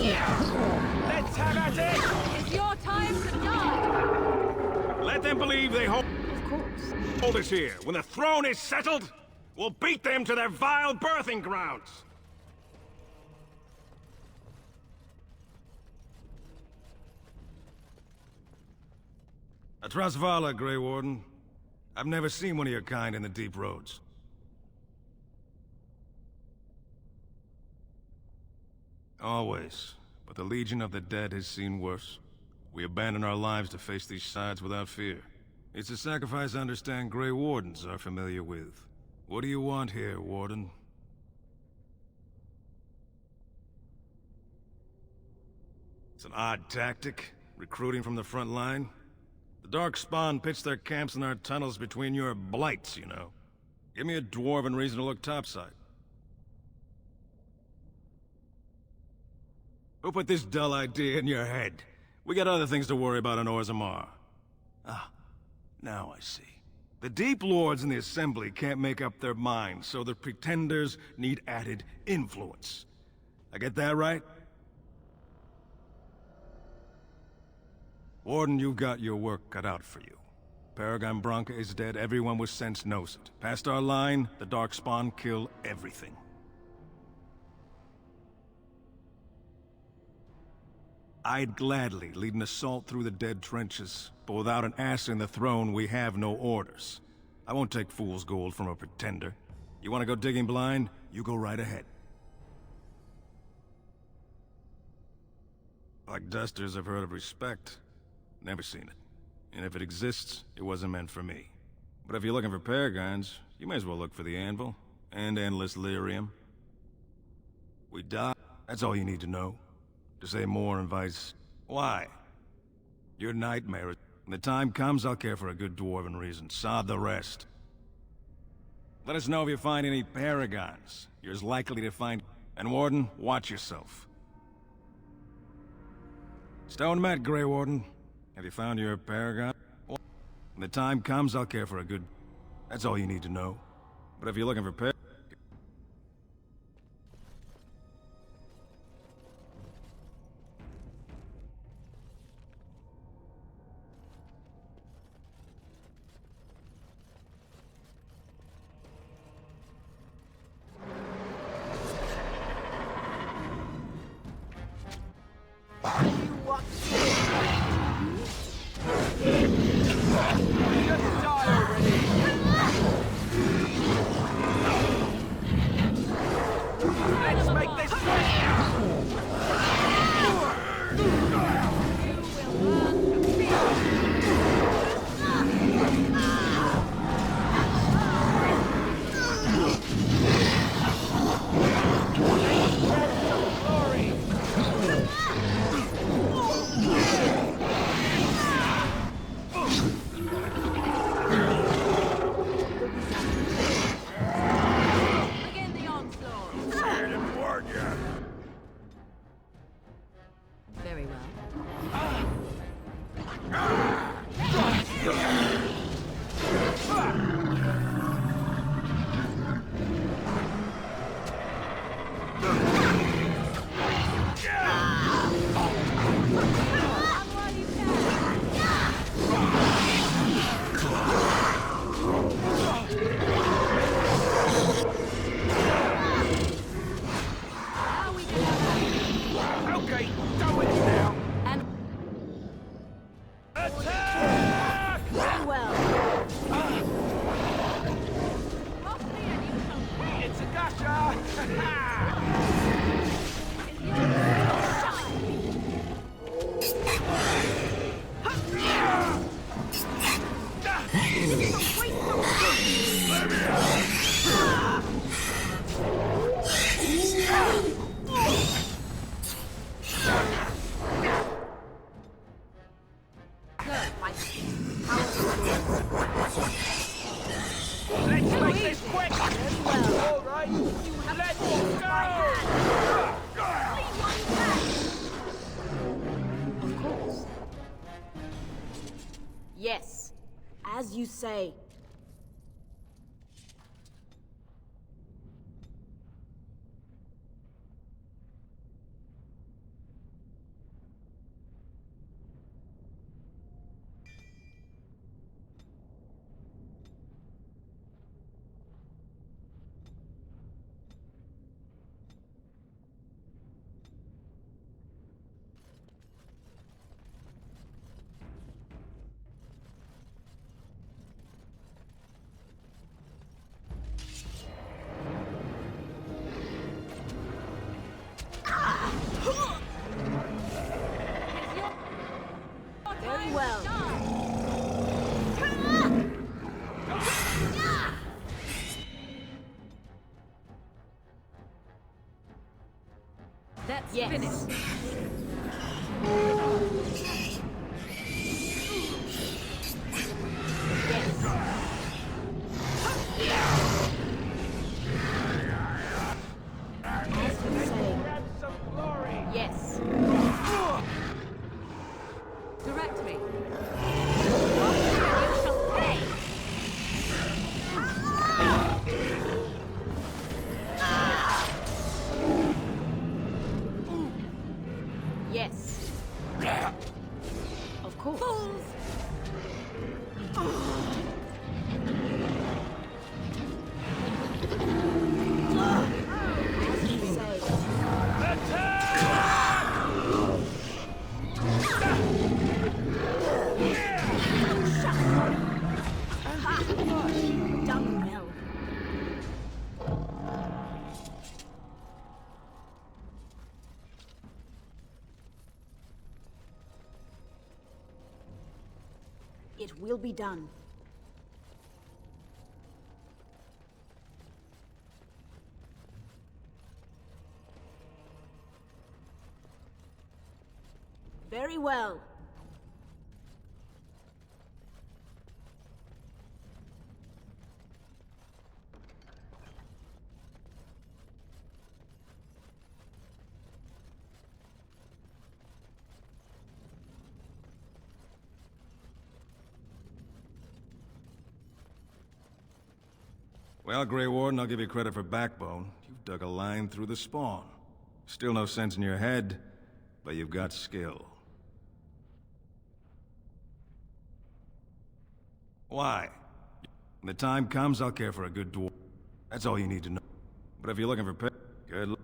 Let's have at it! It's your time to die! Let them believe they hold Of course. us here. When the throne is settled, we'll beat them to their vile birthing grounds. Atrasvala, Grey Warden. I've never seen one of your kind in the deep roads. Always. But the Legion of the Dead has seen worse. We abandon our lives to face these sides without fear. It's a sacrifice I understand Grey Wardens are familiar with. What do you want here, Warden? It's an odd tactic, recruiting from the front line. The Darkspawn pitch their camps in our tunnels between your blights, you know. Give me a dwarven reason to look topside. Who put this dull idea in your head? We got other things to worry about on Orzammar. Ah, now I see. The Deep Lords in the Assembly can't make up their minds, so the Pretenders need added influence. I get that right? Warden, you've got your work cut out for you. Paragon Branca is dead, everyone with sense knows it. Past our line, the Darkspawn kill everything. I'd gladly lead an assault through the dead trenches, but without an ass in the throne, we have no orders. I won't take fool's gold from a pretender. You want to go digging blind? You go right ahead. Like dusters, I've heard of respect. Never seen it. And if it exists, it wasn't meant for me. But if you're looking for paragons, you may as well look for the anvil. And endless lyrium. We die. That's all you need to know. To say more invites... Why? Your nightmare. When the time comes, I'll care for a good dwarven reason. Sod the rest. Let us know if you find any paragons. You're as likely to find... And Warden, watch yourself. Stone Met, Grey Warden. Have you found your paragon? When the time comes, I'll care for a good... That's all you need to know. But if you're looking for Very well. Okay, go with it now. And attack! Let's make this quick! All right, let's go! Of course. Yes, as you say. Very well. That's Yes. finished. As you say. Grab some glory! Yes. Direct me. You shall pay. Yes. Of course. Fools! As you say. Done well. It will be done. Very well. Well, Grey Warden, I'll give you credit for backbone. You've dug a line through the spawn. Still no sense in your head, but you've got skill. Why? When the time comes, I'll care for a good dwarf. That's all you need to know. But if you're looking for good luck.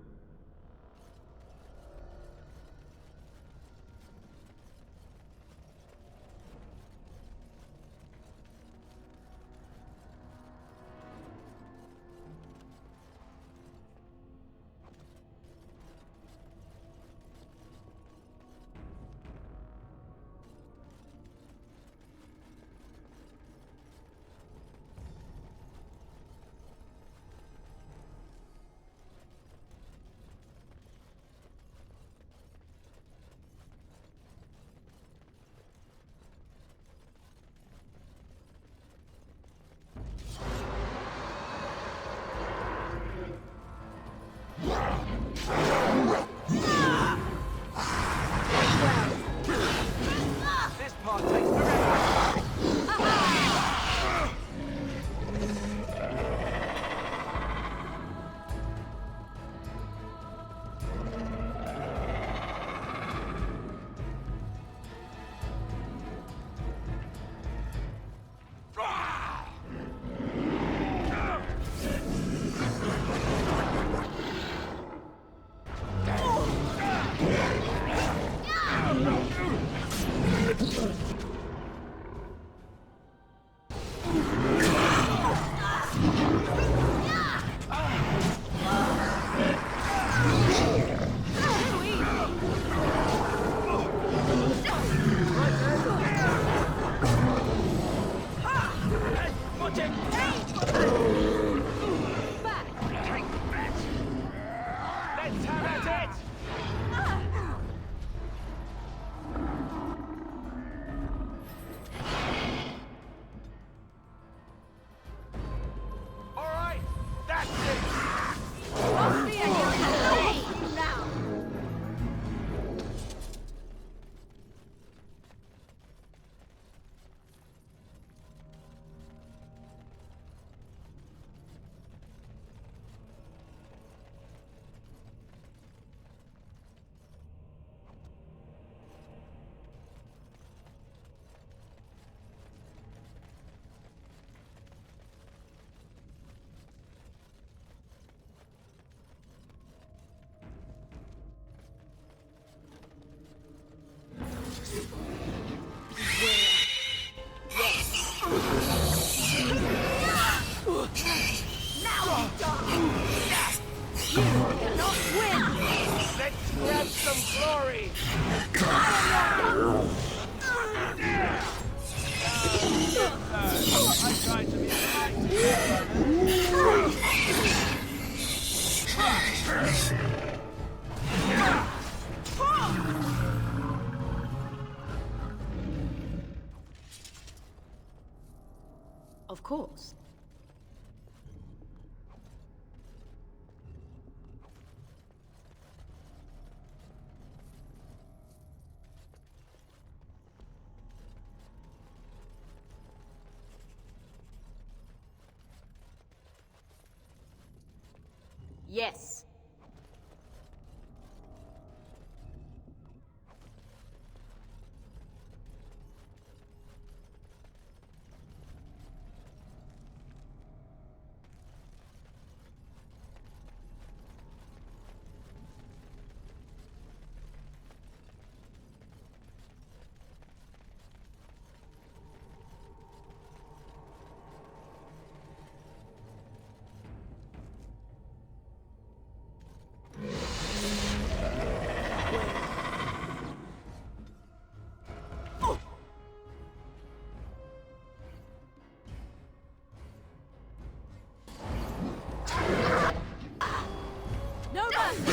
Watch it! Back! Take that! Let's have at it! All right, that's it! Cross the enemy! Now! Let's grab some glory! I tried to be Of course. Yes. No mercy!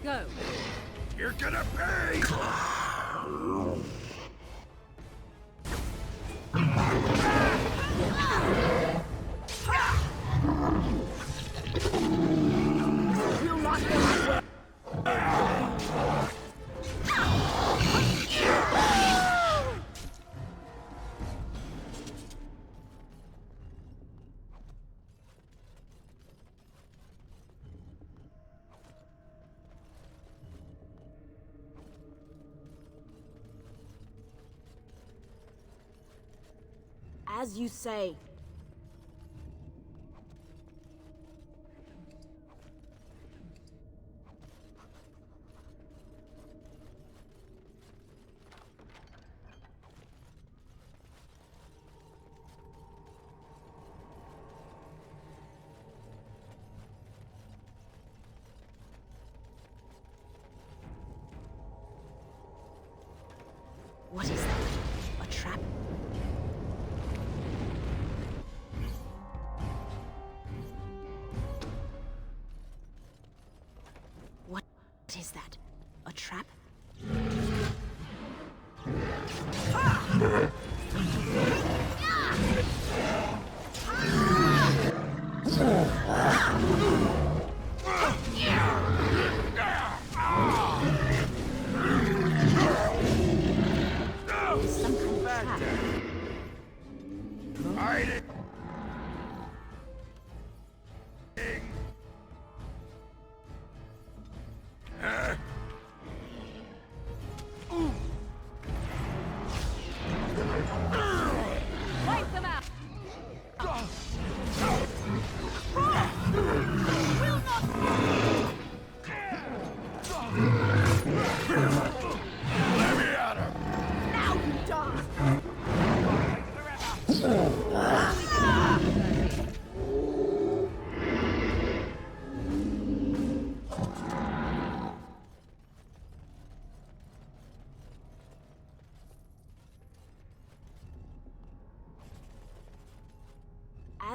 Go. You're gonna pay! As you say. What is that? A trap? What is that? A trap? Some kind of trap. Hide Wipe them out!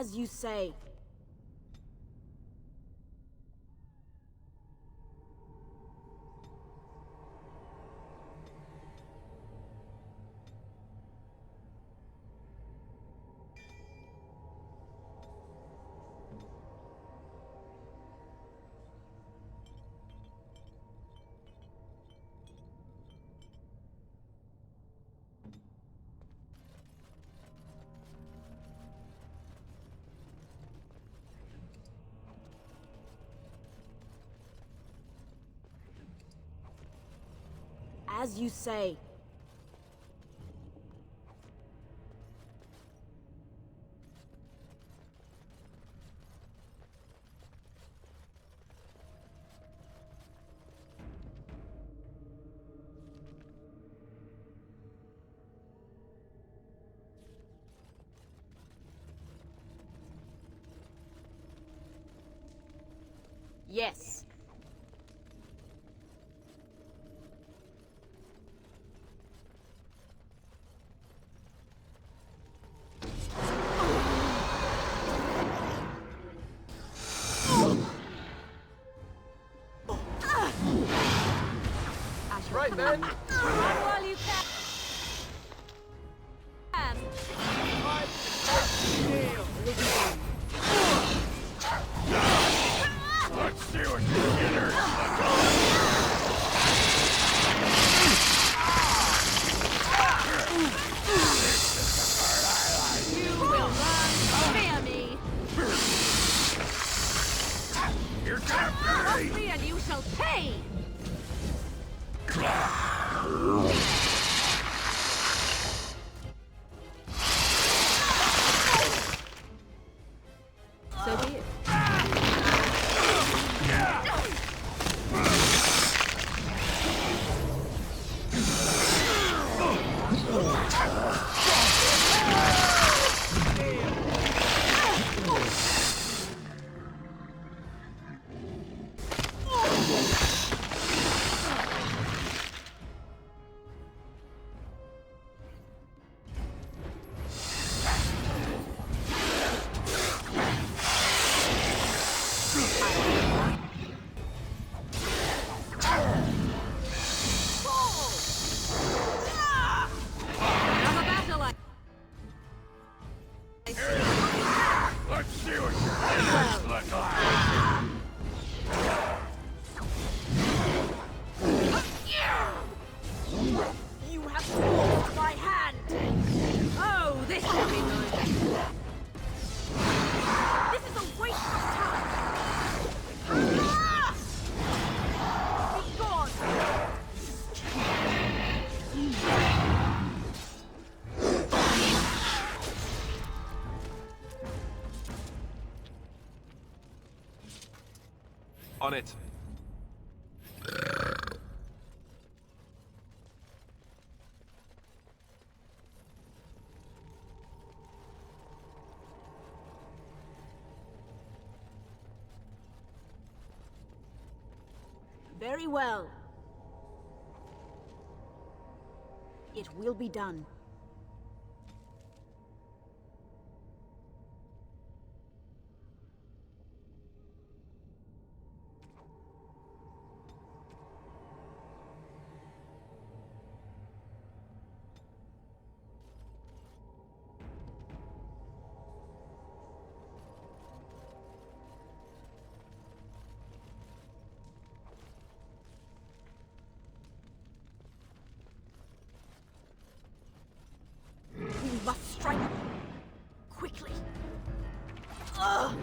As you say. As you say. Yes. Right then. Run while you can. Let's see what you get. You will not fear me. You're gonna pay! Me and you shall pay. So be it. Another battle like Let's see what your dinners look like. you have forced my hand. Oh, this will be good. This is a waste of time. Be gone. On it. Very well. It will be done. We must strike quickly. Ugh.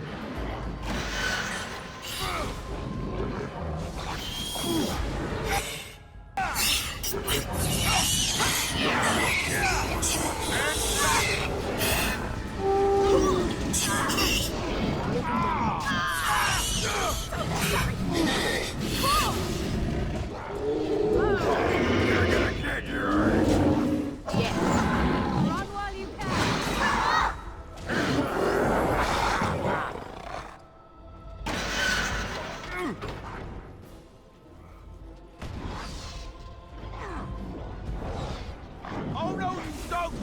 You're gonna get yours. Yes. Run while you can. Oh no, you don't!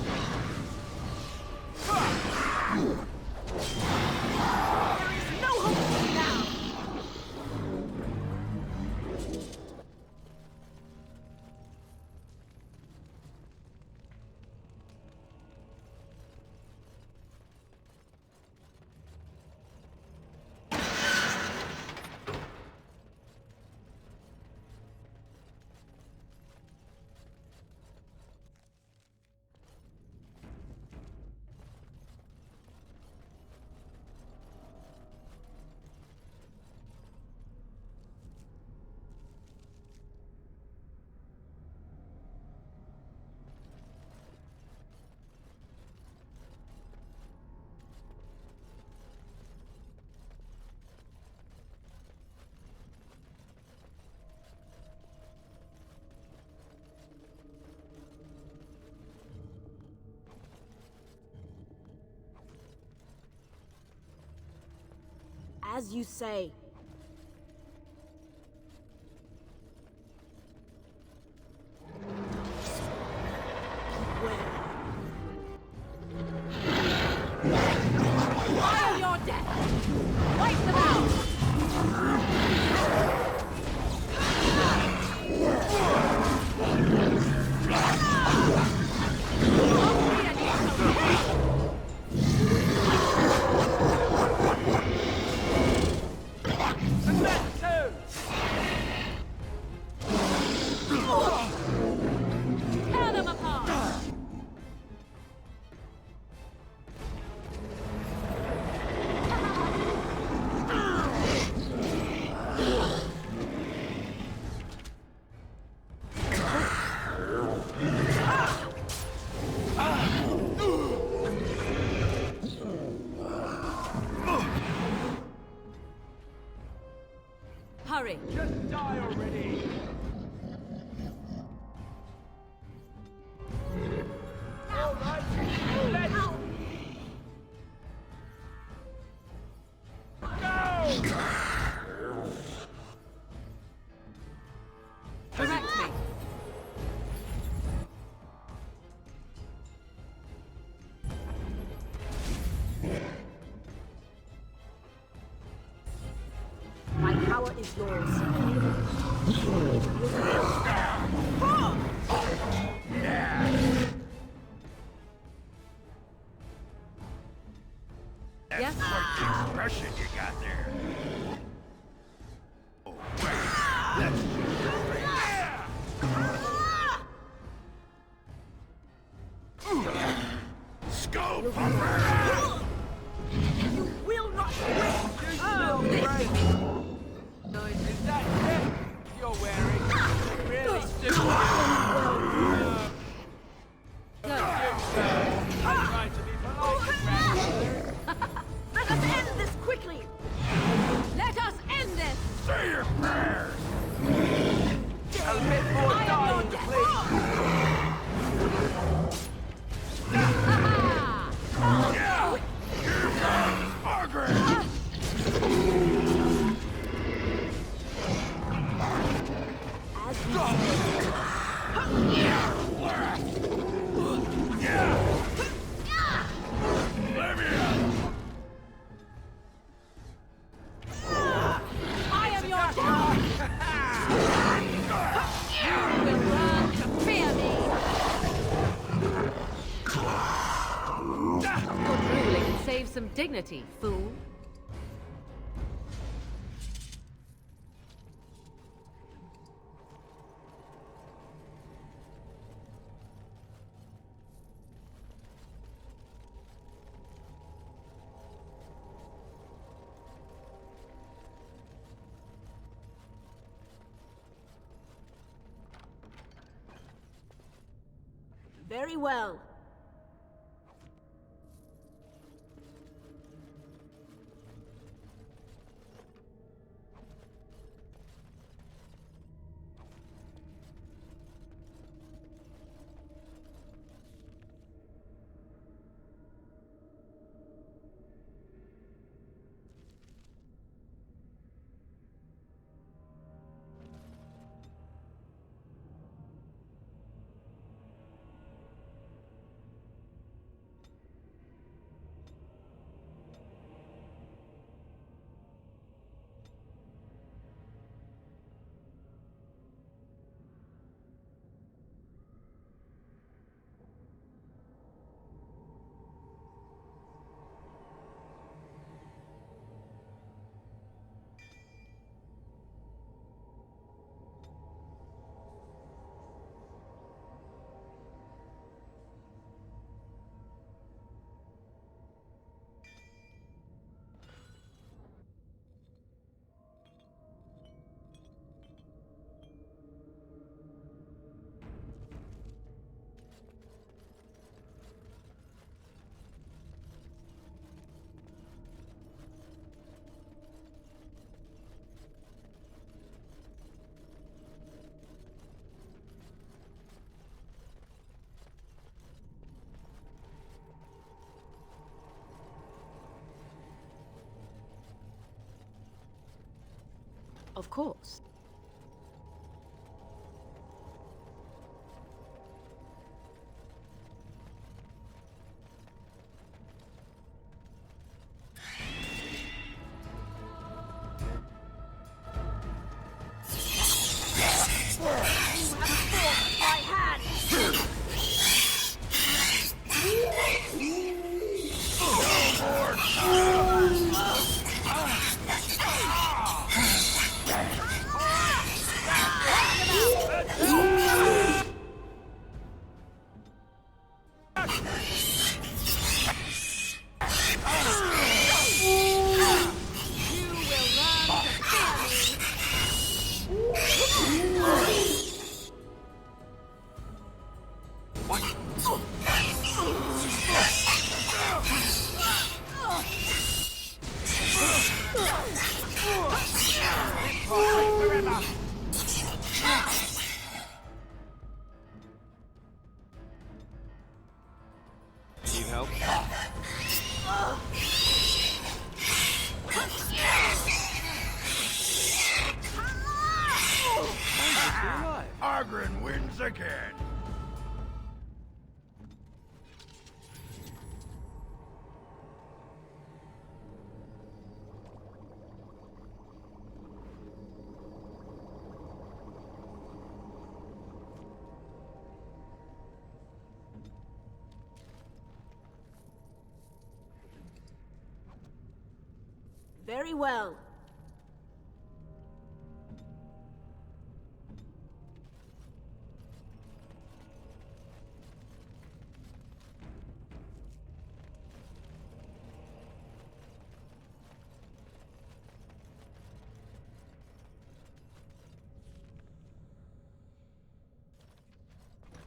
As you say. Fire your death! Wipe them out! Tear them apart! Hurry! Just die already! All right, let's go! Direct me! My power is yours. Yes? Expression you got there. Oh, wait. Let's Scope! You will not win! Oh, this Is that it you're wearing? Really stupid. I'm trying to be polite, Let us end this quickly! Let us end this! say your prayers! A bit more I am your dying, death! please. Yeah! Here comes Margaret! As you say. I am your death! You will learn to fear me! Good ruling saves some dignity, fool. Very well. Of course. Need help? Argren wins again. Very well.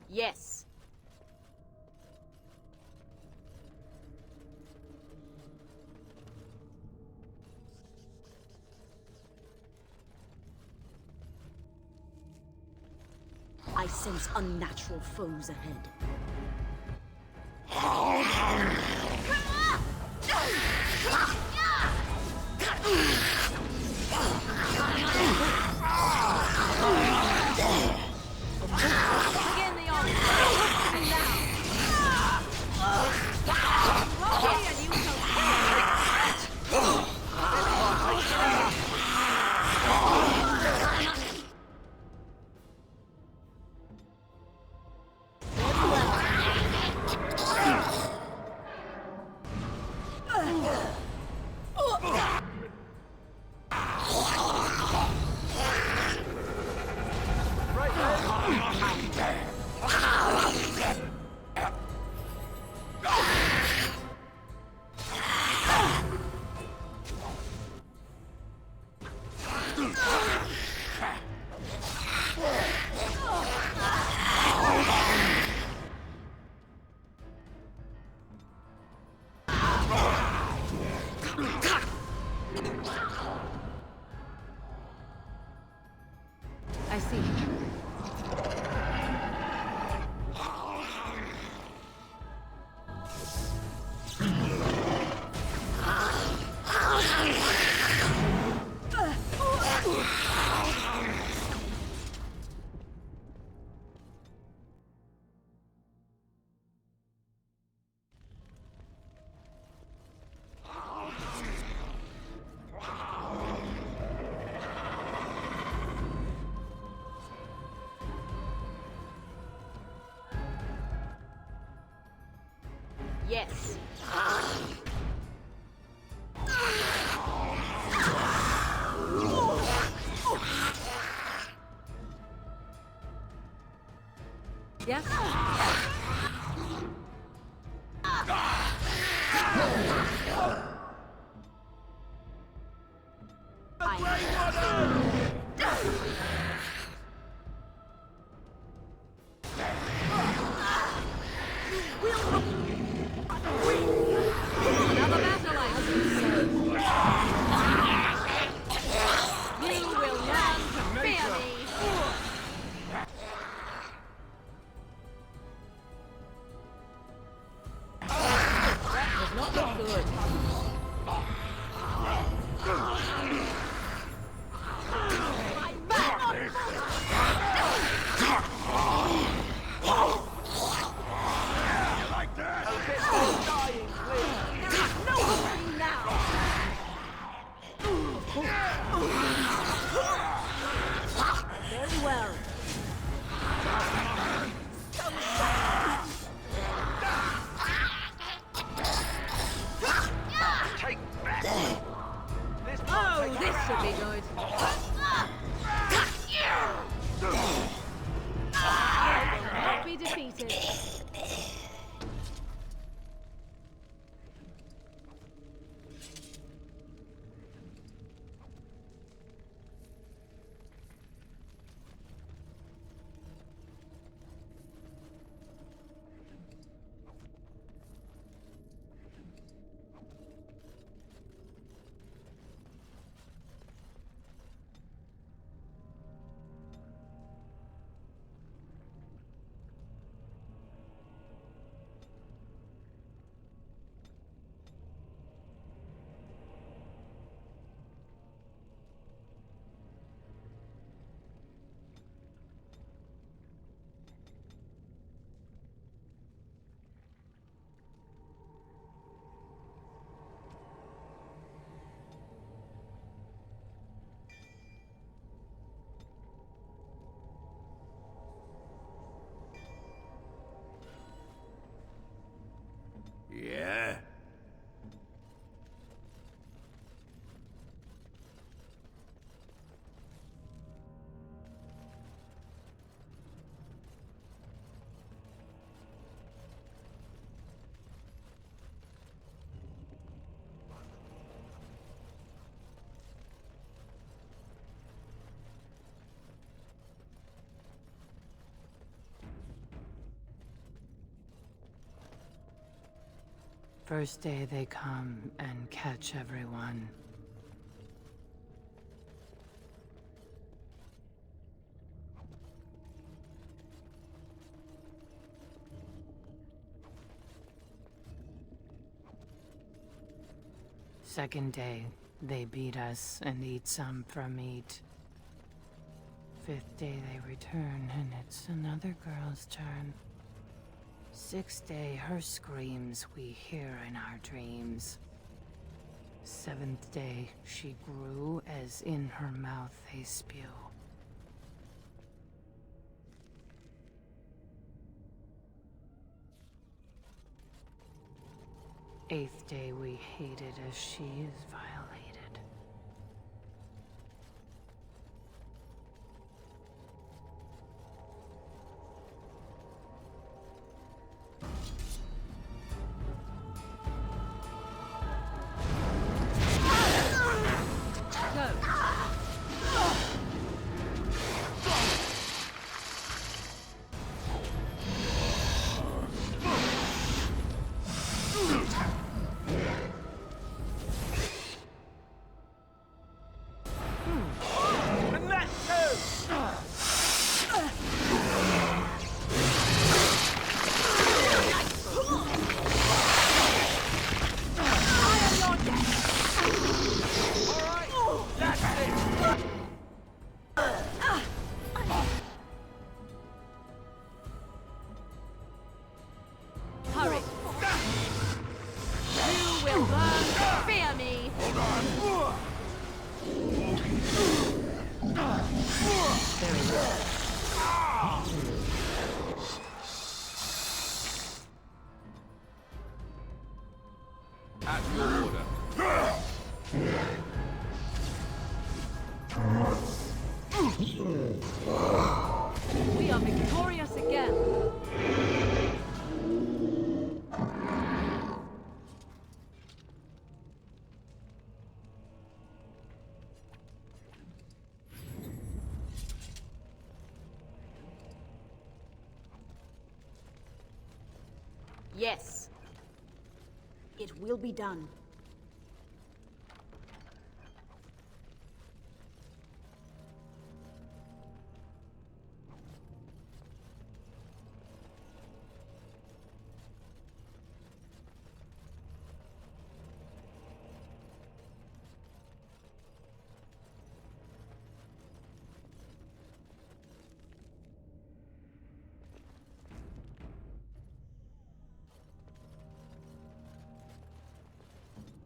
Yes. I sense unnatural foes ahead. Begin the onslaught. Roll me and you I see. Yes. Yes? Another battle, I see. You will learn to fear me. Does not look good. First day they come and catch everyone. Second day, they beat us and eat some from meat. Fifth day they return and it's another girl's turn. Sixth day, her screams we hear in our dreams. Seventh day, she grew as in her mouth they spew. Eighth day, we hated as she is violated. And that too! Alright, that's it! Hurry! You will learn to fear me! Very good. At your order. We are victorious again! Yes. It will be done.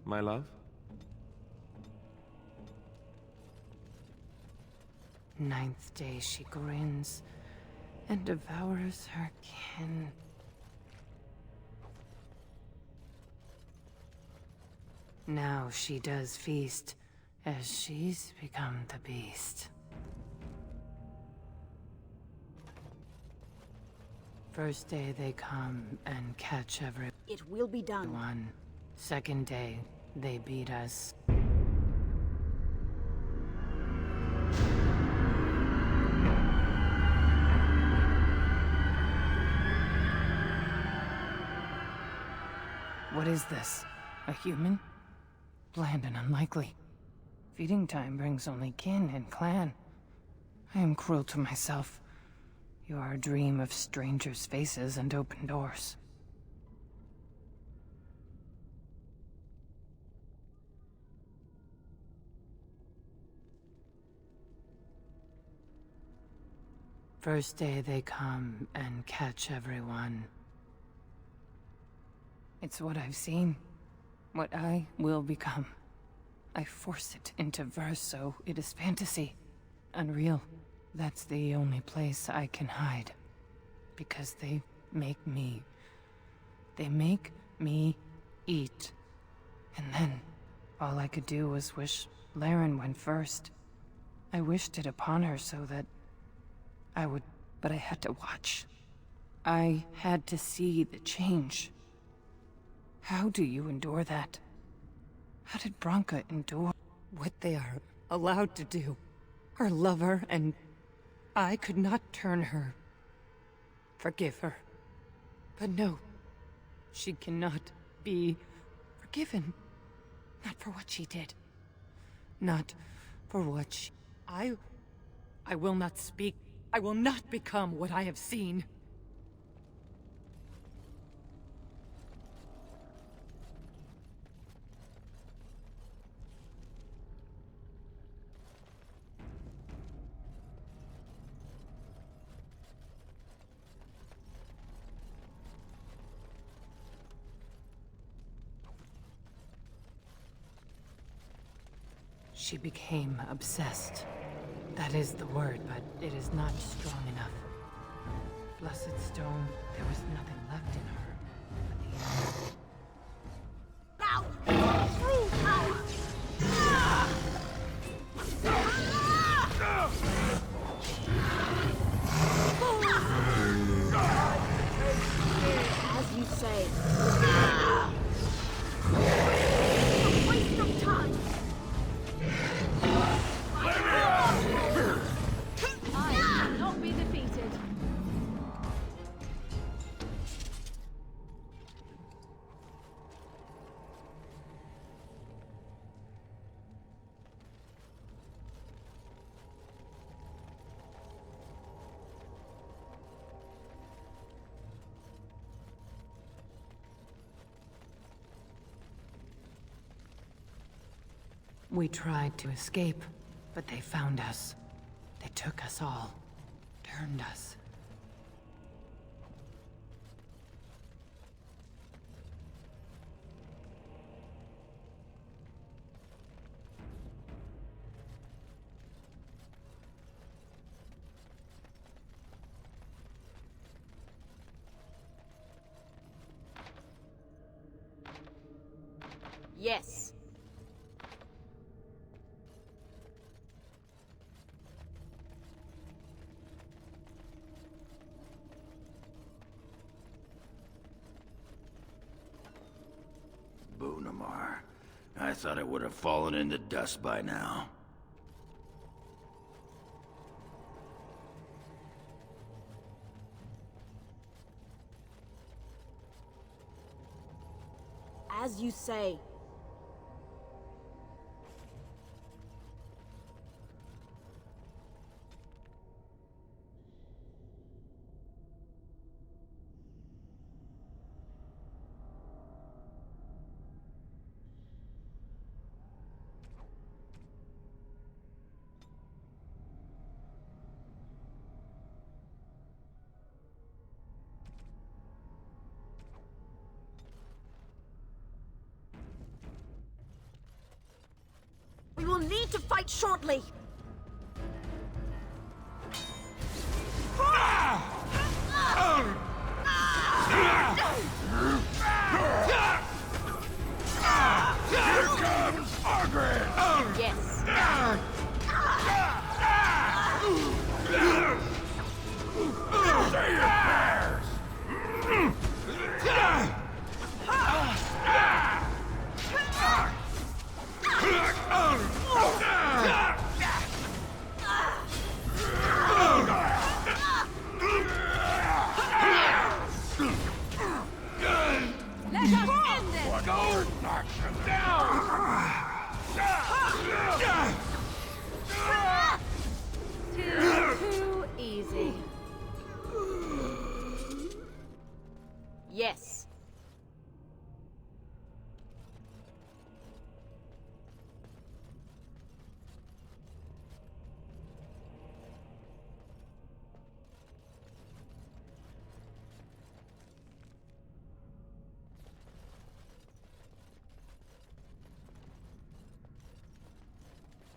My love? Ninth day she grins and devours her kin. Now she does feast, as she's become the beast. First day they come and catch It will be done. everyone. Second day, they beat us. What is this? A human? Bland and unlikely. Feeding time brings only kin and clan. I am cruel to myself. You are a dream of strangers' faces and open doors. First day they come and catch everyone. It's what I've seen. What I will become. I force it into verse, so it is fantasy. Unreal. That's the only place I can hide. Because they make me. They make me eat. And then, all I could do was wish Laren went first. I wished it upon her so that I would, but I had to watch. I had to see the change. How do you endure that? How did Branka endure what they are allowed to do? Her lover, and I could not turn her. Forgive her. But no, she cannot be forgiven. Not for what she did. Not for what she... I will not speak. I will not become what I have seen. She became obsessed. That is the word, but it is not strong enough. Blessed stone, there was nothing left in her but the end. Now, true power! As you say. A waste of time! I cannot be defeated. We tried to escape, but they found us. They took us all. Turned us. Yes. Bunamar. I thought it would have fallen into dust by now. As you say. We will need to fight shortly. Here comes Margaret! Yes. Say your prayers! Let us end this! Go! Knock him down! Too easy. Yes.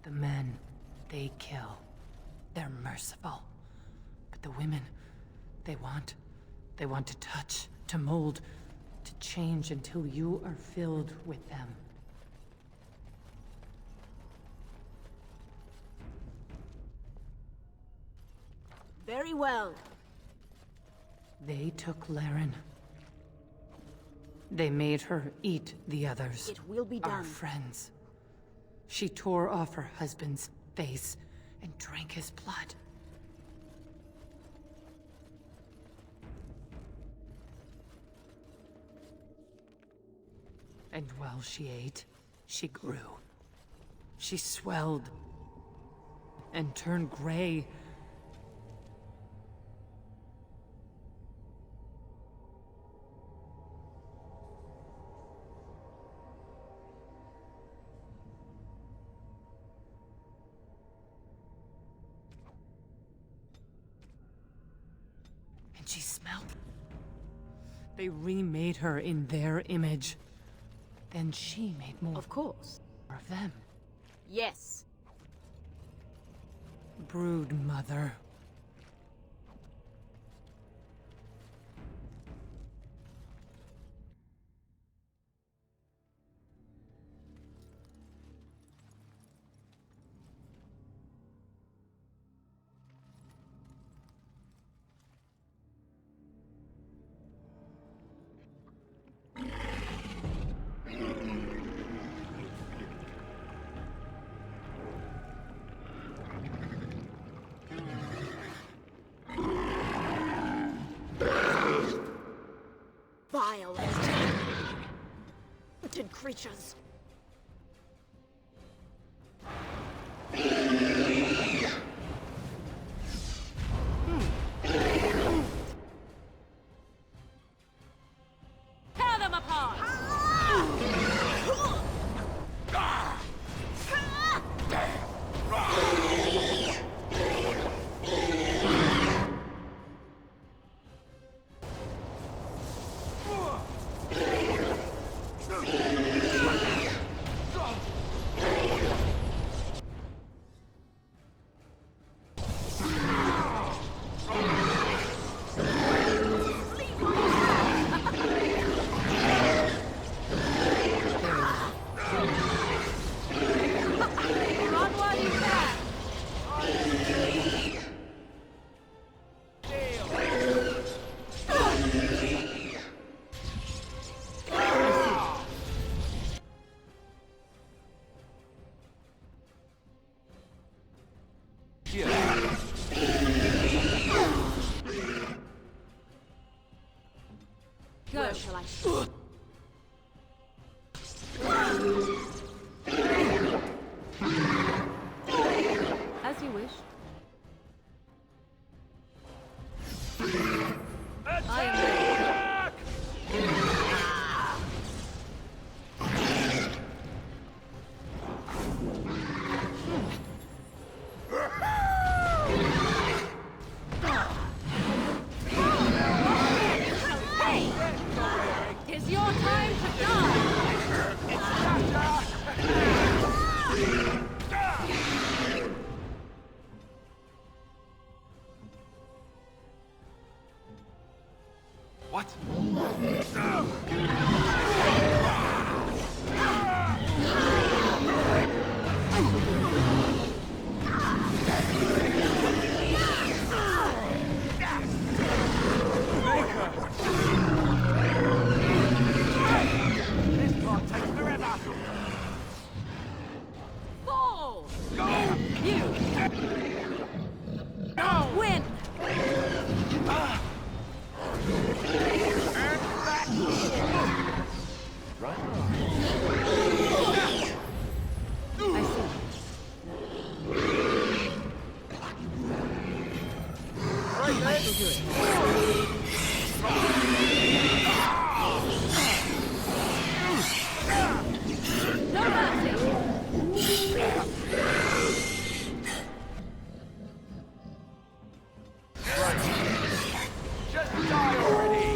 The men, they kill. They're merciful. But the women, they want to touch, to mold, to change until you are filled with them. Very well. They took Laren. They made her eat the others. It will be Our done. friends. She tore off her husband's face and drank his blood. And while she ate, she grew. She swelled and turned gray. And she smelled. They remade her in their image. Then she made more Of course. of them. Yes. Brood mother. Vile and creatures. Tear them apart! Run while you can! Where shall I start? As you wish. I am ready. It's your time to die! What? Fall! You! Win! I see. I shall do it. No mercy! Just die already!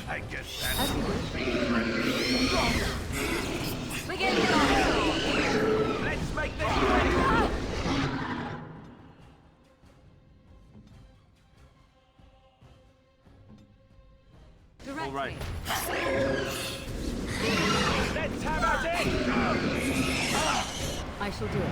I guess that's... As you wish. Begin your onslaught! Let's make this quick! Direct All right. me. Let's have at it! I shall do it.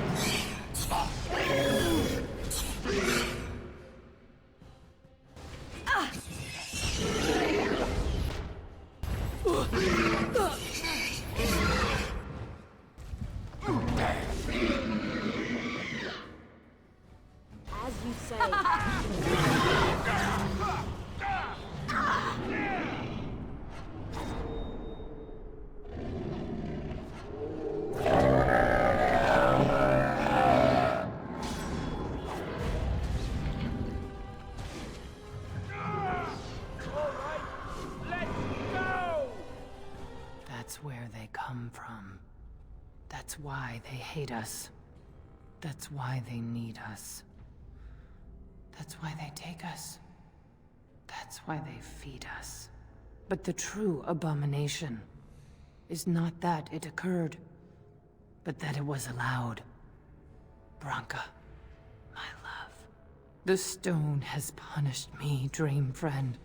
That's where they come from. That's why they hate us. That's why they need us. That's why they take us. That's why they feed us. But the true abomination is not that it occurred, but that it was allowed. Branka, my love. The stone has punished me, dream friend.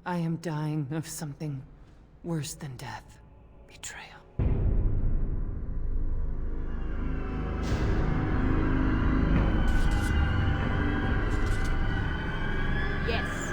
I am dying of something worse than death. Betrayal. Yes.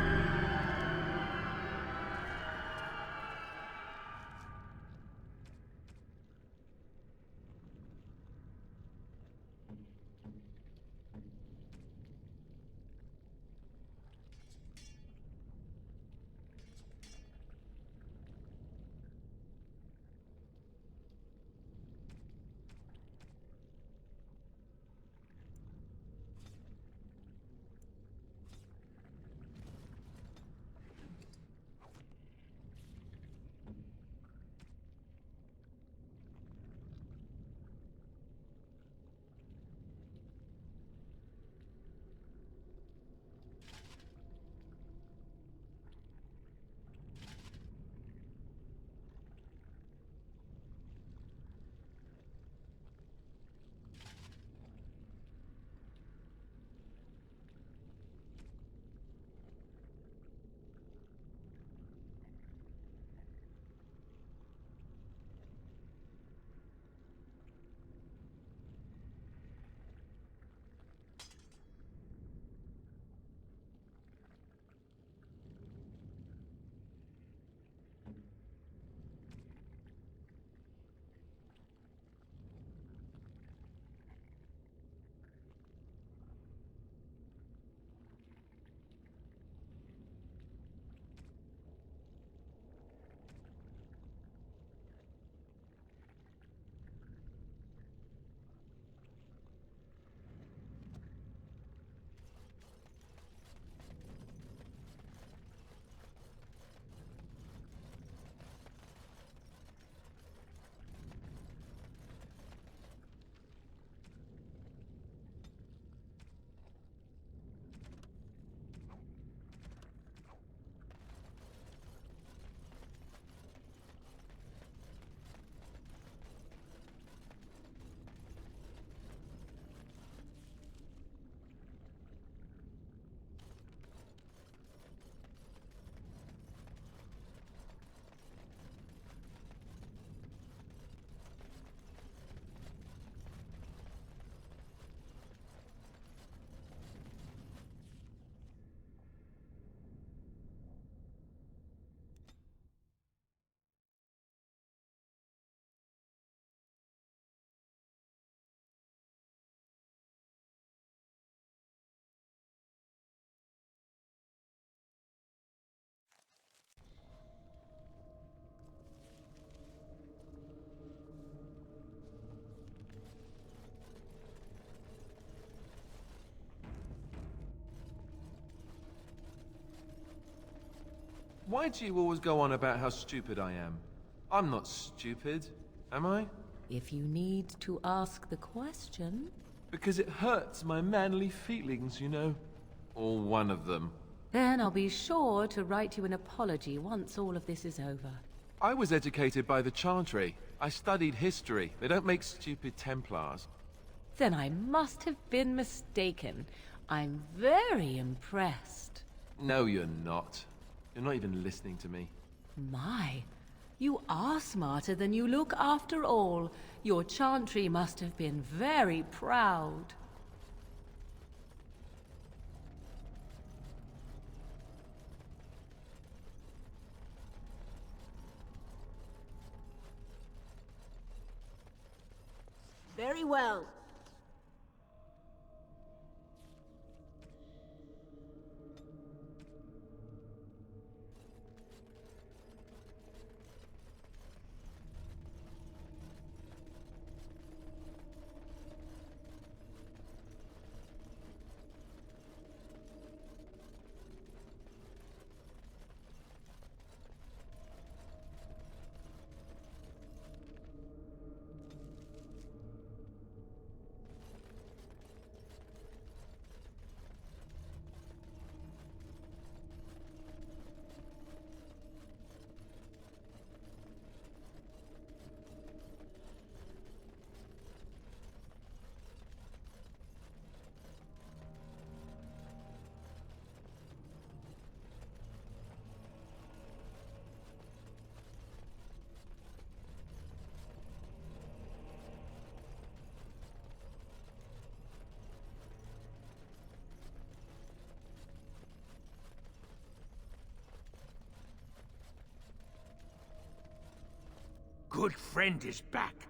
Why do you always go on about how stupid I am? I'm not stupid, am I? If you need to ask the question... Because it hurts my manly feelings, you know. Or one of them. Then I'll be sure to write you an apology once all of this is over. I was educated by the Chantry. I studied history. They don't make stupid Templars. Then I must have been mistaken. I'm very impressed. No, you're not. You're not even listening to me. My, you are smarter than you look after all. Your Chantry must have been very proud. Very well. good friend is back.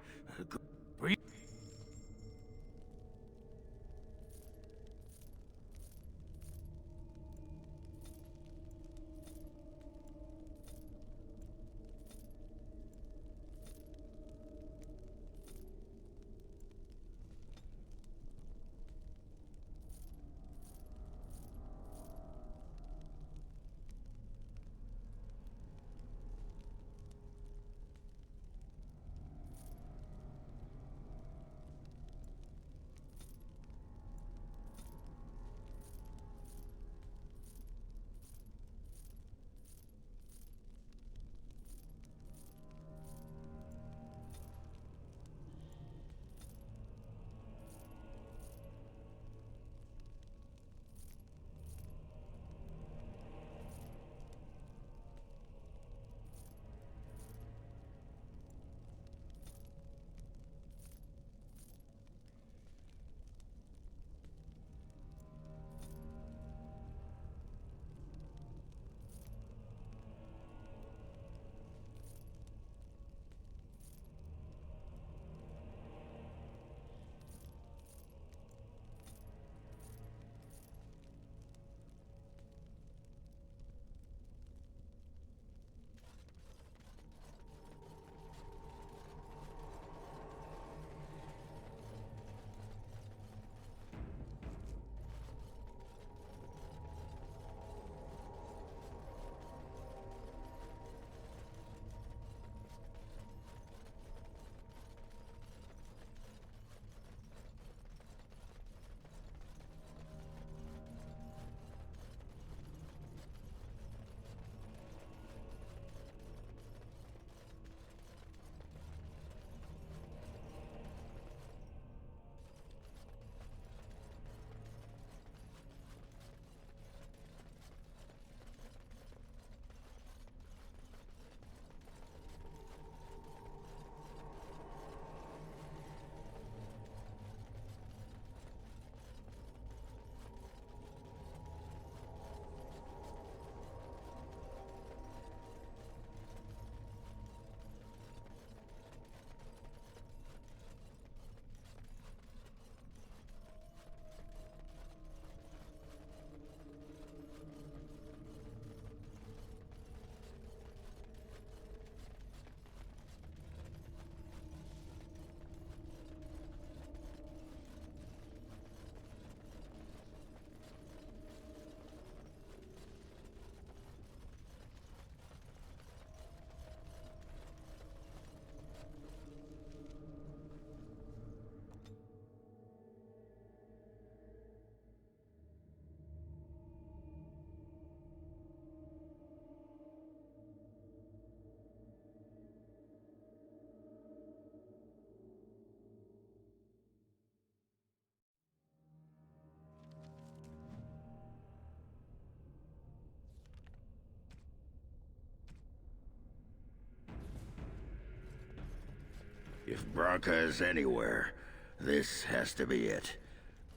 If Branka is anywhere, this has to be it.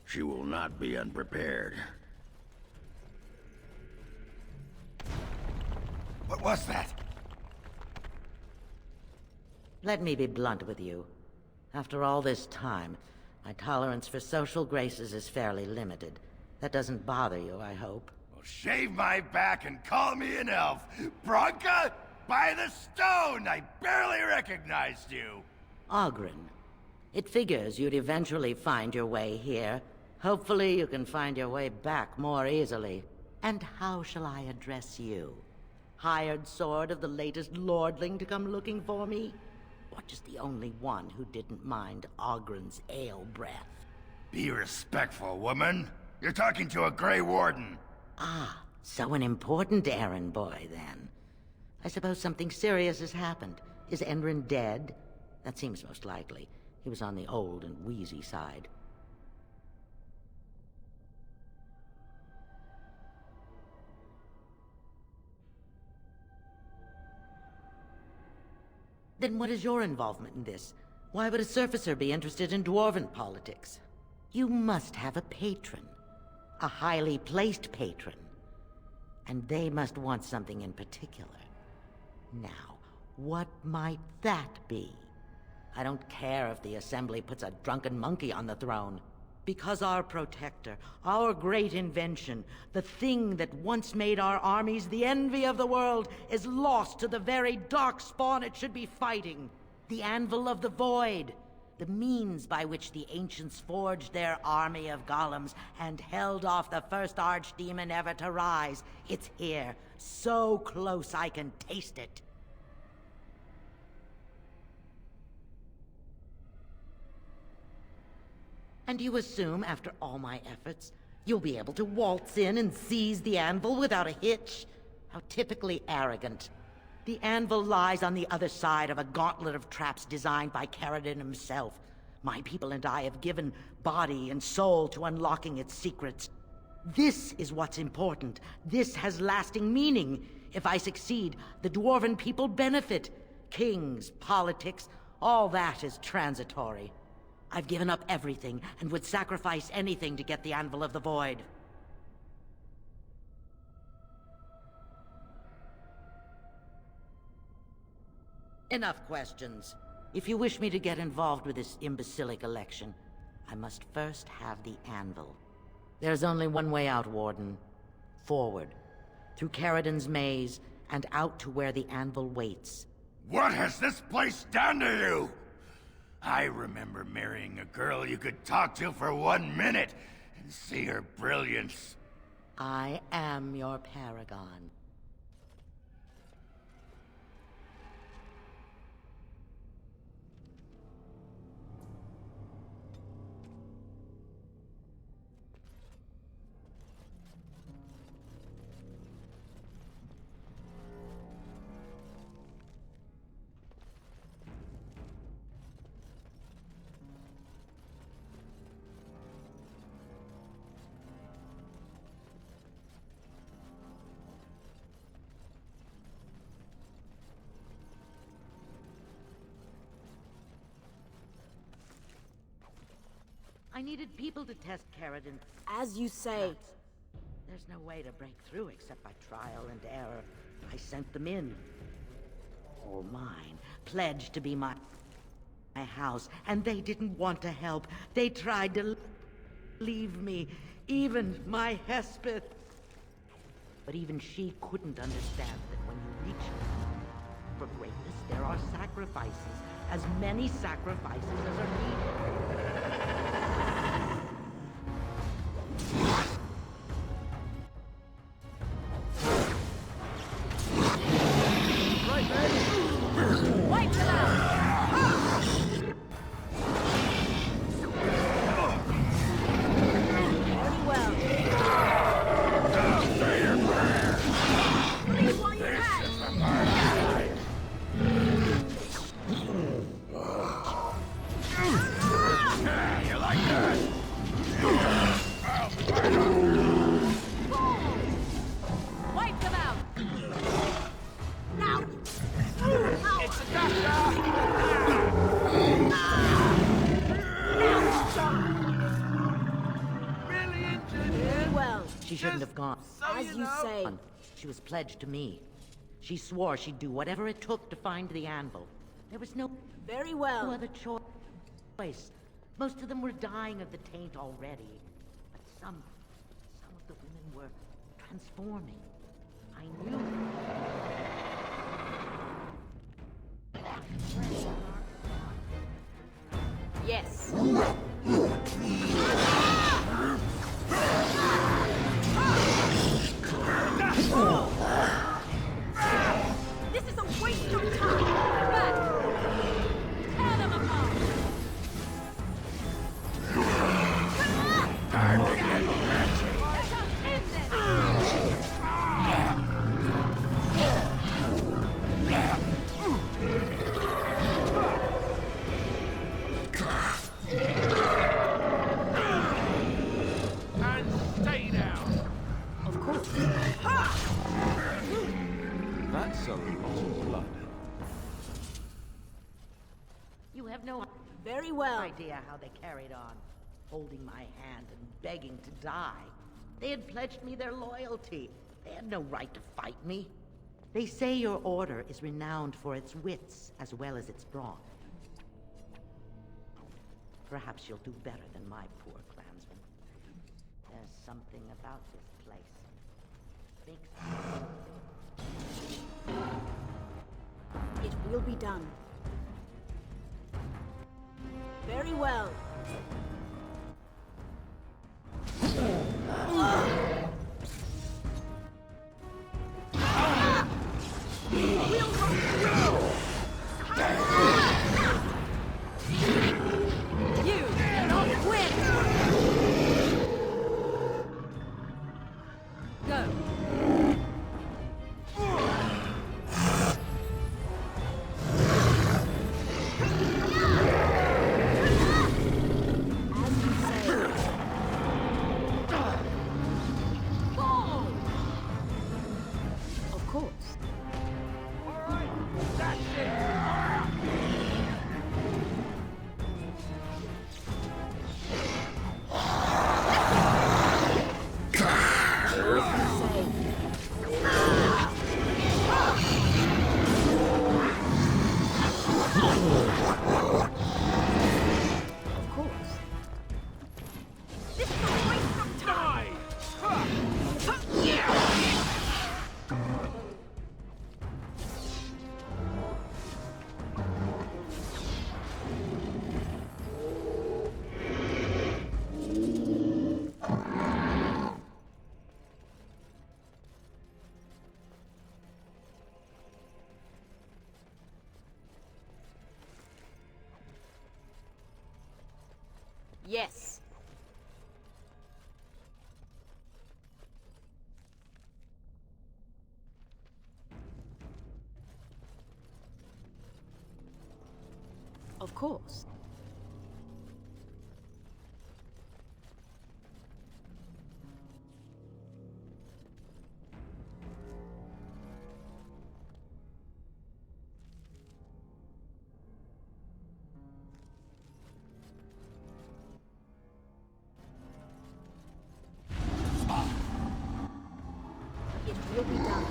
She will not be unprepared. What was that? Let me be blunt with you. After all this time, my tolerance for social graces is fairly limited. That doesn't bother you, I hope. Well, shave my back and call me an elf. Branka, by the stone! I barely recognized you. Oghren. It figures you'd eventually find your way here. Hopefully you can find your way back more easily. And how shall I address you? Hired sword of the latest lordling to come looking for me? Or just the only one who didn't mind Oghren's ale breath? Be respectful, woman. You're talking to a Grey Warden. Ah, so an important errand boy, then. I suppose something serious has happened. Is Enrin dead? That seems most likely. He was on the old and wheezy side. Then what is your involvement in this? Why would a surfacer be interested in dwarven politics? You must have a patron. A highly placed patron. And they must want something in particular. Now, What might that be? I don't care if the Assembly puts a drunken monkey on the throne. Because our protector, our great invention, the thing that once made our armies the envy of the world, is lost to the very dark spawn it should be fighting. The Anvil of the Void. The means by which the ancients forged their army of golems and held off the first archdemon ever to rise. It's here, so close I can taste it. And you assume, after all my efforts, you'll be able to waltz in and seize the anvil without a hitch? How typically arrogant. The anvil lies on the other side of a gauntlet of traps designed by Caradon himself. My people and I have given body and soul to unlocking its secrets. This is what's important. This has lasting meaning. If I succeed, the Dwarven people benefit. Kings, politics, all that is transitory. I've given up everything and would sacrifice anything to get the Anvil of the Void. Enough questions. If you wish me to get involved with this imbecilic election, I must first have the Anvil. There's only one way out, Warden. Forward. Through Caradon's maze, and out to where the Anvil waits. What has this place done to you? I remember marrying a girl you could talk to for 1 minute and see her brilliance. I am your paragon. I needed people to test Caradon. As you say. There's no way to break through except by trial and error. I sent them in. All mine. Pledged to be my house. And they didn't want to help. They tried to leave me. Even my Hespeth. But even she couldn't understand that when you reach for greatness, there are sacrifices. As many sacrifices as are needed. Wipe them out! Very well. Please, while you can. You like that? Wipe them out! Now! It's a doctor! Really injured here? Very well. She shouldn't have gone. So As you know. say. She was pledged to me. She swore she'd do whatever it took to find the anvil. There was no Very well. other choice. Most of them were dying of the taint already. But some of the women were transforming. I knew. Yes. This is a waste of time. Back. Tear them apart. Time to get ratchet. Let us end this. And stay down! Of course. That's a lot of blood. You have no Very well. idea how they carried on, holding my hand and begging to die. They had pledged me their loyalty. They had no right to fight me. They say your order is renowned for its wits as well as its brawn. Perhaps you'll do better than my poor clansman. There's something about this place. It will be done. Very well. You cannot win! Go. Of course. Yes. Of course. It will be done.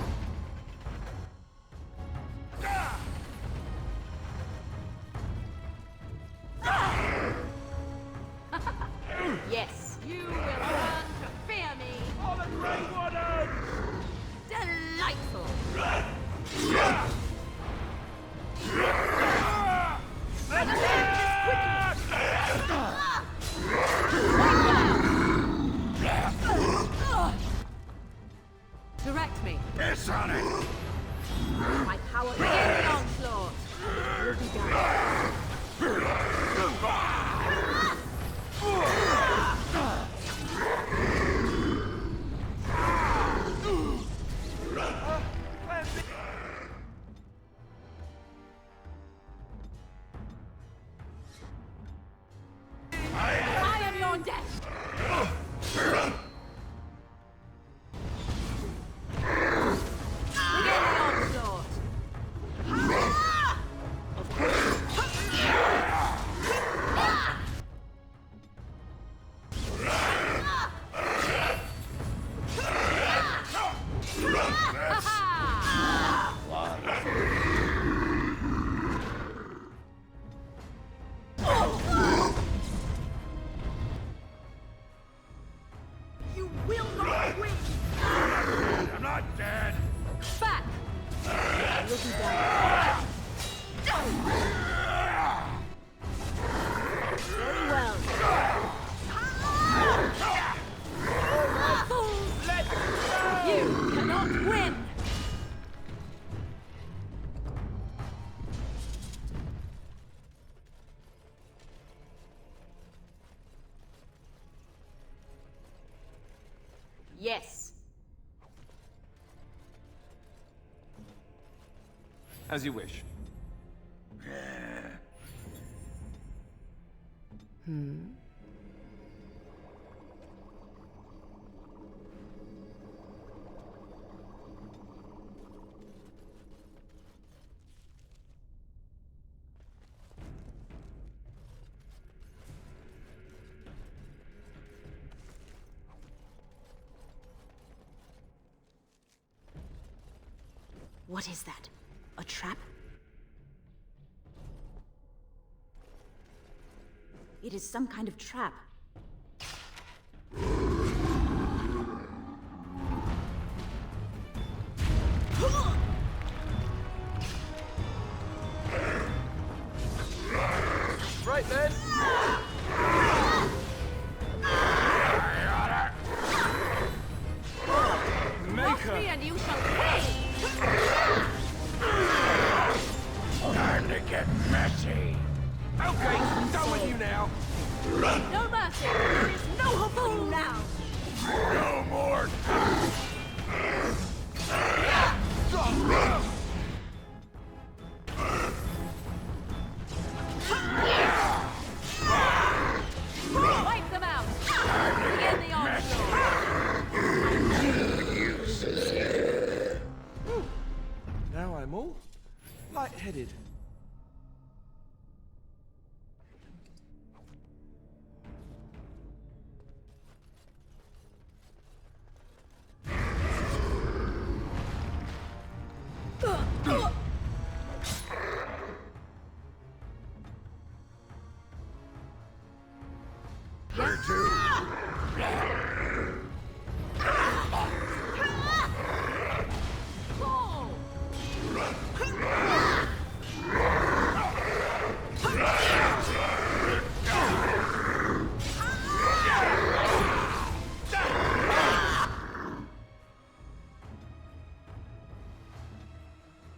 Yes. You will learn to fear me. All the Grey Waters! Delightful. Direct me. Piss on it! My power Begin the onslaught. will be done. I am your death. Begin the onslaught. You will not win. I'm not dead! Back. It will be done. Very well. Fools. You cannot win. Yes. As you wish. What is that? A trap? It is some kind of trap. Right then. Cross me and you shall pay! Time to get messy. Okay, done with you now. No mercy! There is no hope for you now! No more Wipe them out! Begin the onslaught! Now I'm all lightheaded. Where to? Pull!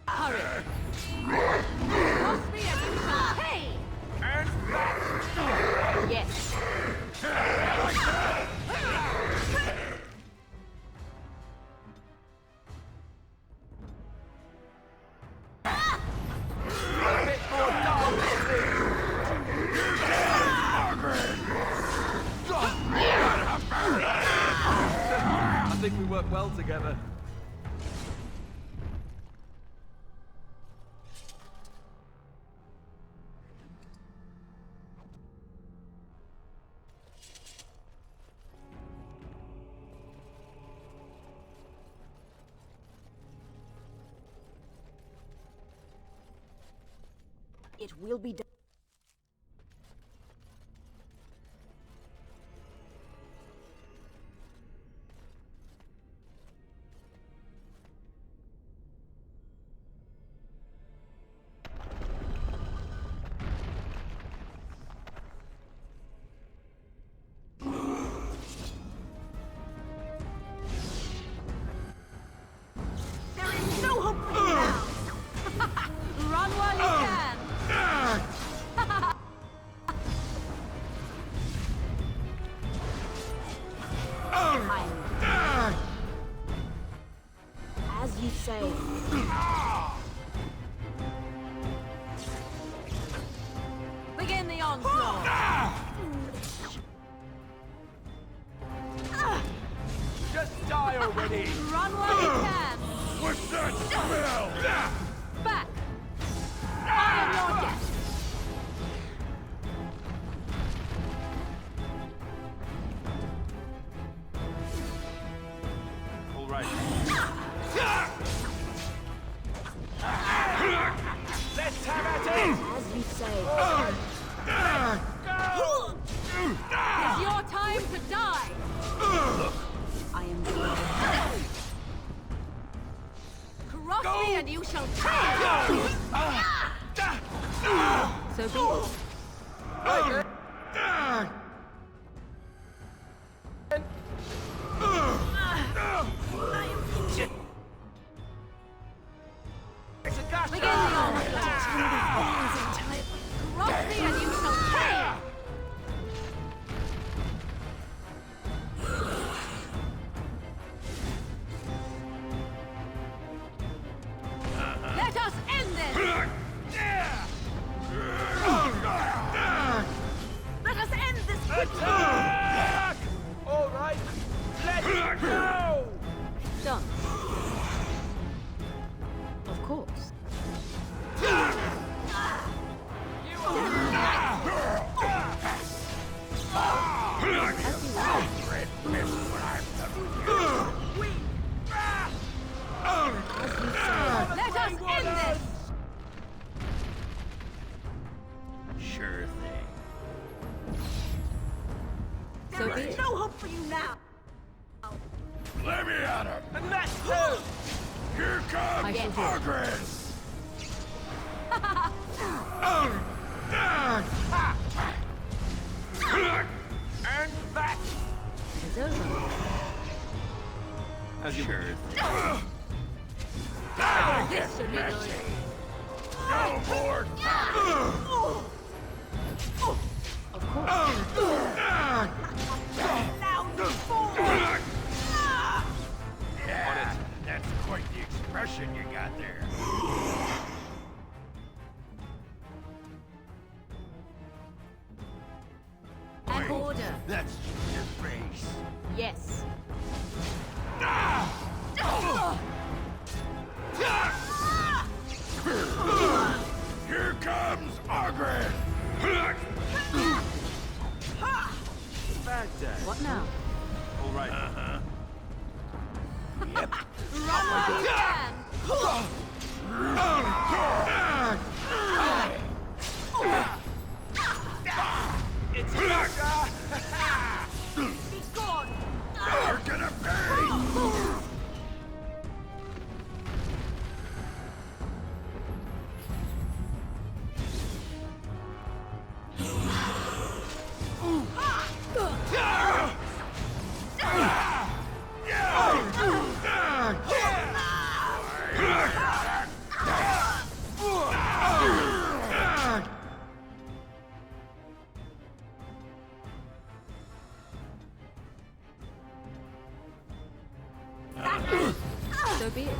Hurry! Cross me and you shall pay! Yes. A bit more I think we work well together. It will be done. There is no hope for you now. Run while you can! As you say. Begin the onslaught! Just die already. Run while you can! What's that smell? Back! I am your death! All right. Let's have at it. As you say. It's your time to die! I am going. Cross me and you shall pay! So be it. Right then. It's a gas Begin the onslaught! Cross me and you shall pay! Let us end this! So be it. No hope for you now. Let me at him! And that's two! Here comes I shall do it. Margaret! And that! It's over. As you Sure. This should be good. No more! Of course. Now you fool! Yeah, that's quite the expression you got there. An order. That's your face. Yes. Here comes Margaret! Baghdad. What now? All right. It's Be gone! You're gonna pay! So be it.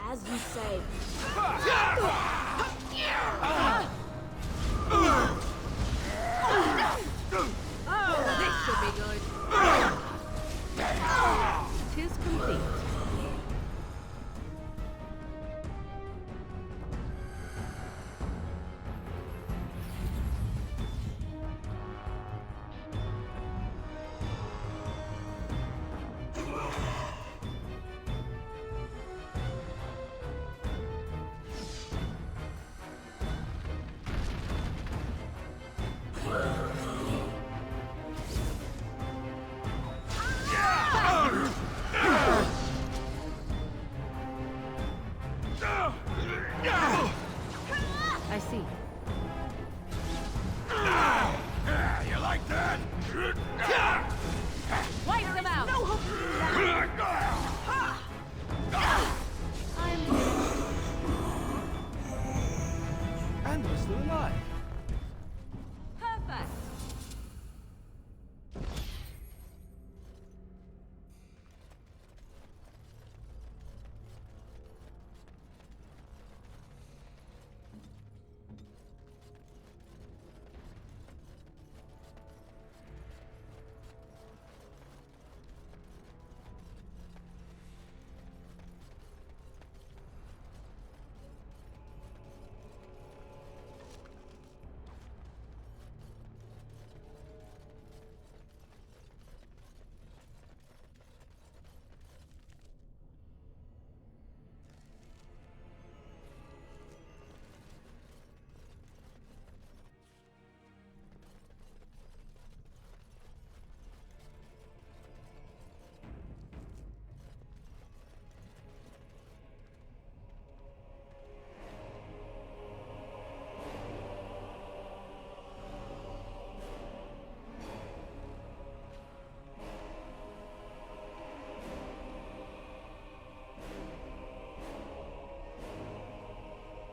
As you say. Oh, this should be good. Tis complete. I see. You like that? Wipe them out. No hope for you now. I'm And we're still alive. perfect.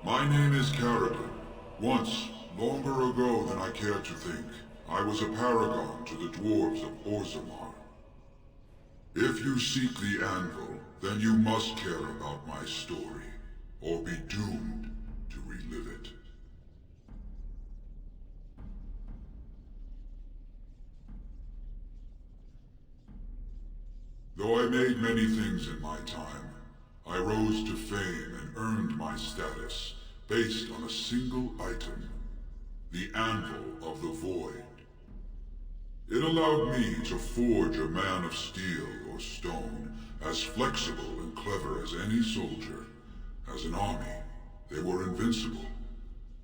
My name is Carradine. Once, longer ago than I care to think, I was a paragon to the dwarves of Orzammar. If you seek the anvil, then you must care about my story, or be doomed to relive it. Though I made many things in my time, I rose to fame and earned my status based on a single item, the Anvil of the Void. It allowed me to forge a man of steel or stone as flexible and clever as any soldier. As an army, they were invincible,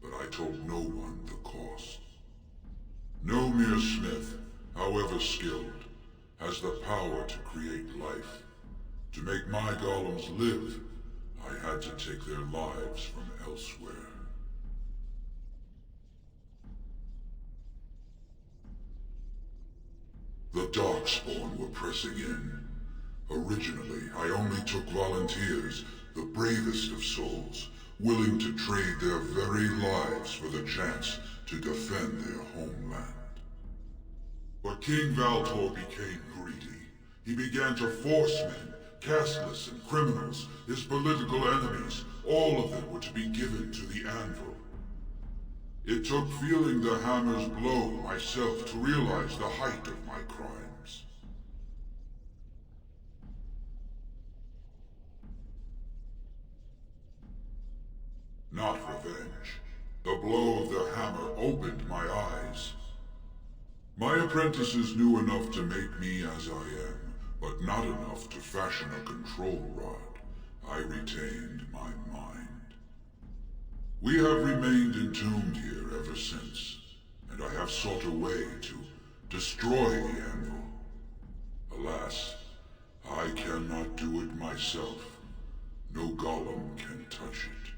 but I told no one the cost. No mere smith, however skilled, has the power to create life. To make my golems live, I had to take their lives from elsewhere. The Darkspawn were pressing in. Originally, I only took volunteers, the bravest of souls, willing to trade their very lives for the chance to defend their homeland. But King Valtor became greedy. He began to force men, casteless and criminals, his political enemies, all of them were to be given to the Anvil. It took feeling the hammer's blow myself to realize the height of my crimes. Not revenge. The blow of the hammer opened my eyes. My apprentices knew enough to make me as I am, but not enough to fashion a control rod. I retained my mind. We have remained entombed here ever since, and I have sought a way to destroy the Anvil. Alas, I cannot do it myself. No golem can touch it.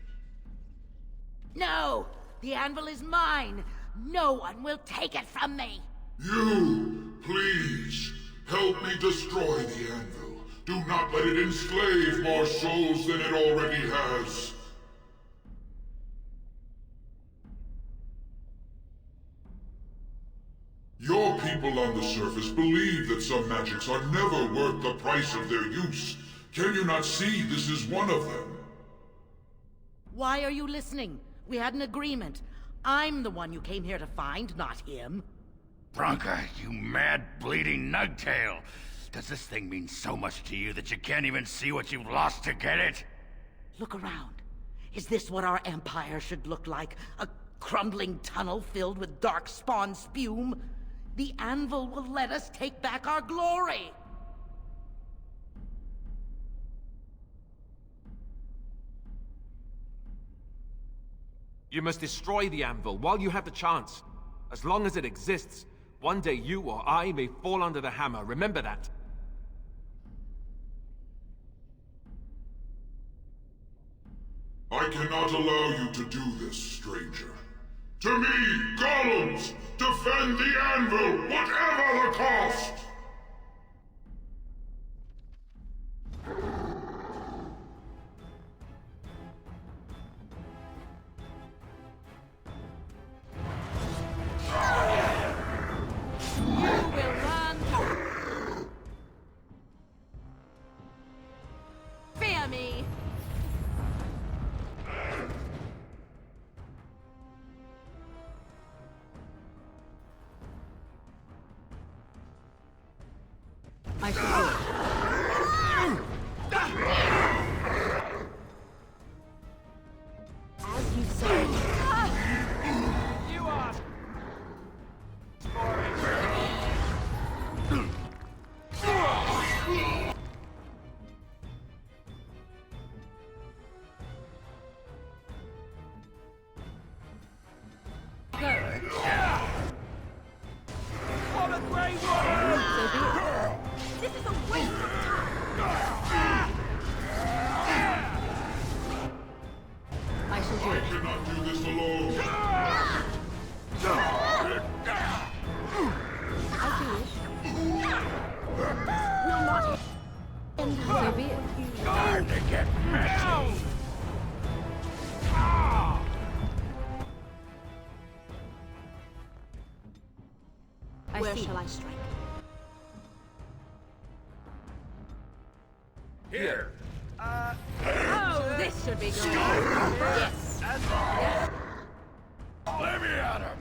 No! The Anvil is mine! No one will take it from me! You, please, help me destroy the Anvil. Do not let it enslave more souls than it already has. Your people on the surface believe that some magics are never worth the price of their use. Can you not see this is one of them? Why are you listening? We had an agreement. I'm the one you came here to find, not him. Bronca, you mad, bleeding nugtail! Does this thing mean so much to you that you can't even see what you've lost to get it? Look around. Is this what our empire should look like? A crumbling tunnel filled with darkspawn spume? The Anvil will let us take back our glory! You must destroy the Anvil while you have the chance. As long as it exists, one day you or I may fall under the hammer. Remember that. I cannot allow you to do this, stranger. To me, golems! Defend the Anvil, whatever the cost! Fear me! I shall do it. As you say. You asked for it. What a great one! So be it. This is a waste of time! I shall do I it. cannot do this alone. As you wish. So be it. Time to get messy! Where see. shall I strike? Here! Oh, this should be good. Yes. Let me at him!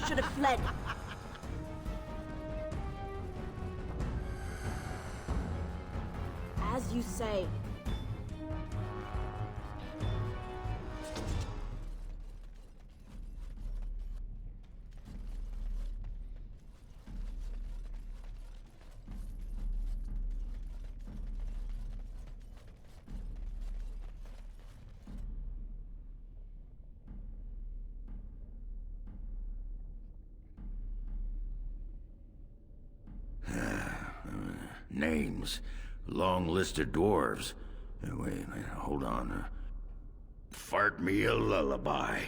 should have fled. As you say. Names. Long list of dwarves. Wait, hold on. Fart me a lullaby.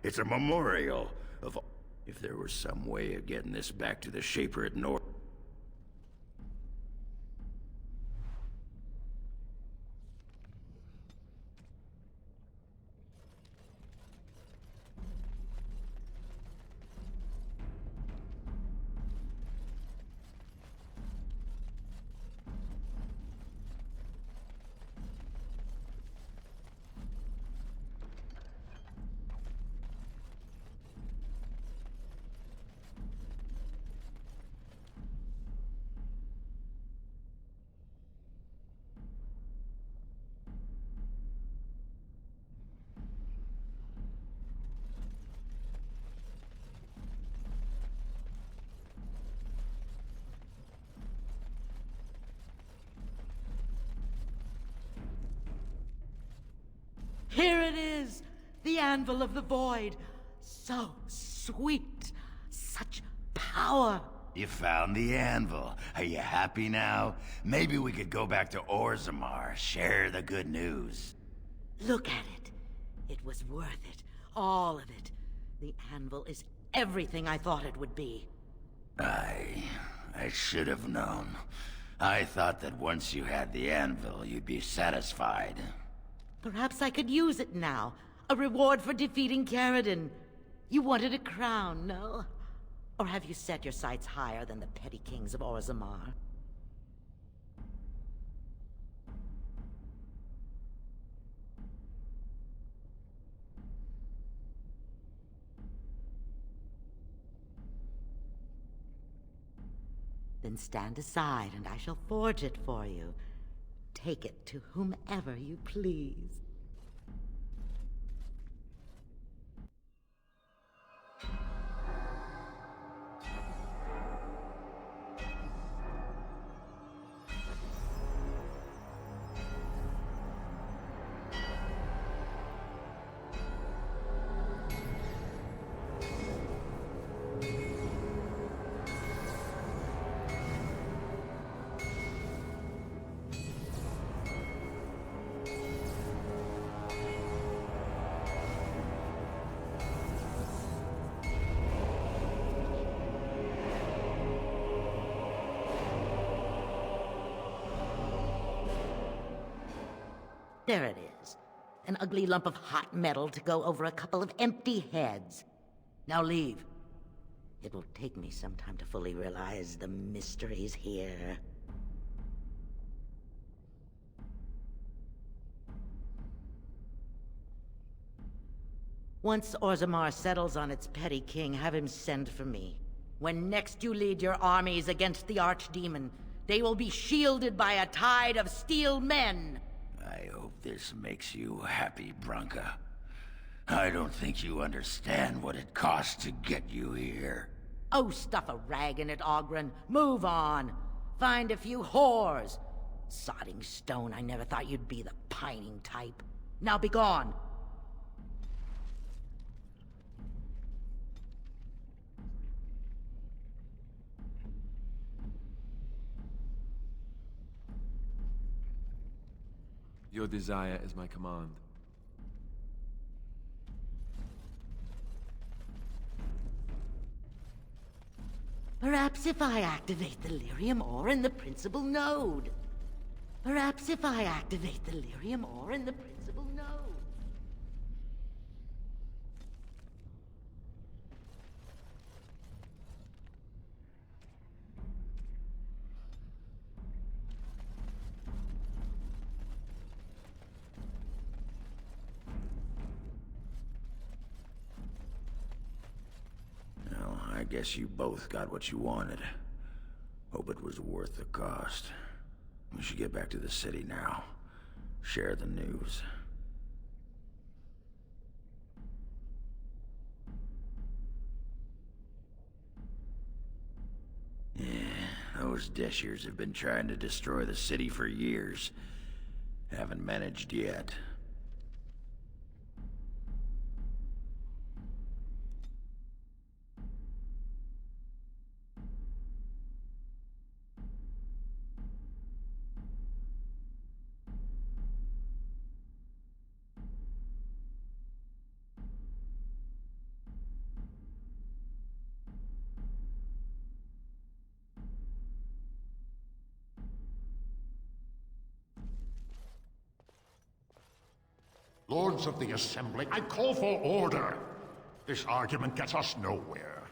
It's a memorial of... If there was some way of getting this back to the Shaper at North... Here it is! The Anvil of the Void. So sweet. Such power. You found the anvil. Are you happy now? Maybe we could go back to Orzammar, share the good news. Look at it. It was worth it. All of it. The Anvil is everything I thought it would be. I should have known. I thought that once you had the anvil, you'd be satisfied. Perhaps I could use it now. A reward for defeating Caridin. You wanted a crown, no? Or have you set your sights higher than the petty kings of Orzammar? Then stand aside and I shall forge it for you. Take it to whomever you please. There it is. An ugly lump of hot metal to go over a couple of empty heads. Now leave. It will take me some time to fully realize the mysteries here. Once Orzammar settles on its petty king, have him send for me. When next you lead your armies against the Archdemon, they will be shielded by a tide of steel men. I hope this makes you happy, Branka. I don't think you understand what it costs to get you here. Oh, stuff a rag in it, Oghren. Move on. Find a few whores. Sodding stone, I never thought you'd be the pining type. Now be gone. Your desire is my command. Perhaps if I activate the lyrium ore in the principal node. Perhaps if I activate the lyrium ore in the principal node. Well, I guess you both got what you wanted. Hope it was worth the cost. We should get back to the city now. Share the news. Yeah, those Deshers have been trying to destroy the city for years. Haven't managed yet. Lords of the Assembly, I call for order. This argument gets us nowhere.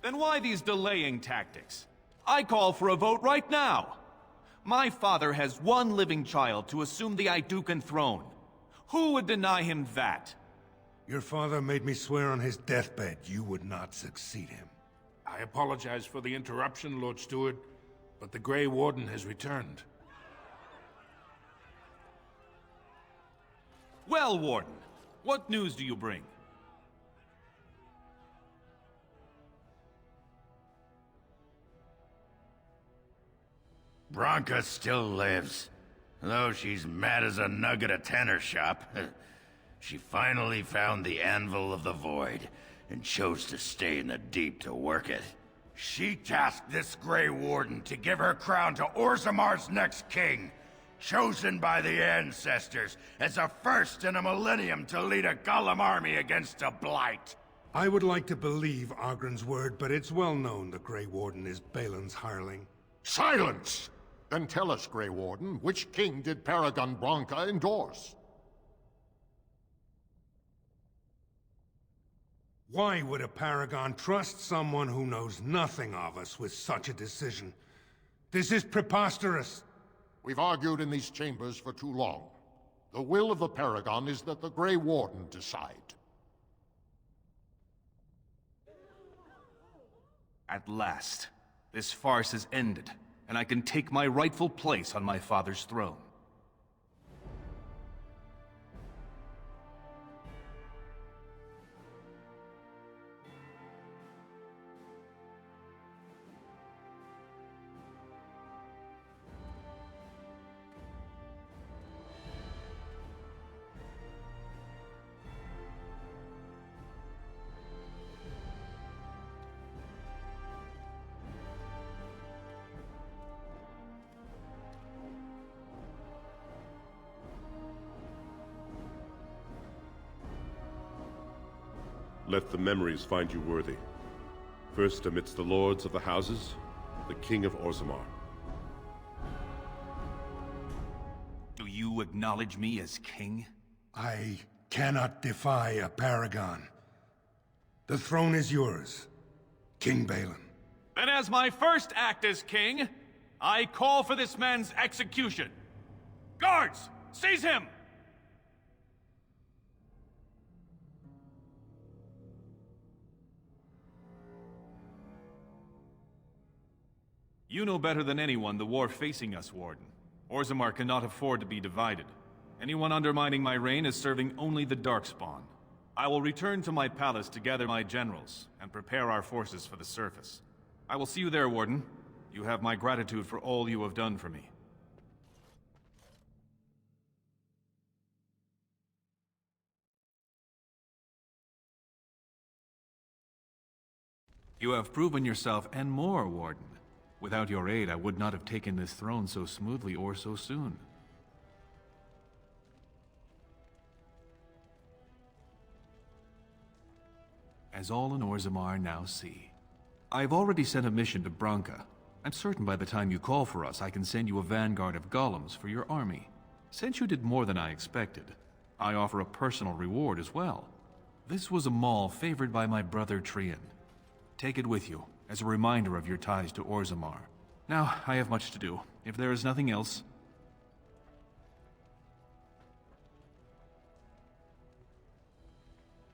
Then why these delaying tactics? I call for a vote right now. My father has one living child to assume the Idukan throne. Who would deny him that? Your father made me swear on his deathbed you would not succeed him. I apologize for the interruption, Lord Steward, but the Grey Warden has returned. Well, Warden, what news do you bring? Branka still lives. Though she's mad as a nug at a tanner shop. She finally found the Anvil of the Void, and chose to stay in the Deep to work it. She tasked this Grey Warden to give her crown to Orzamar's next king, chosen by the ancestors as a first in a millennium to lead a Golem army against a blight. I would like to believe Ogren's word, but it's well known the Grey Warden is Balin's hireling. Silence! Then tell us, Grey Warden, which king did Paragon Branka endorse? Why would a Paragon trust someone who knows nothing of us with such a decision? This is preposterous. We've argued in these chambers for too long. The will of the Paragon is that the Grey Warden decide. At last, this farce is ended, and I can take my rightful place on my father's throne. Let the memories find you worthy. First amidst the lords of the houses, the King of Orzammar. Do you acknowledge me as king? I cannot defy a Paragon. The throne is yours, King Balin. Then as my first act as king, I call for this man's execution. Guards, seize him! You know better than anyone the war facing us, Warden. Orzammar cannot afford to be divided. Anyone undermining my reign is serving only the Darkspawn. I will return to my palace to gather my generals and prepare our forces for the surface. I will see you there, Warden. You have my gratitude for all you have done for me. You have proven yourself and more, Warden. Without your aid, I would not have taken this throne so smoothly or so soon. As all in Orzammar now see. I've already sent a mission to Branka. I'm certain by the time you call for us, I can send you a vanguard of golems for your army. Since you did more than I expected, I offer a personal reward as well. This was a mall favored by my brother Trian. Take it with you, as a reminder of your ties to Orzammar. Now, I have much to do. If there is nothing else...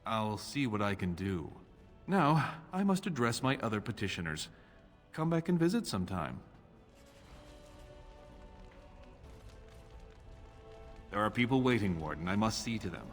I'll see what I can do. Now, I must address my other petitioners. Come back and visit sometime. There are people waiting, Warden. I must see to them.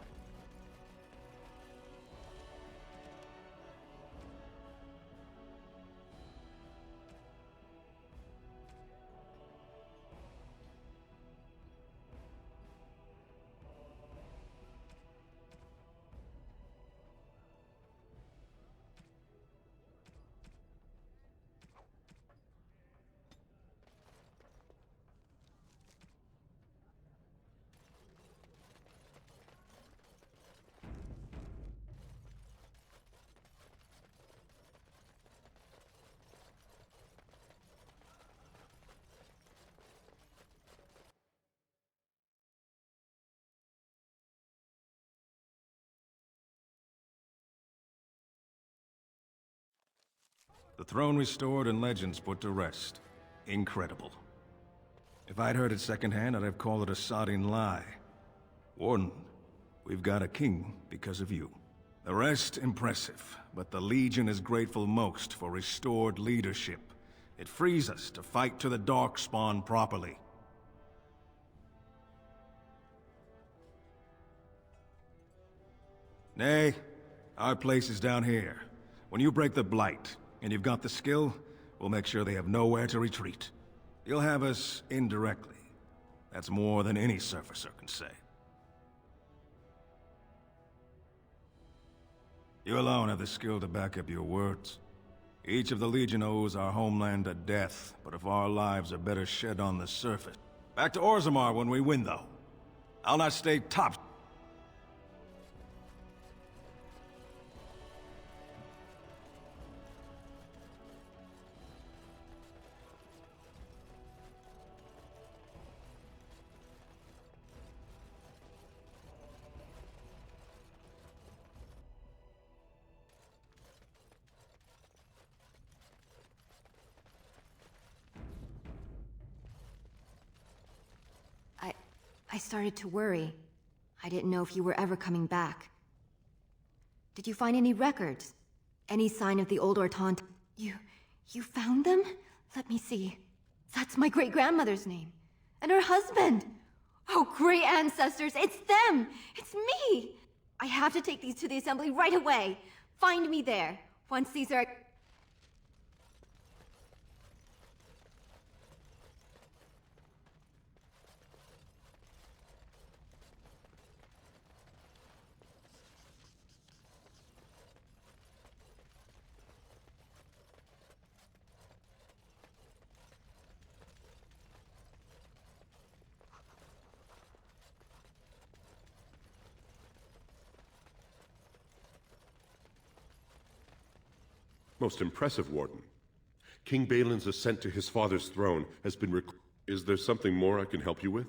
The throne restored and legends put to rest. Incredible. If I'd heard it secondhand, I'd have called it a sodding lie. Warden, we've got a king because of you. The rest, impressive, but the Legion is grateful most for restored leadership. It frees us to fight to the Darkspawn properly. Nay, our place is down here. When you break the Blight, and you've got the skill, we'll make sure they have nowhere to retreat. You'll have us indirectly. That's more than any surfacer can say. You alone have the skill to back up your words. Each of the Legion owes our homeland a death, but if our lives are better shed on the surface. Back to Orzammar when we win, though. I'll not stay top. I started to worry. I didn't know if you were ever coming back. Did you find any records? Any sign of the old Orton? You found them? Let me see. That's my great-grandmother's name. And her husband! Oh, great ancestors, it's them! It's me! I have to take these to the assembly right away. Find me there. Once these are... Most impressive, Warden. King Balin's ascent to his father's throne has been Is there something more I can help you with?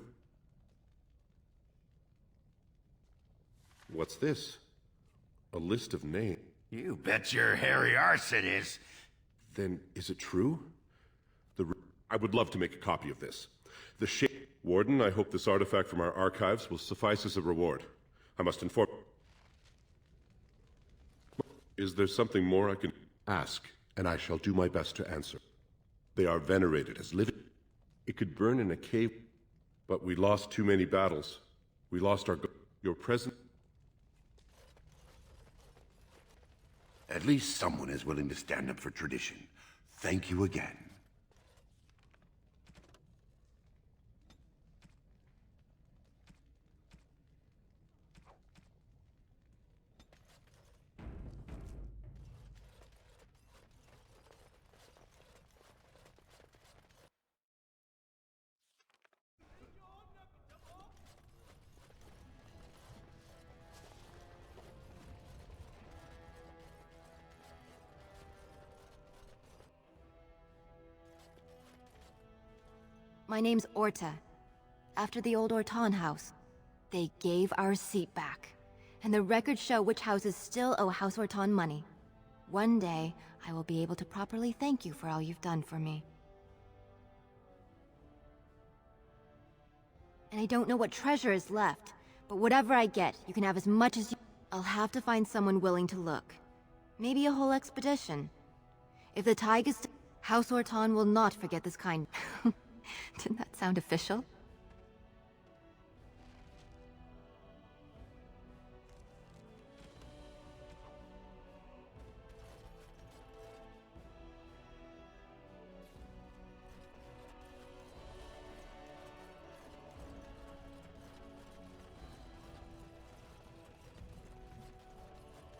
What's this? A list of names. You bet your hairy arse it is. Then, is it true? I would love to make a copy of this. Warden, I hope this artifact from our archives will suffice as a reward. I must inform... Is there something more I can... Ask, and I shall do my best to answer. They are venerated as living. It could burn in a cave, but we lost too many battles. We lost your presence. At least someone is willing to stand up for tradition. Thank you again. My name's Orta. After the old Orton house, they gave our seat back. And the records show which houses still owe House Orton money. One day, I will be able to properly thank you for all you've done for me. And I don't know what treasure is left, but whatever I get, you can have as much as you... I'll have to find someone willing to look. Maybe a whole expedition. If the tide is... House Orton will not forget this kind... Didn't that sound official?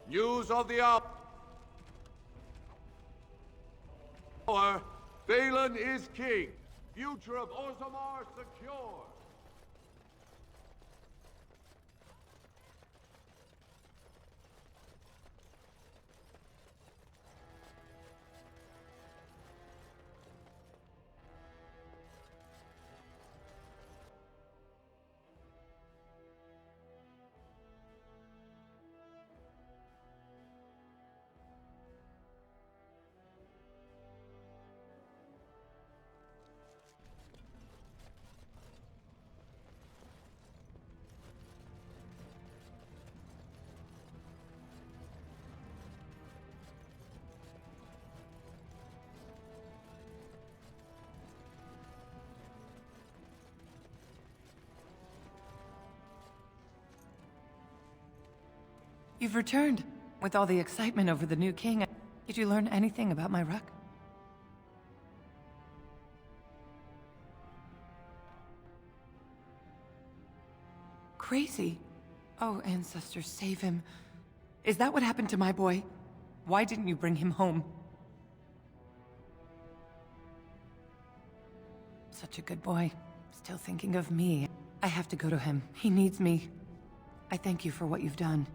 News of the hour. Valen is king. Future of Orzammar secure. You've returned. With all the excitement over the new king, did you learn anything about my ruck? Crazy. Oh, ancestors, save him. Is that what happened to my boy? Why didn't you bring him home? Such a good boy. Still thinking of me. I have to go to him. He needs me. I thank you for what you've done.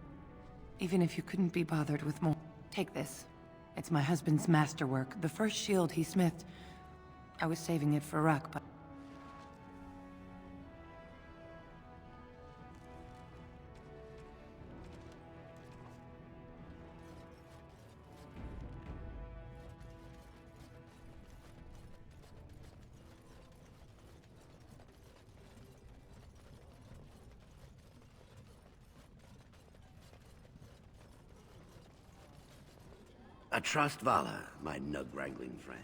Even if you couldn't be bothered with more. Take this. It's my husband's masterwork, the first shield he smithed. I was saving it for Ruck, but... I trust Vala, my nug-wrangling friend.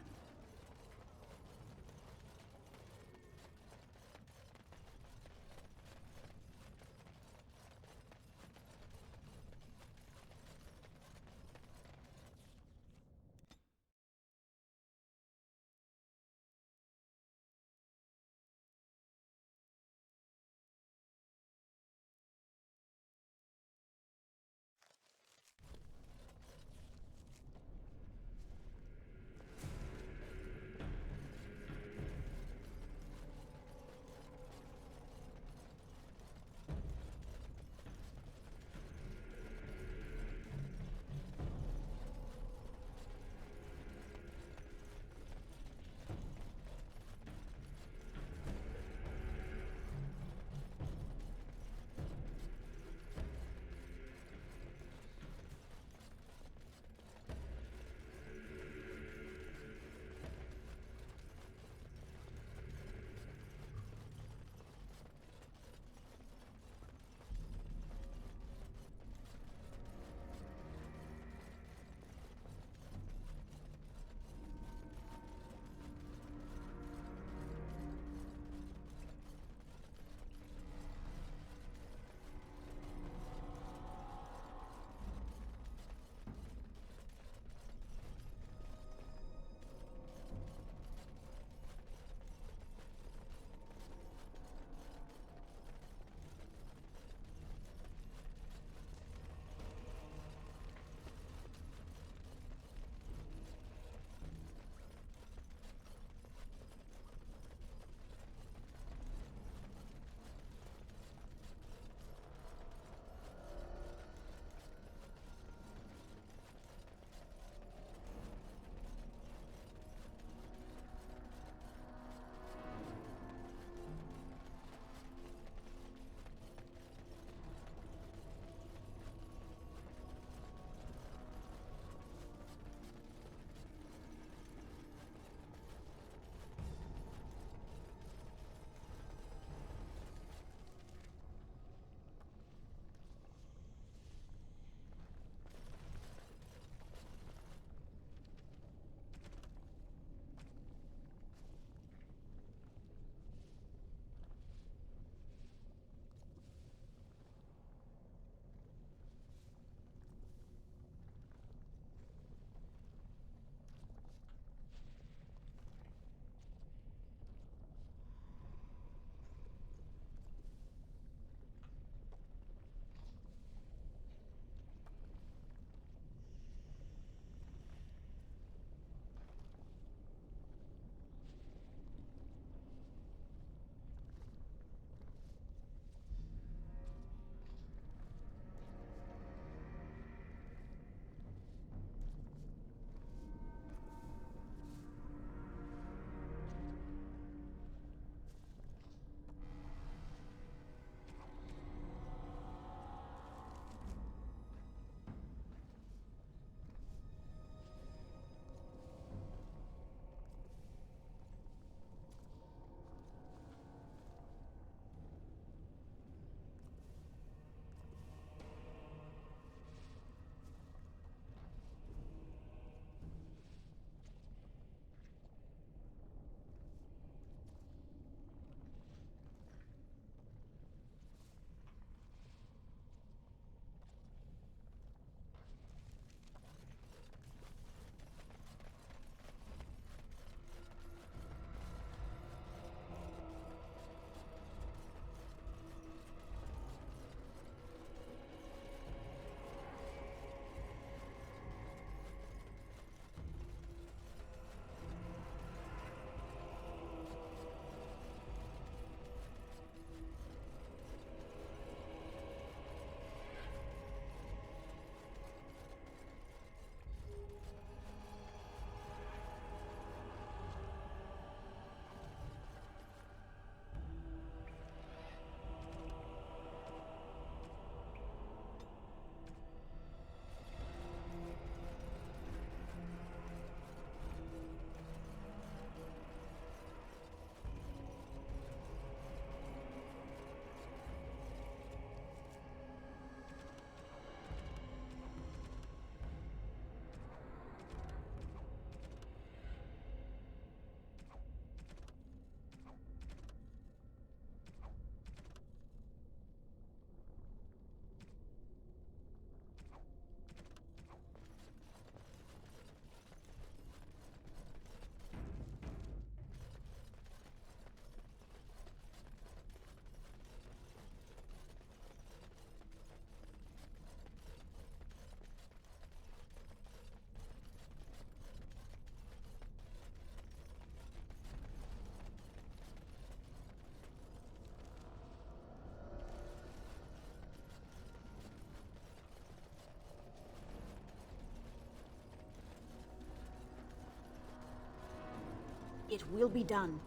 It will be done.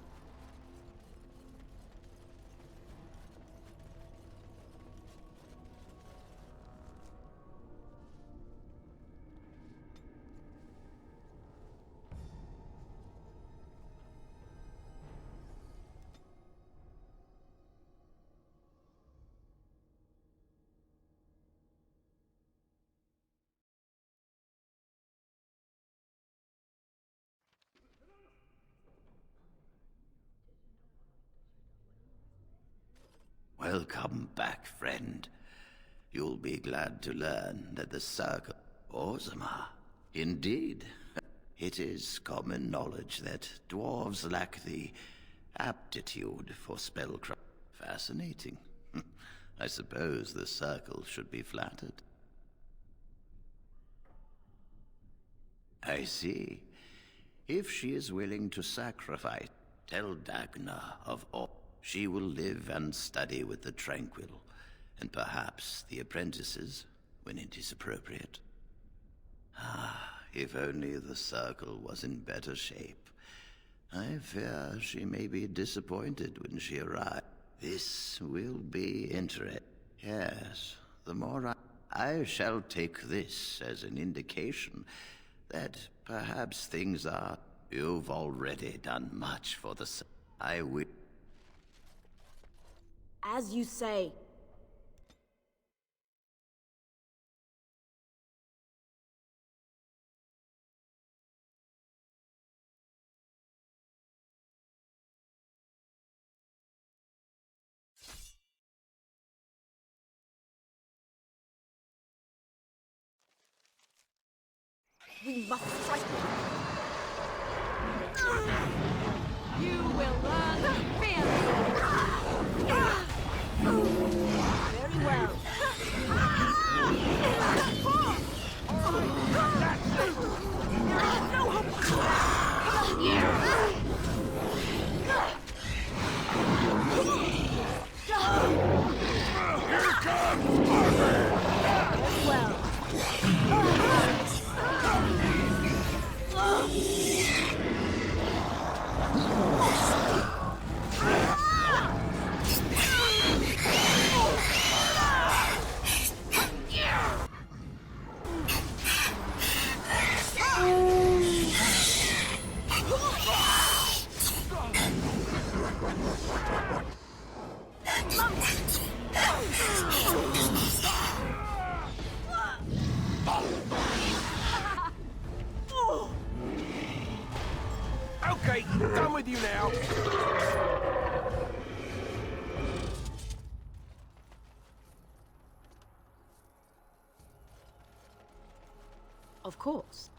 Welcome back, friend. You'll be glad to learn that the Circle Orzammar. Indeed, it is common knowledge that dwarves lack the aptitude for spellcraft. Fascinating. I suppose the Circle should be flattered. I see. If she is willing to sacrifice, tell Dagna of all. She will live and study with the Tranquil, and perhaps the apprentices, when it is appropriate. Ah, if only the Circle was in better shape. I fear she may be disappointed when she arrives. This will be interesting. Yes, the more I shall take this as an indication that perhaps things are... You've already done much for the... I will... As you say. We must strike. You will learn fear. Very well. No hope. Here comes Margaret! Very well. Okay, done with you now. Of course.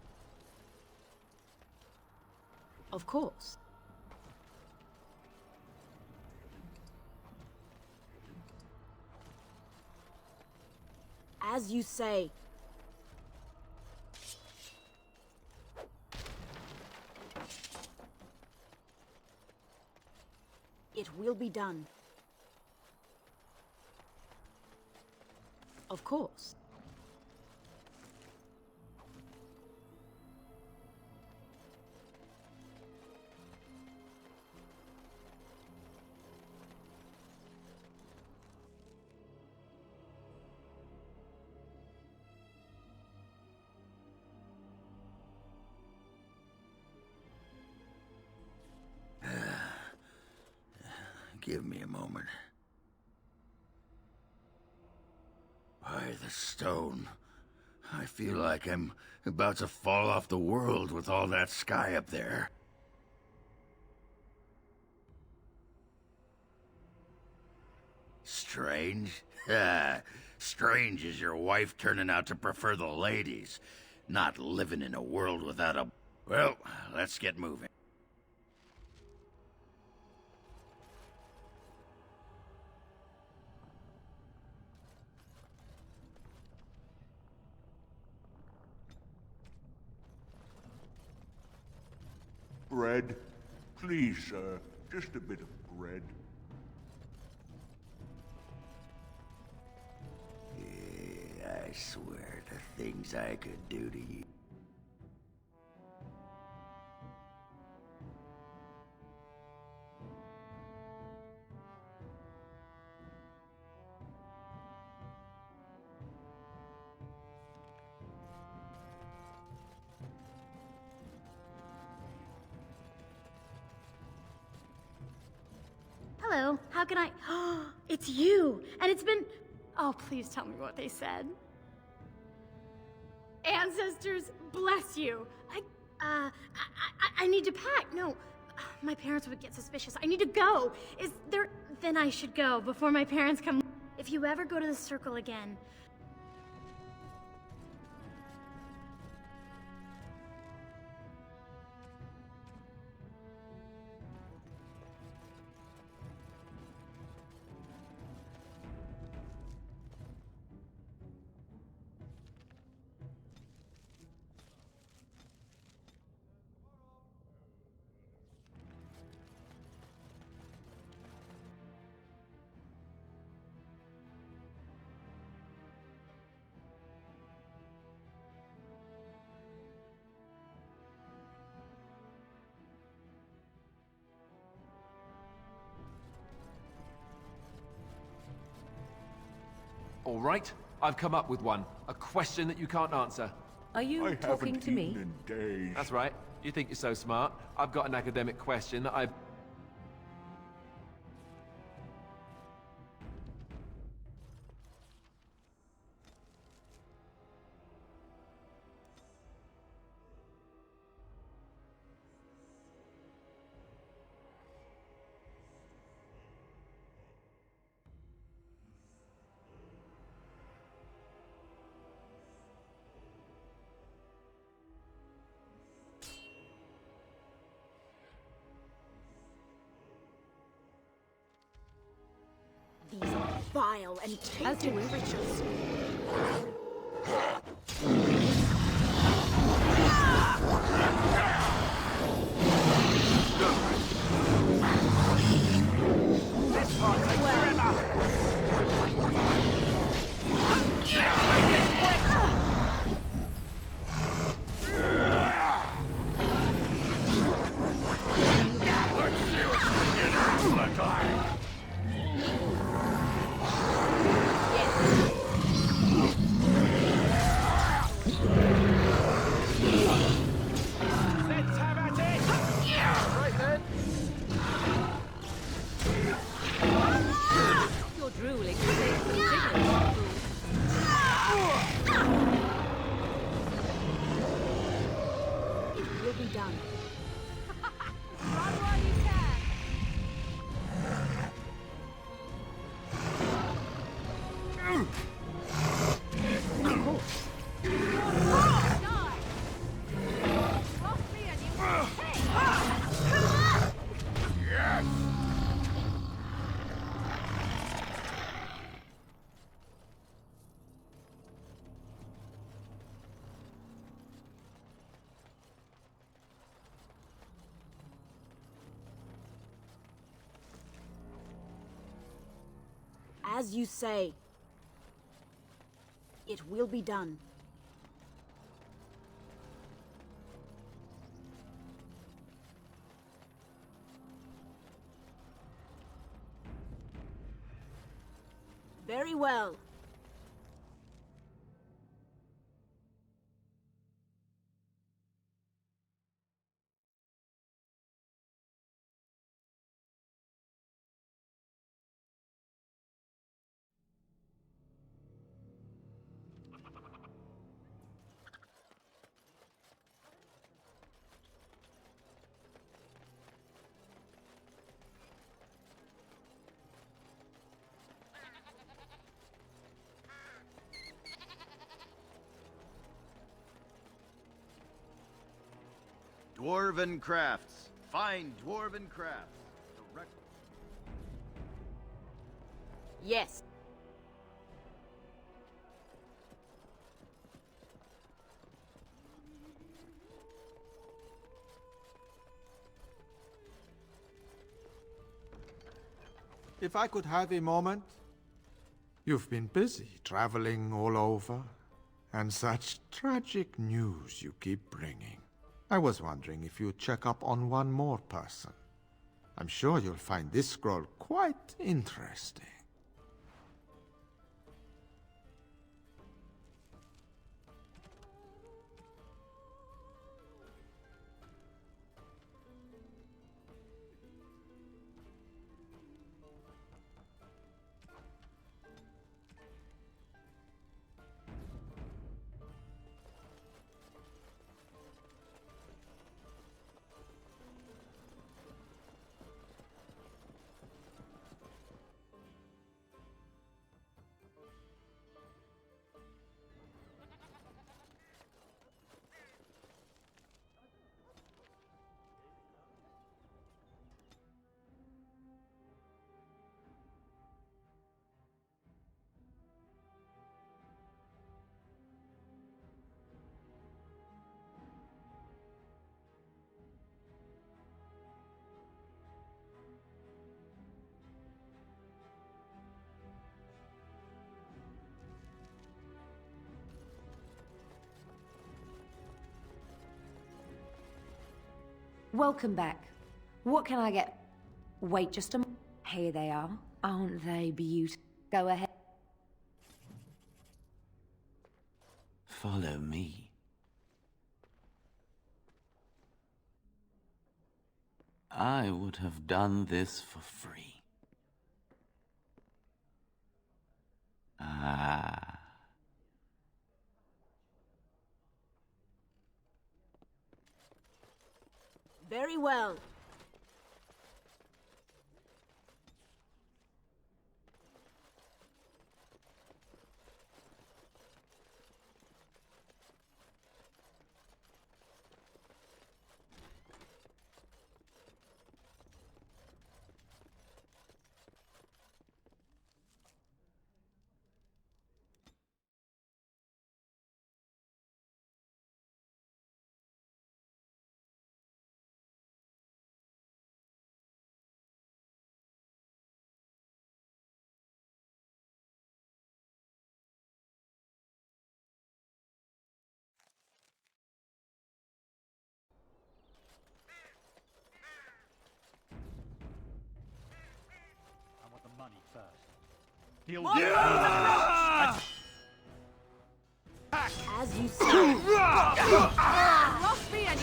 Of course. As you say. It will be done. Of course. Give me a moment. By the stone. I feel like I'm about to fall off the world with all that sky up there. Strange? Strange is your wife turning out to prefer the ladies, not living in a world without a... Well, let's get moving. Bread. Please, sir. Just a bit of bread. I swear the things I could do to you. Hello, how can I... It's you! And it's been... Oh, please tell me what they said. Ancestors, bless you. I need to pack. No, my parents would get suspicious. I need to go. Is there... Then I should go before my parents come. If you ever go to the circle again... All right, I've come up with one. A question that you can't answer. Are you talking to me? That's right. You think you're so smart. I've got an academic question that I've... These are vile and tainted creatures. This part's a tremor! Let's see what the beginners look like! Let's have at it! Right then. You're drooling to save some chickens. It will be done. Run while you can. As you say, it will be done. Very well. Dwarven crafts. Find dwarven crafts. Direct. Yes. If I could have a moment. You've been busy traveling all over, and such tragic news you keep bringing. I was wondering if you'd check up on one more person. I'm sure you'll find this scroll quite interesting. Welcome back. What can I get? Wait just a moment. Here they are. Aren't they beautiful? Go ahead. Follow me. I would have done this for free. Ah. Very well. Money first. Deal As you say. Lost me and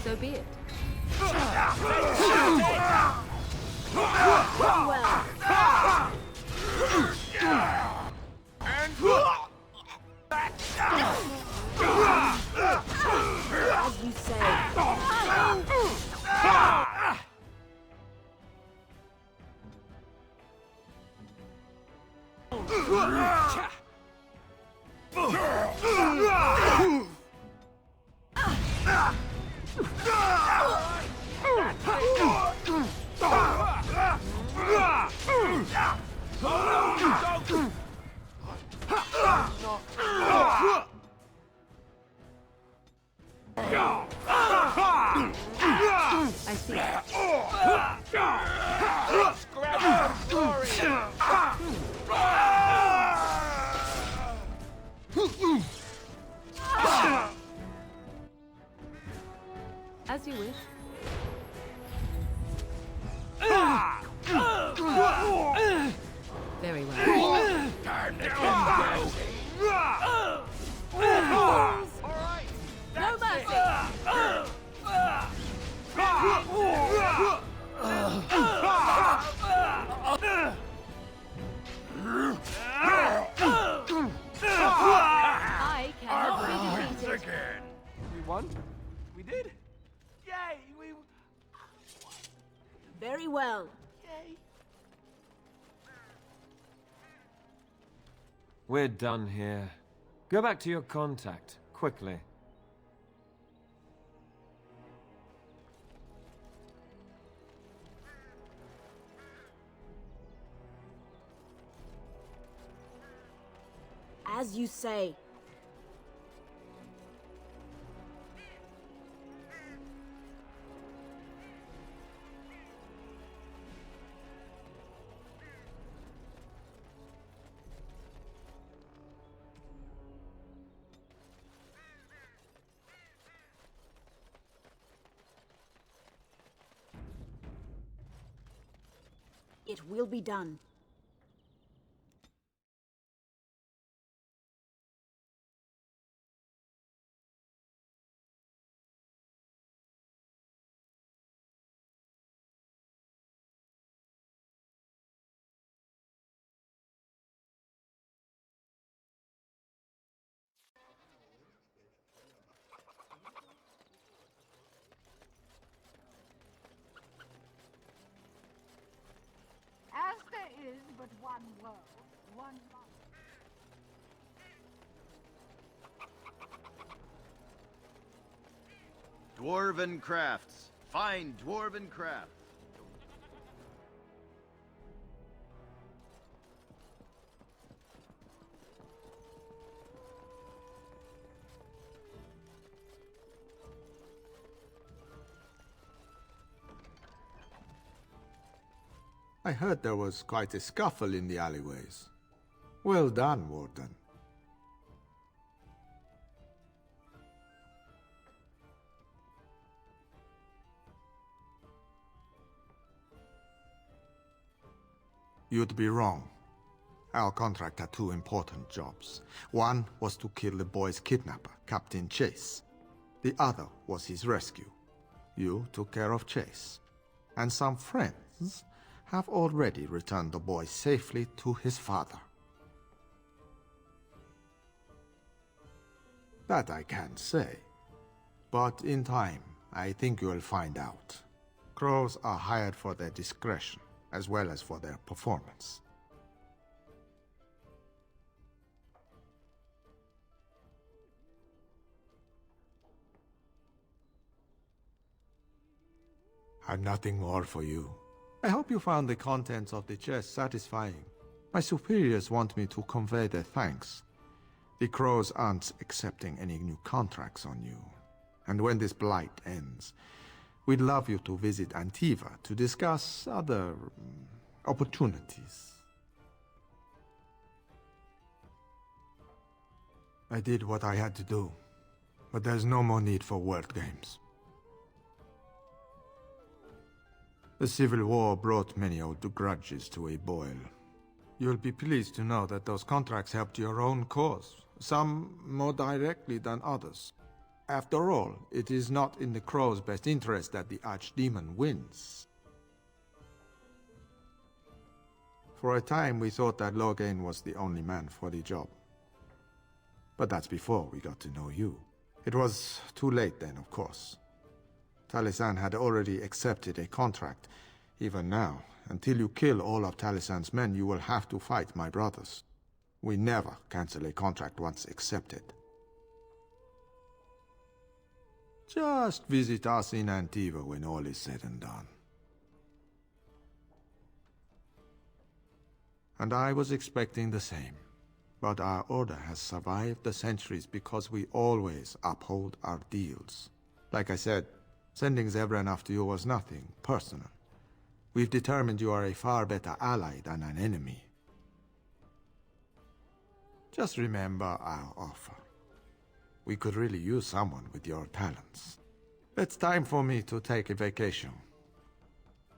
So be it. As you say. I see. As you wish. Very well. Time to get No mercy. I cannot be defeated. We won? We did? Yay! We... Very well. Yay! We're done here. Go back to your contact, quickly. As you say. It will be done. As there is but one world, one life. Dwarven crafts. Find dwarven crafts. I heard there was quite a scuffle in the alleyways. Well done, Warden. You'd be wrong. Our contract had two important jobs. One was to kill the boy's kidnapper, Captain Chase. The other was his rescue. You took care of Chase. And some friends have already returned the boy safely to his father. That I can't say. But in time, I think you'll find out. Crows are hired for their discretion, as well as for their performance. I've nothing more for you. I hope you found the contents of the chest satisfying. My superiors want me to convey their thanks. The Crows aren't accepting any new contracts on you. And when this blight ends, we'd love you to visit Antiva to discuss other opportunities. I did what I had to do, but there's no more need for word games. The Civil War brought many old grudges to a boil. You'll be pleased to know that those contracts helped your own cause, some more directly than others. After all, it is not in the Crow's best interest that the Archdemon wins. For a time, we thought that Loghain was the only man for the job. But that's before we got to know you. It was too late then, of course. Talisan had already accepted a contract. Even now, until you kill all of Talisan's men, you will have to fight my brothers. We never cancel a contract once accepted. Just visit us in Antiva when all is said and done. And I was expecting the same. But our order has survived the centuries because we always uphold our deals. Like I said, sending Zevran after you was nothing personal. We've determined you are a far better ally than an enemy. Just remember our offer. We could really use someone with your talents. It's time for me to take a vacation.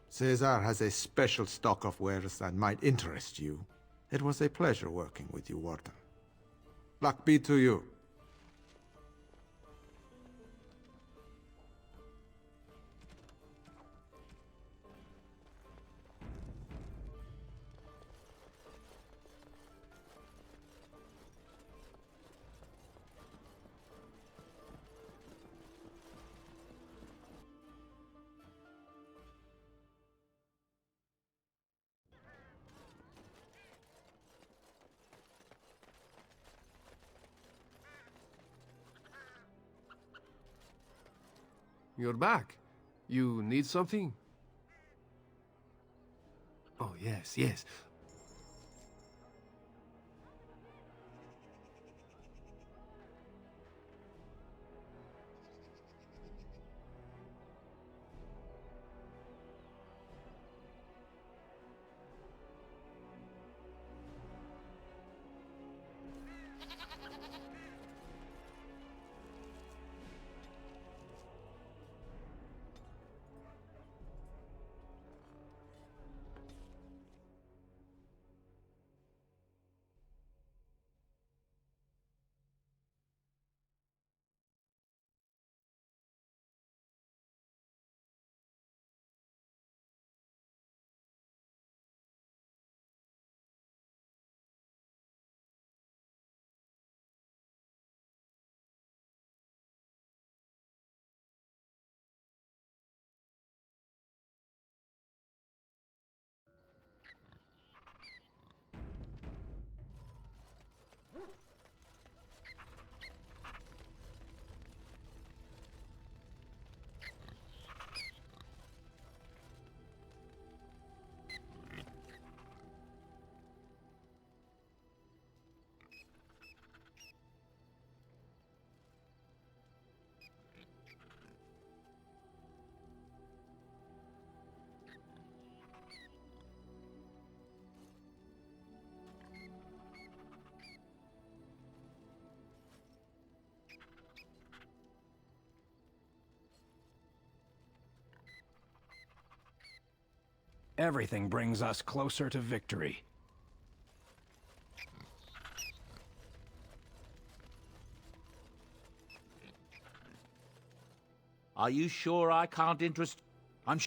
Caesar has a special stock of wares that might interest you. It was a pleasure working with you, Warden. Luck be to you. You're back. You need something? Oh, yes, yes. Everything brings us closer to victory. Are you sure I can't interest... I'm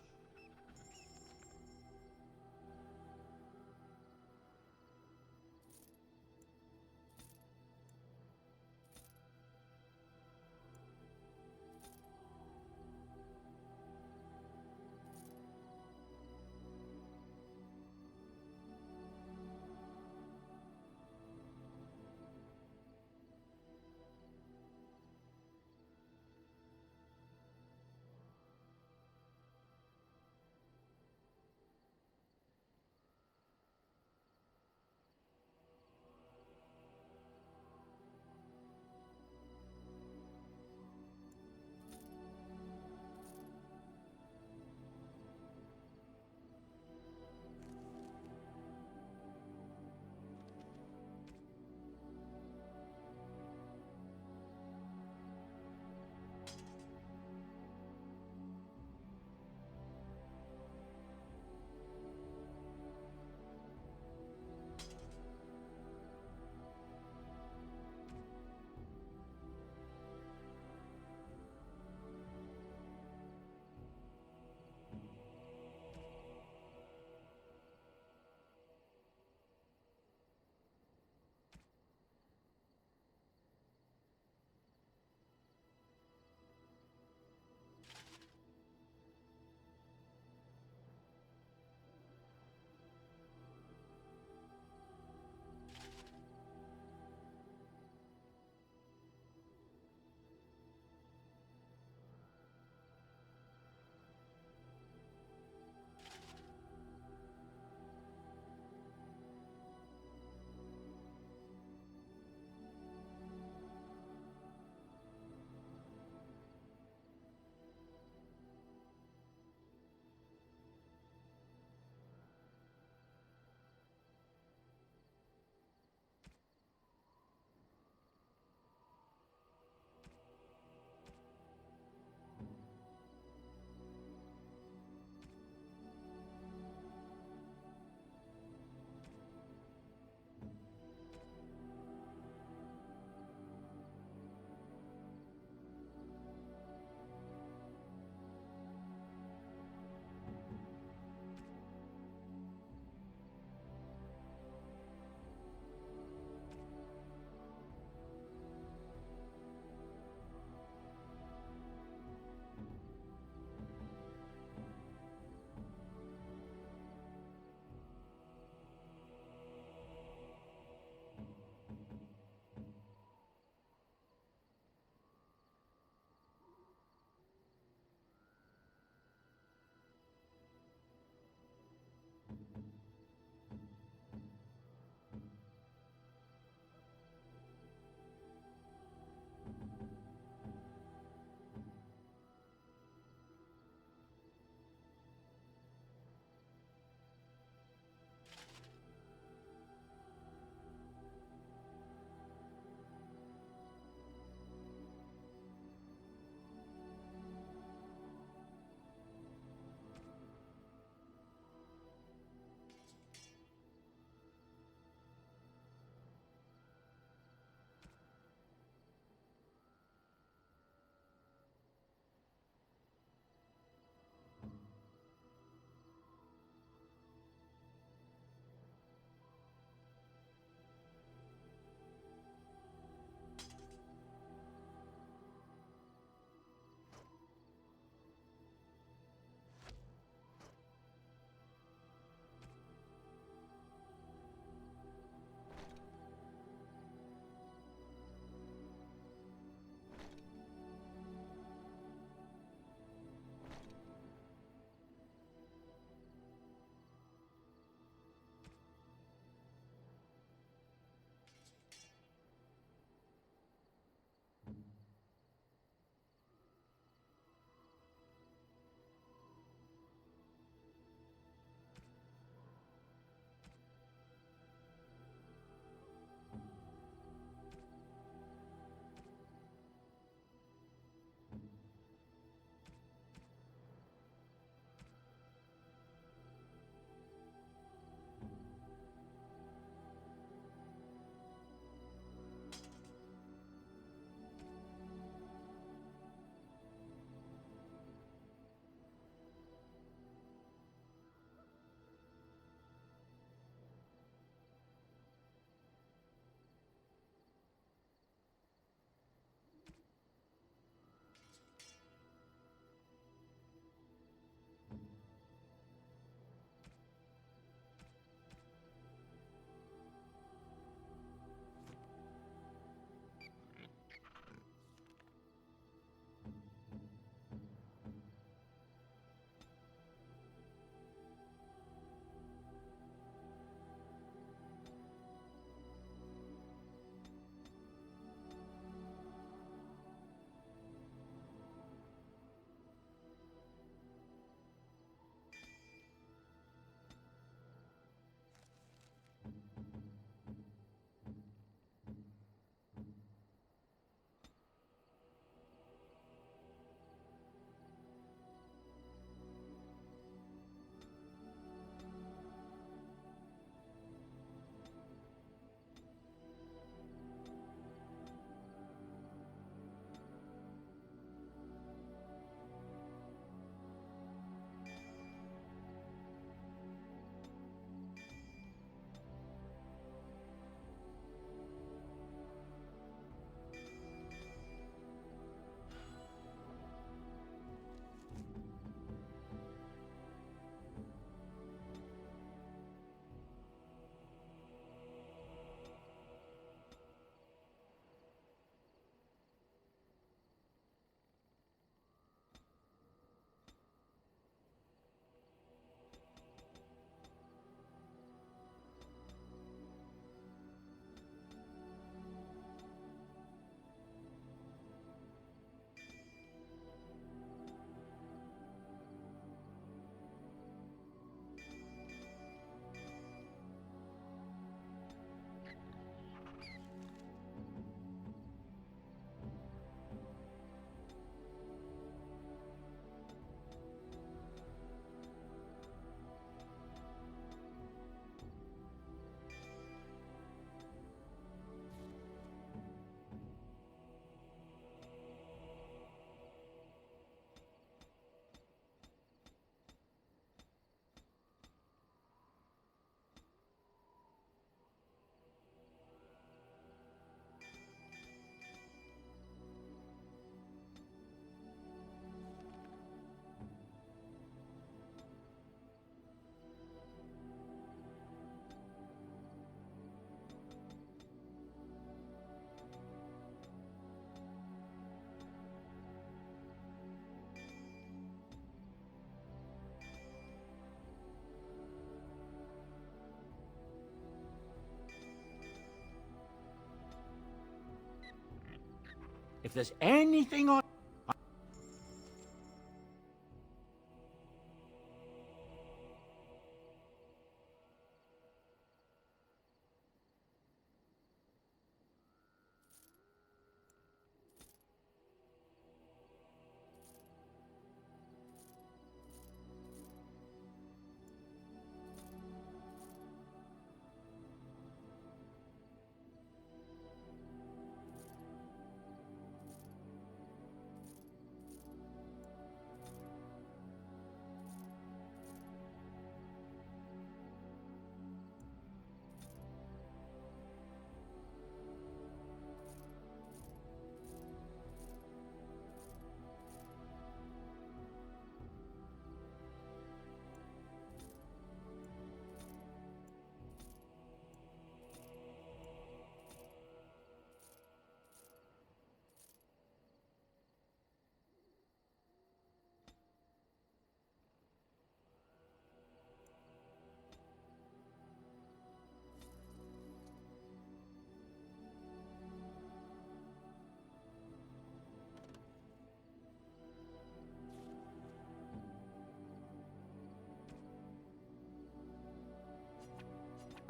If there's anything on...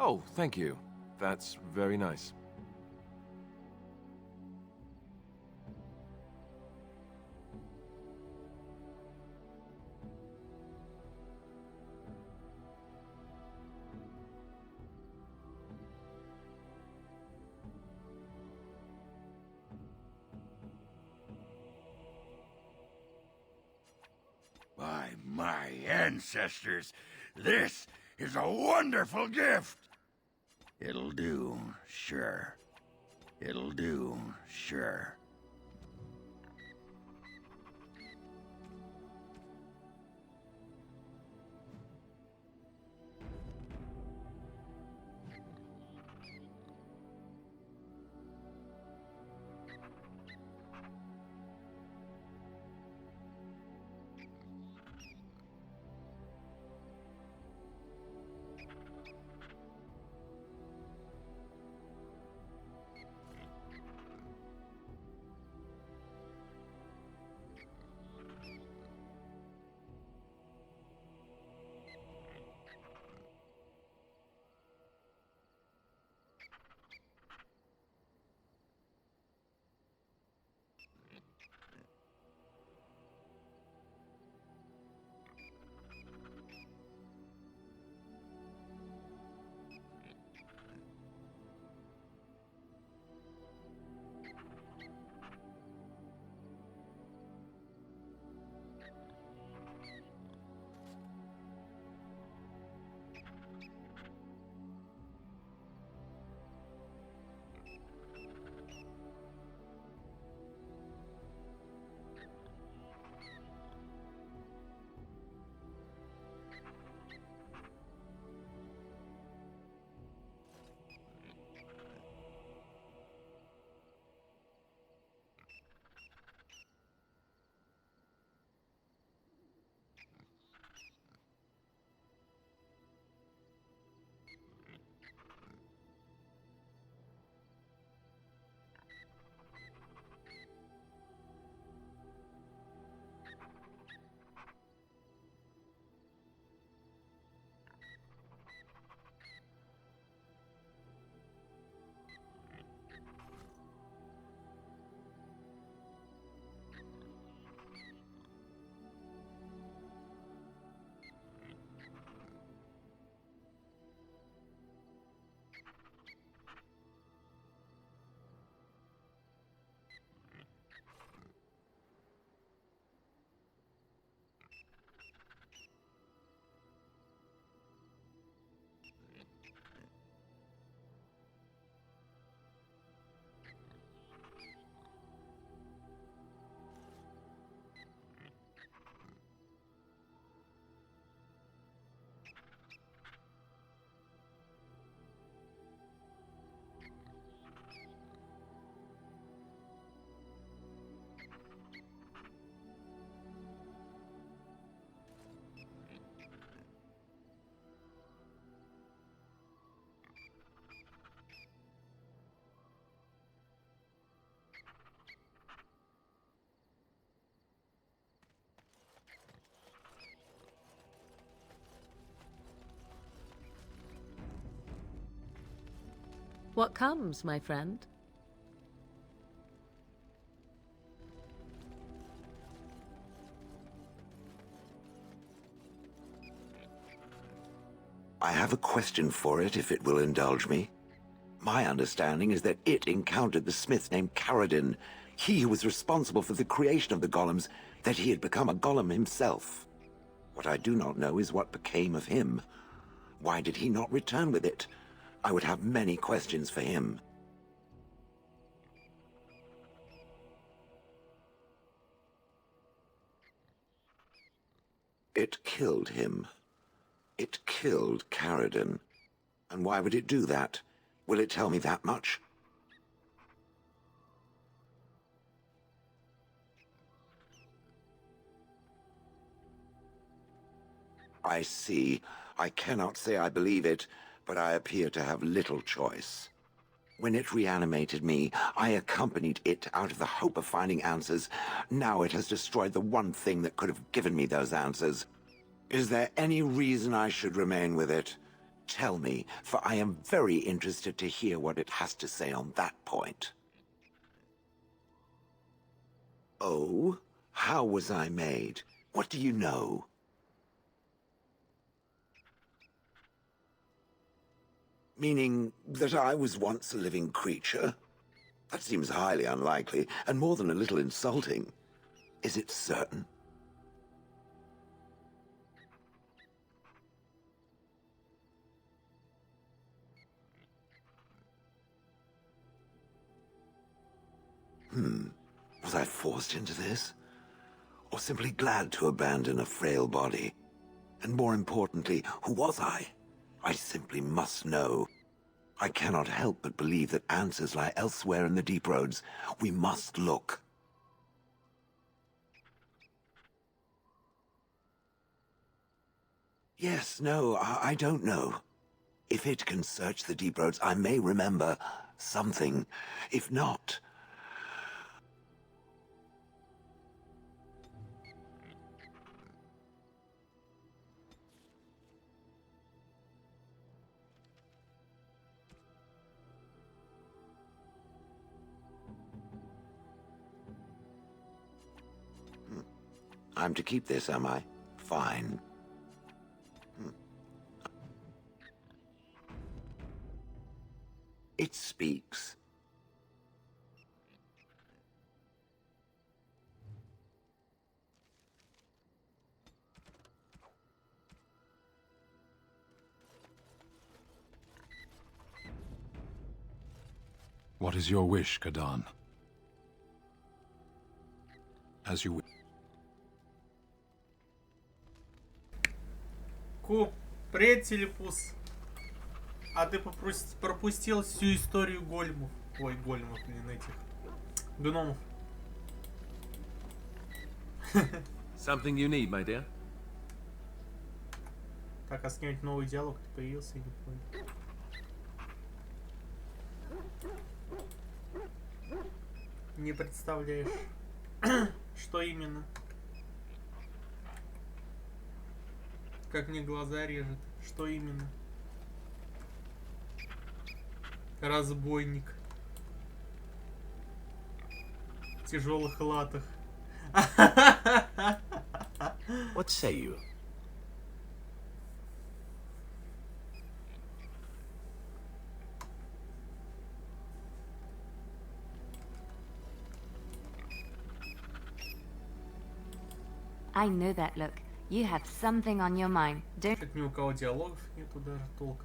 Oh, thank you. That's very nice. By my ancestors, this is a wonderful gift! It'll do, sure. It'll do, sure. what comes, my friend. I have a question for it, if it will indulge me. My understanding is that it encountered the smith named Caradin, he who was responsible for the creation of the golems, that he had become a golem himself. What I do not know is what became of him. Why did he not return with it? I would have many questions for him. It killed him. It killed Caradin. And why would it do that? Will it tell me that much? I see. I cannot say I believe it, but I appear to have little choice. When it reanimated me, I accompanied it out of the hope of finding answers. Now it has destroyed the one thing that could have given me those answers. Is there any reason I should remain with it? Tell me, for I am very interested to hear what it has to say on that point. Oh? How was I made? What do you know? Meaning that I was once a living creature? That seems highly unlikely, and more than a little insulting. Is it certain? Was I forced into this? Or simply glad to abandon a frail body? And more importantly, who was I? I simply must know. I cannot help but believe that answers lie elsewhere in the deep roads. We must look. Yes, no, I don't know. If it can search the deep roads, I may remember something. If not... I'm to keep this, am I? Fine. It speaks. What is your wish, Kadan? As you wish. Претелепус. А ты пропустил всю историю големов. Ой, големов, блин, этих. Гномов. Something you need, my dear? Так, а снять новый диалог ты появился, я не понял. Не представляешь, что именно. Как мне глаза режет. Что именно? Разбойник. В тяжелых латах. What say you? I know that look. You have something on your mind. Don't... Как ни у кого диалогов нету даже толк.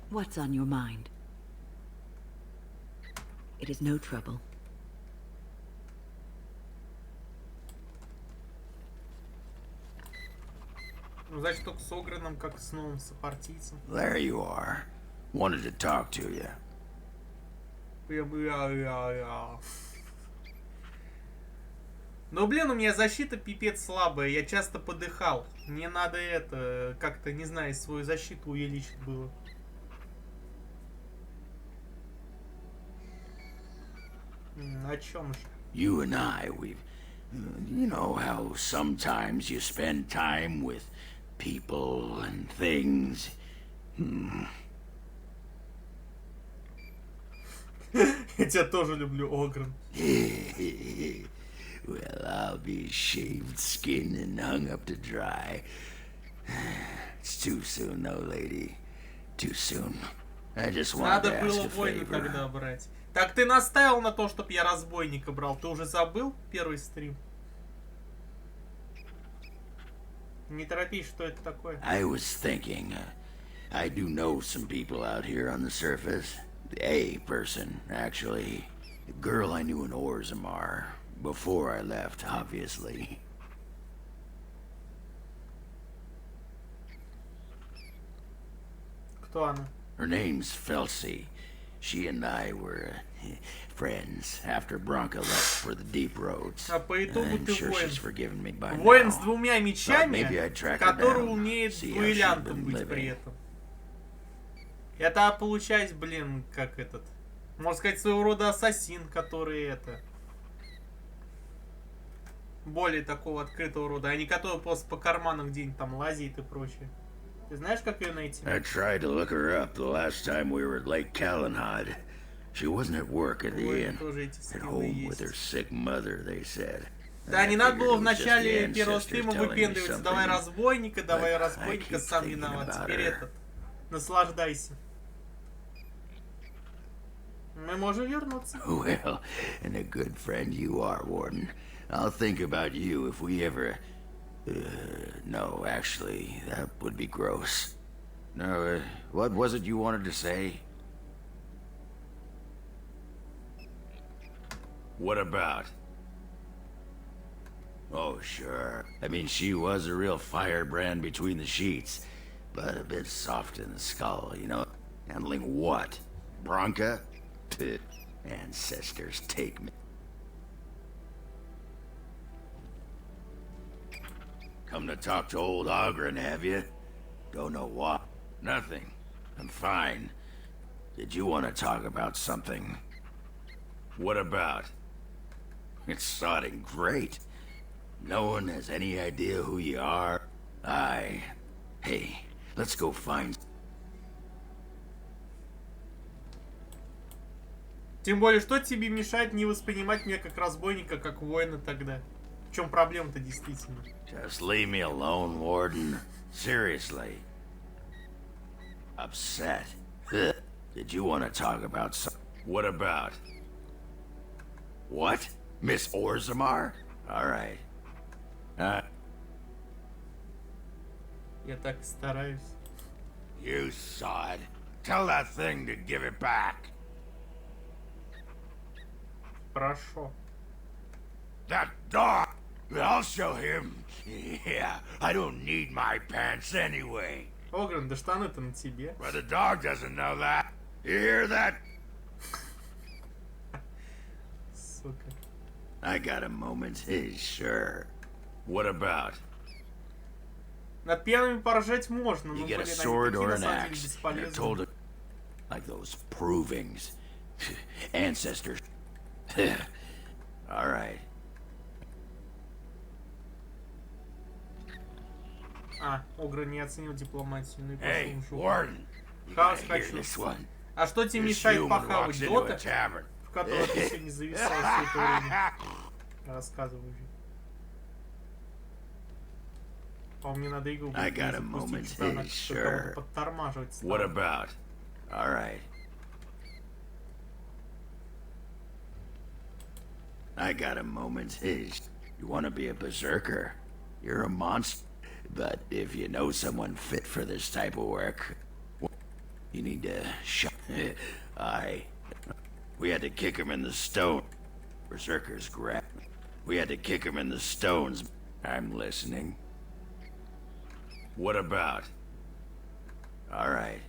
What's on your mind? It is no trouble. Ну, значит, только с Ограном, как с новым сопартийцем. There you are. Wanted to talk to you. Ну, блин, у меня защита пипец слабая, я часто подыхал. Мне надо это, как-то, не знаю, свою защиту увеличить было. О чем же? You and I, we've... You know how sometimes you spend time with people and things. Я тебя тоже люблю, Огрен. Well, I'll be shaved, skinned, and hung up to dry. It's too soon, though, lady. Too soon. I just wanted Надо to ask было a войну favor. тогда брать. Так ты настаивал на то, чтобы я разбойника брал. Ты уже забыл первый стрим? Не торопись, что это такое? I was thinking, I do know some people out here on the surface. A person, actually. A girl I knew in Orzammar. Before I left, obviously. Кто она? Her name's Felsi. She and I were friends after Bronca left for the deep roads. А по итогу I'm ты sure воин. she's forgiven me by Воин now. с двумя Thought мечами, maybe I'd track her который down, умеет see how she'd дуэлянтом been быть при living. этом. Это получается, блин, как этот... Можно сказать, своего рода ассасин, который это... Более такого открытого рода, а не который просто по карманам где-нибудь там лазит и прочее. Ты знаешь, как ее найти? I tried to look her up the last time we were at Lake Calenhad. She wasn't at work at the inn. At home with her sick mother, they said. Да, не надо было в начале первого ancestors стрима telling me выпендриваться. Давай something, разбойника, сам thinking виноват. about Теперь her. этот. Наслаждайся. Мы можем вернуться. Well, and a good friend you are, Warden. I'll think about you if we ever... no, actually, that would be gross. No, what was it you wanted to say? What about? Oh, sure. I mean, she was a real firebrand between the sheets, but a bit soft in the skull, you know? Handling what? Bronca? Ancestors take me. Come to talk to old Ogren, have you? Don't know what. Nothing. I'm fine. Did you want to talk about something? What about? It's sodding great. No one has any idea who you are. Hey, let's go find... Тем более, что тебе мешает не воспринимать меня как разбойника, как воина тогда? В чем проблема-то действительно? Just leave me alone, Warden. Seriously. Upset. Did you want to talk about some... What about? What? Miss Orzammar? Alright. Я так стараюсь. You sod. Tell that thing to give it back. Хорошо. That dog! I'll show him. Yeah, I don't need my pants anyway. Огрен, да штаны-то на тебе. But the dog doesn't know that. You hear that? Сука. I got a moment, sure. What about? Над пьяными поржать можно, но, You блин, get a они sword такие or на an самом деле axe. You're бесполезные. told to... Like those provings. Ancestors. Alright. А, Огрен не оценил дипломатию, ну и Hey, пошел в жопу. Warden. You Хаос gotta hear хочу. this one. А что тебе This мешает human похавать walks into a Дота, tavern. в которой ты сегодня зависал все это время? Рассказывай уже. А мне надо игру I got a запустить, moment, что она sure. кого-то подтормаживать стала. What about? Alright. I got a moment. You want to be a berserker? You're a monster. But if you know someone fit for this type of work, you need to shut. We had to kick him in the stone. Berserkers grab. We had to kick him in the stones. I'm listening. What about? Alright.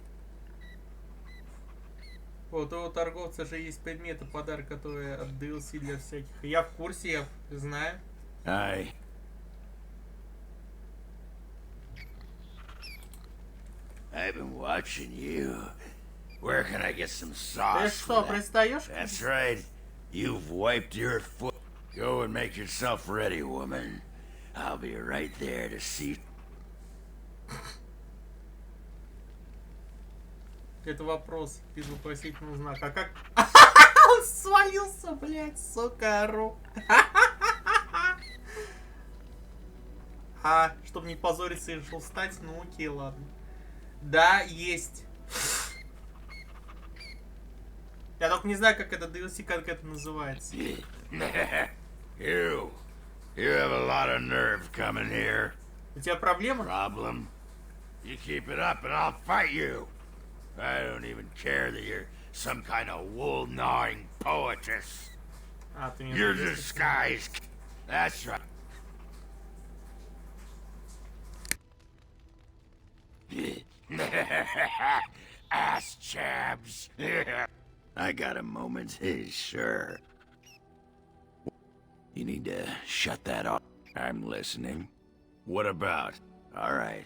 Вот у торговца же есть предметы, подарок, которые от DLC для всяких. Я в курсе, я знаю. I've been watching you. Where can I get some sauce? Ты что, пристаешь? That's right. You've wiped your foot. Go and make yourself ready, woman. I'll be right there to see. Это вопрос без вопросительного знака. А как... Он свалился, блядь, сука, ору. А, чтобы не позориться, решил встать. Ну окей, ладно. Да, есть. Я только не знаю, как это DLC, как это называется. You have a lot of nerve coming here. У тебя проблема? Problem? You keep it up and I'll fight you. I don't even care that you're some kind of wool-gnawing poetess. You're disguised. That's right. Ass chabs. I got a moment, sure. You need to shut that off. I'm listening. What about? All right.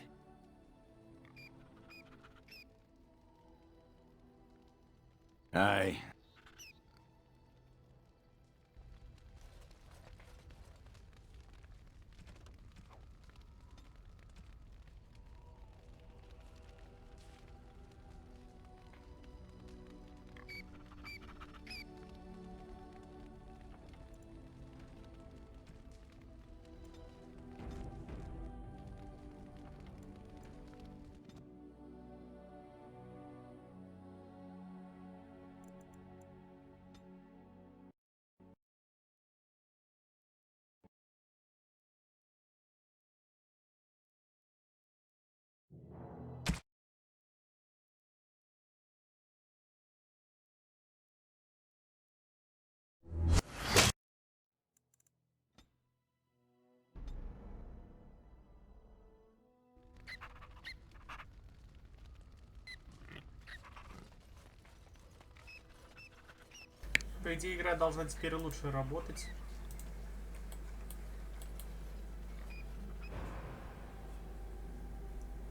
По идее, игра должна теперь лучше работать.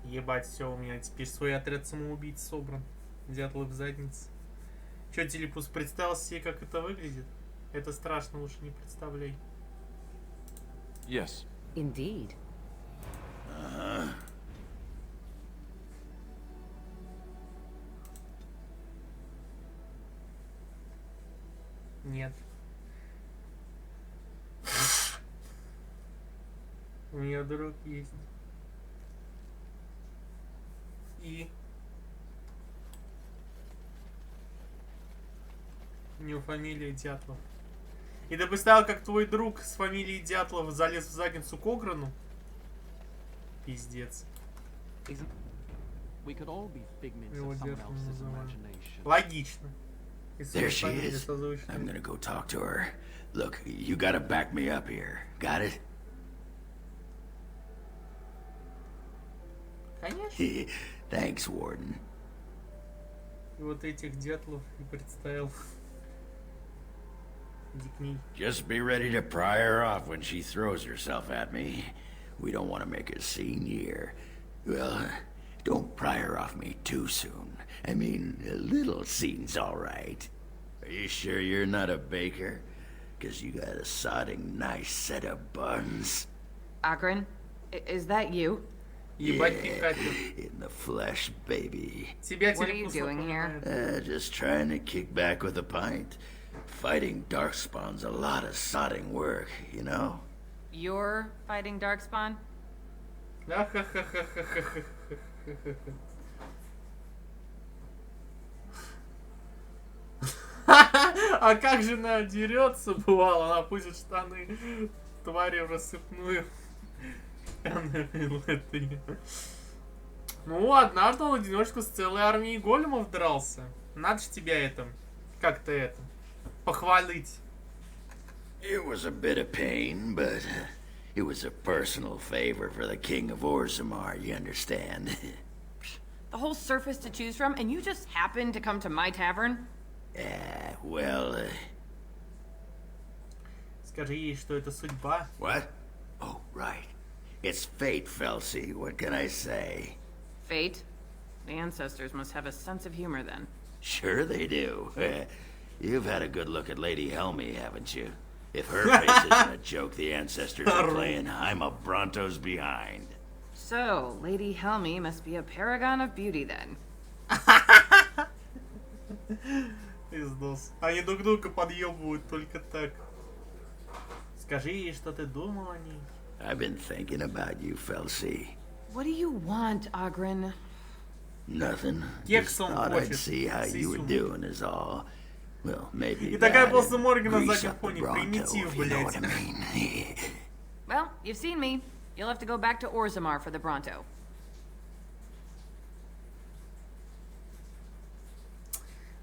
Ебать, все, у меня теперь свой отряд самоубийц собран. Дятлы в заднице. Че, Телепус, представил себе, как это выглядит? Это страшно, лучше не представляй. Yes. Indeed. Нет. У меня друг есть. И... У него фамилия Дятлов. И ты представил, как твой друг с фамилией Дятлов залез в задницу к Ограну? Пиздец. Логично. There she is. I'm gonna go talk to her. Look, you gotta back me up here. Got it? Конечно. Thanks, Warden. И вот этих дятлов и представил. Иди к ней. Just be ready to pry her off when she throws herself at me. We don't want to make a scene here. Well, don't pry her off me too soon. I mean, a little scene's all right. Are you sure you're not a baker? 'Cause you got a sodding nice set of buns. Akron, is that you? Yeah, in the flesh, baby. What are you doing here? Just trying to kick back with a pint. Fighting darkspawn's a lot of sodding work, you know? You're fighting Darkspawn? А как же она дерется, бывало, она пустит штаны твари в рассыпную. Ну, однажды он в одиночку с целой армией големов дрался. Надо же тебя это, как-то это, похвалить. It was a bit of pain, but it was a personal favor for the King of Orzammar, you understand? The whole surface to choose from, and you just happened to come to my tavern? Well, Скажи ей, что это судьба. What? Oh, right. It's fate, Felsi. What can I say? Fate? The ancestors must have a sense of humor then. Sure they do. You've had a good look at Lady Helmy, haven't you? If her face isn't a joke the ancestors are playing, I'm a Bronto's behind. So, Lady Helmy must be a paragon of beauty then. Пиздос. Они друг друга подъебывают только так. Скажи ей, что ты думал о ней. I've been thinking about you, Felsi. What do you want, Ogren? Nothing. Just Кексом thought I'd хочет. see how you were doing is all. Well, maybe И такая that после and морги на grease заднем up the фоне. Bronto, Примитив, if you know what I блядь. mean. Well, you've seen me. You'll have to go back to Orzammar for the Bronto.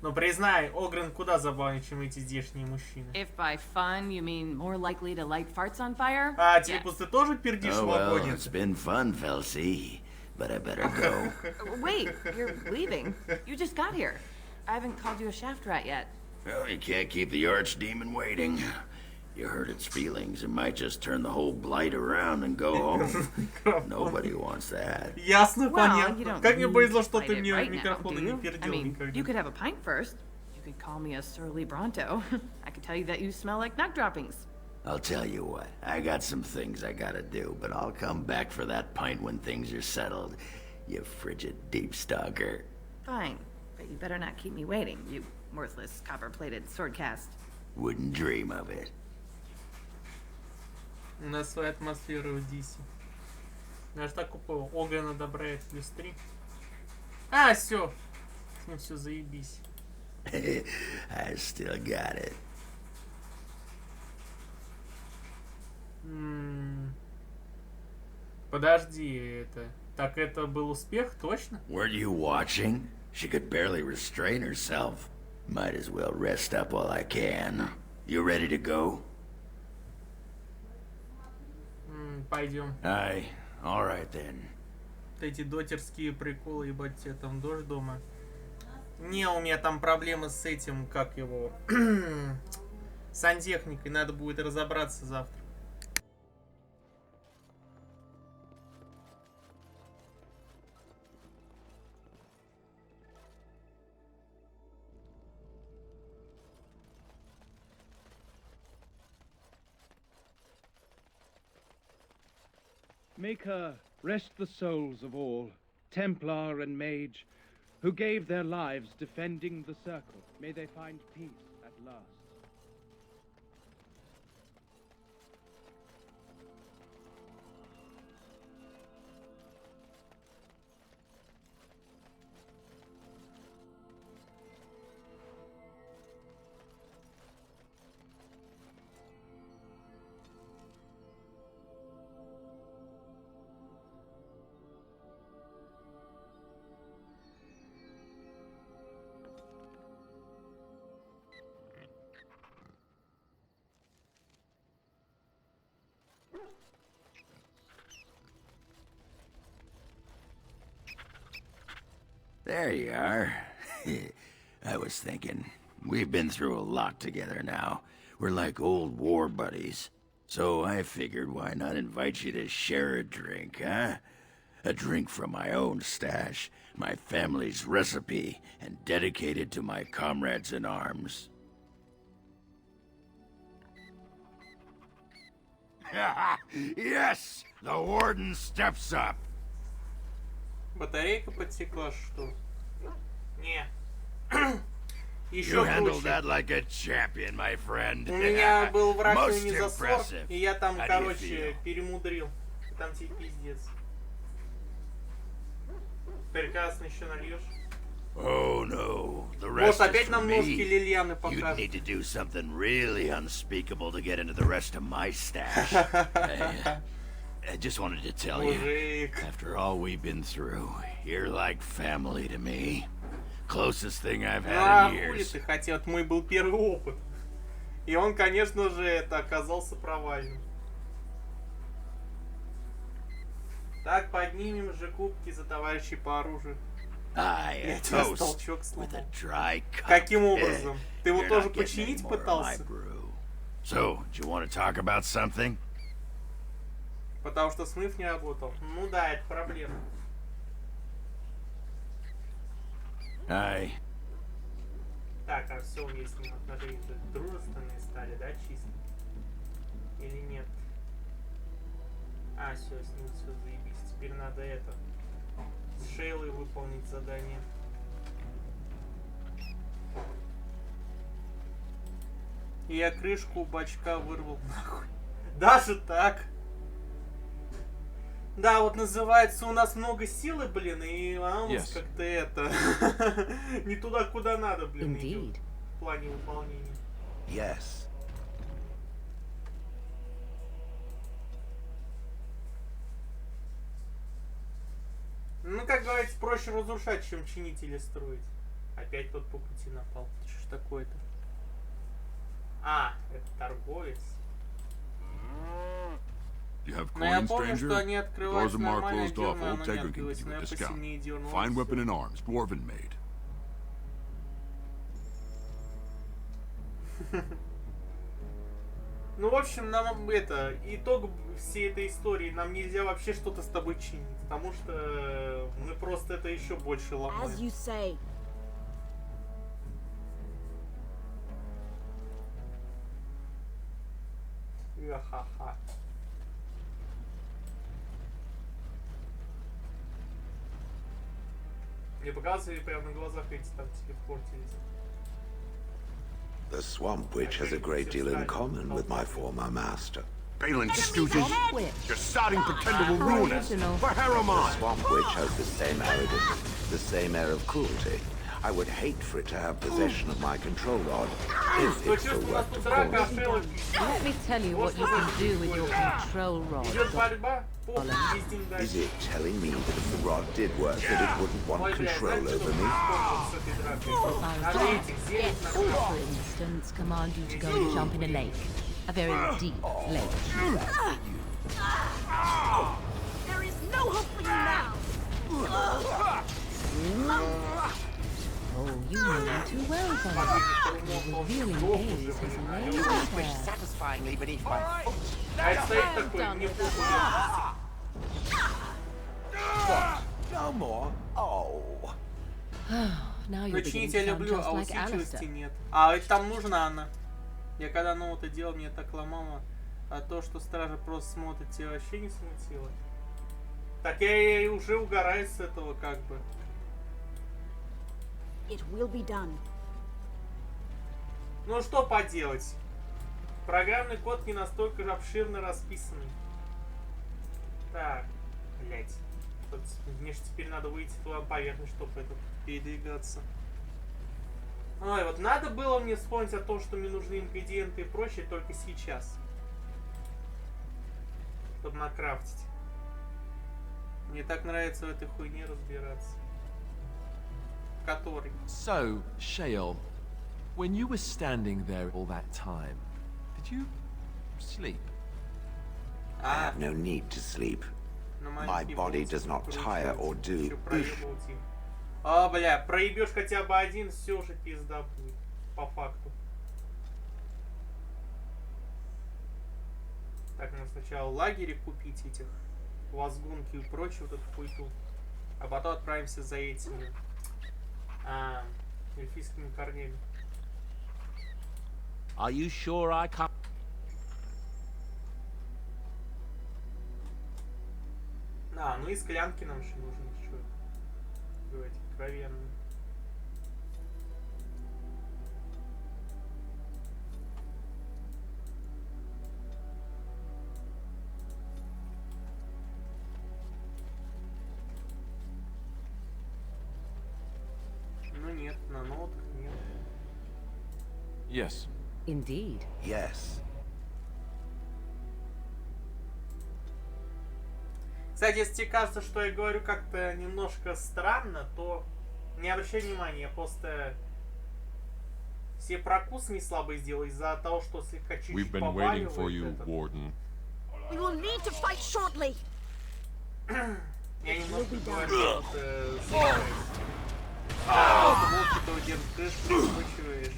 Но признай, Огрен куда забавнее, чем эти здешние мужчины. If by fun you mean more likely to light farts on fire? А, Тилипус, ты тоже пердишь Oh в well, вагоне? it's been fun, Felsi, but I better go. Wait, you're leaving. You just got here. I haven't called you a shaft rat yet. Well, you can't keep the archdemon waiting. You hurt its feelings, it might just turn the whole blight around and go home. Nobody wants that. Ясно, Well, you понятно. don't Как мне need повезло, to что fight ты it мне right в now, микрофон do не you? I пердел mean, никогда. you could have a pint first. You could call me a surly Bronto. I could tell you that you smell like nut droppings. I'll tell you what, I got some things I gotta do, but I'll come back for that pint when things are settled, you frigid deep stalker. Fine, but you better not keep me waiting, you worthless copper-plated sword cast. Wouldn't dream of it. У нас своя атмосфера в DC. Я ж так купил. Огрен одобряет +3. А, все. С ним все заебись. I still got it. Подожди, это... Так это был успех, точно? Weren't you watching? She could barely restrain herself. Might as well rest up while I can. You ready to go? Пойдем. Aye, all right then. Эти дотерские приколы, ебать, тебе там дождь дома. Не, у меня там проблемы с этим, как его... сантехникой, надо будет разобраться завтра. Make her rest the souls of all, Templar and Mage, who gave their lives defending the Circle. May they find peace at last. There you are. I was thinking, we've been through a lot together now. We're like old war buddies. So I figured why not invite you to share a drink, huh? A drink from my own stash, my family's recipe, and dedicated to my comrades in arms. Yes! The warden steps up! Батарейка подсекла, что? Не. Еще You handled круче. that like a champion, my friend. У меня был в Most раковине засор, impressive. и я там, How do you короче, перемудрил. Там тебе пиздец. Прекрасно еще нальешь. Oh no, the Вот rest is опять for нам ножки me. Лилианы You'd показывают. need to do something really unspeakable to get into the rest of my stash. I just wanted to tell you, Мужик. after all we've been through, you're like family to me. Closest thing I've had А, in хули years. ты хотел, это мой был первый опыт. И он, конечно же, это оказался провальным. Так, поднимем же кубки за товарищей по оружию. I Я a тебя toast толчок with сломал. a dry cup. Каким образом? Ты его You're тоже not getting починить any more of my пытался? brew. So, do you want to talk about something? Потому что смыв не работал. Ну да, это проблема. Aye. Так, а все, если мы отношения дружественные стали, да, чисто? Или нет? А, все, с ним все заебись. Теперь надо это. С Шейлой выполнить задание. И я крышку бачка вырвал нахуй. Даже так. Да, вот называется у нас много силы, блин, и она у нас как-то это не туда, куда надо, блин, идет в плане выполнения. Yes. Ну, как говорится, проще разрушать, чем чинить или строить. Опять тот по пути напал. Что ж такое-то? А, это торговец. Но я помню, что они открываются нормально, дернуло, оно не открылось, но я посильнее дернул. Fine weapon and arms, dwarven made. Ну, в общем, нам это, итог всей этой истории, нам нельзя вообще что-то с тобой чинить, потому что мы просто это еще больше ломаем. Ха-ха. Мне показывали прямо на глазах эти там телепортились. The Swamp Witch has a great deal in common with my former master. Balin's stooges, your sodding pretender will ruin us. For Harriman! The Swamp Witch has the same arrogance, the same air of cruelty. I would hate for it to have possession of my control rod, if it so worked, of course. Let me tell you what you can do with your control rod. Is it telling me that if the rod did work, that it wouldn't want control over me? Yes, for instance, command you to go and jump in a lake. A very deep lake. There is no hope for you now. Oh, you know him too well, Bunny. Your revealing gaze has laid there. Satisfyingly beneath my foot. No more. Oh. Now you're beginning Начинить я to sound люблю, just а like усидчивости Alistair. нет. А ведь там нужна она. Я когда это делал, мне так ломало. А то, что стража просто смотрит, тебя вообще не смутило. Так я и уже угораю с этого как бы. It will be done. Ну что поделать? Программный код не настолько же обширно расписанный. Так, блять. Мне же теперь надо выйти туда на поверхность, чтобы это передвигаться. Ой, вот надо было мне вспомнить о том, что мне нужны ингредиенты и прочее только сейчас. Чтобы накрафтить. Мне так нравится в этой хуйне разбираться. Который. So, Shale, when you were standing there all that time, did you sleep? I have no need to sleep. My body does not tire or do. А, бля, проебешь хотя бы один, все уже пизда будет. По факту. Так, надо сначала в лагере купить этих возгонки и прочую вот эту хуйту. А потом отправимся за этими эльфийскими корнями. Are you sure I can't? А, ну и склянки нам еще нужны, что говорить, откровенно. Ну нет, на нотах нет. Yes. Indeed. Yes. Кстати, если тебе кажется, что я говорю как-то немножко странно, то не обращай внимания, я просто все прокусы не слабые сделал из-за того, что слегка чуть-чуть побаливает этот. We will need to fight shortly. Я немножко говорю, вот, просто молча того держит крышку, выкручиваешь.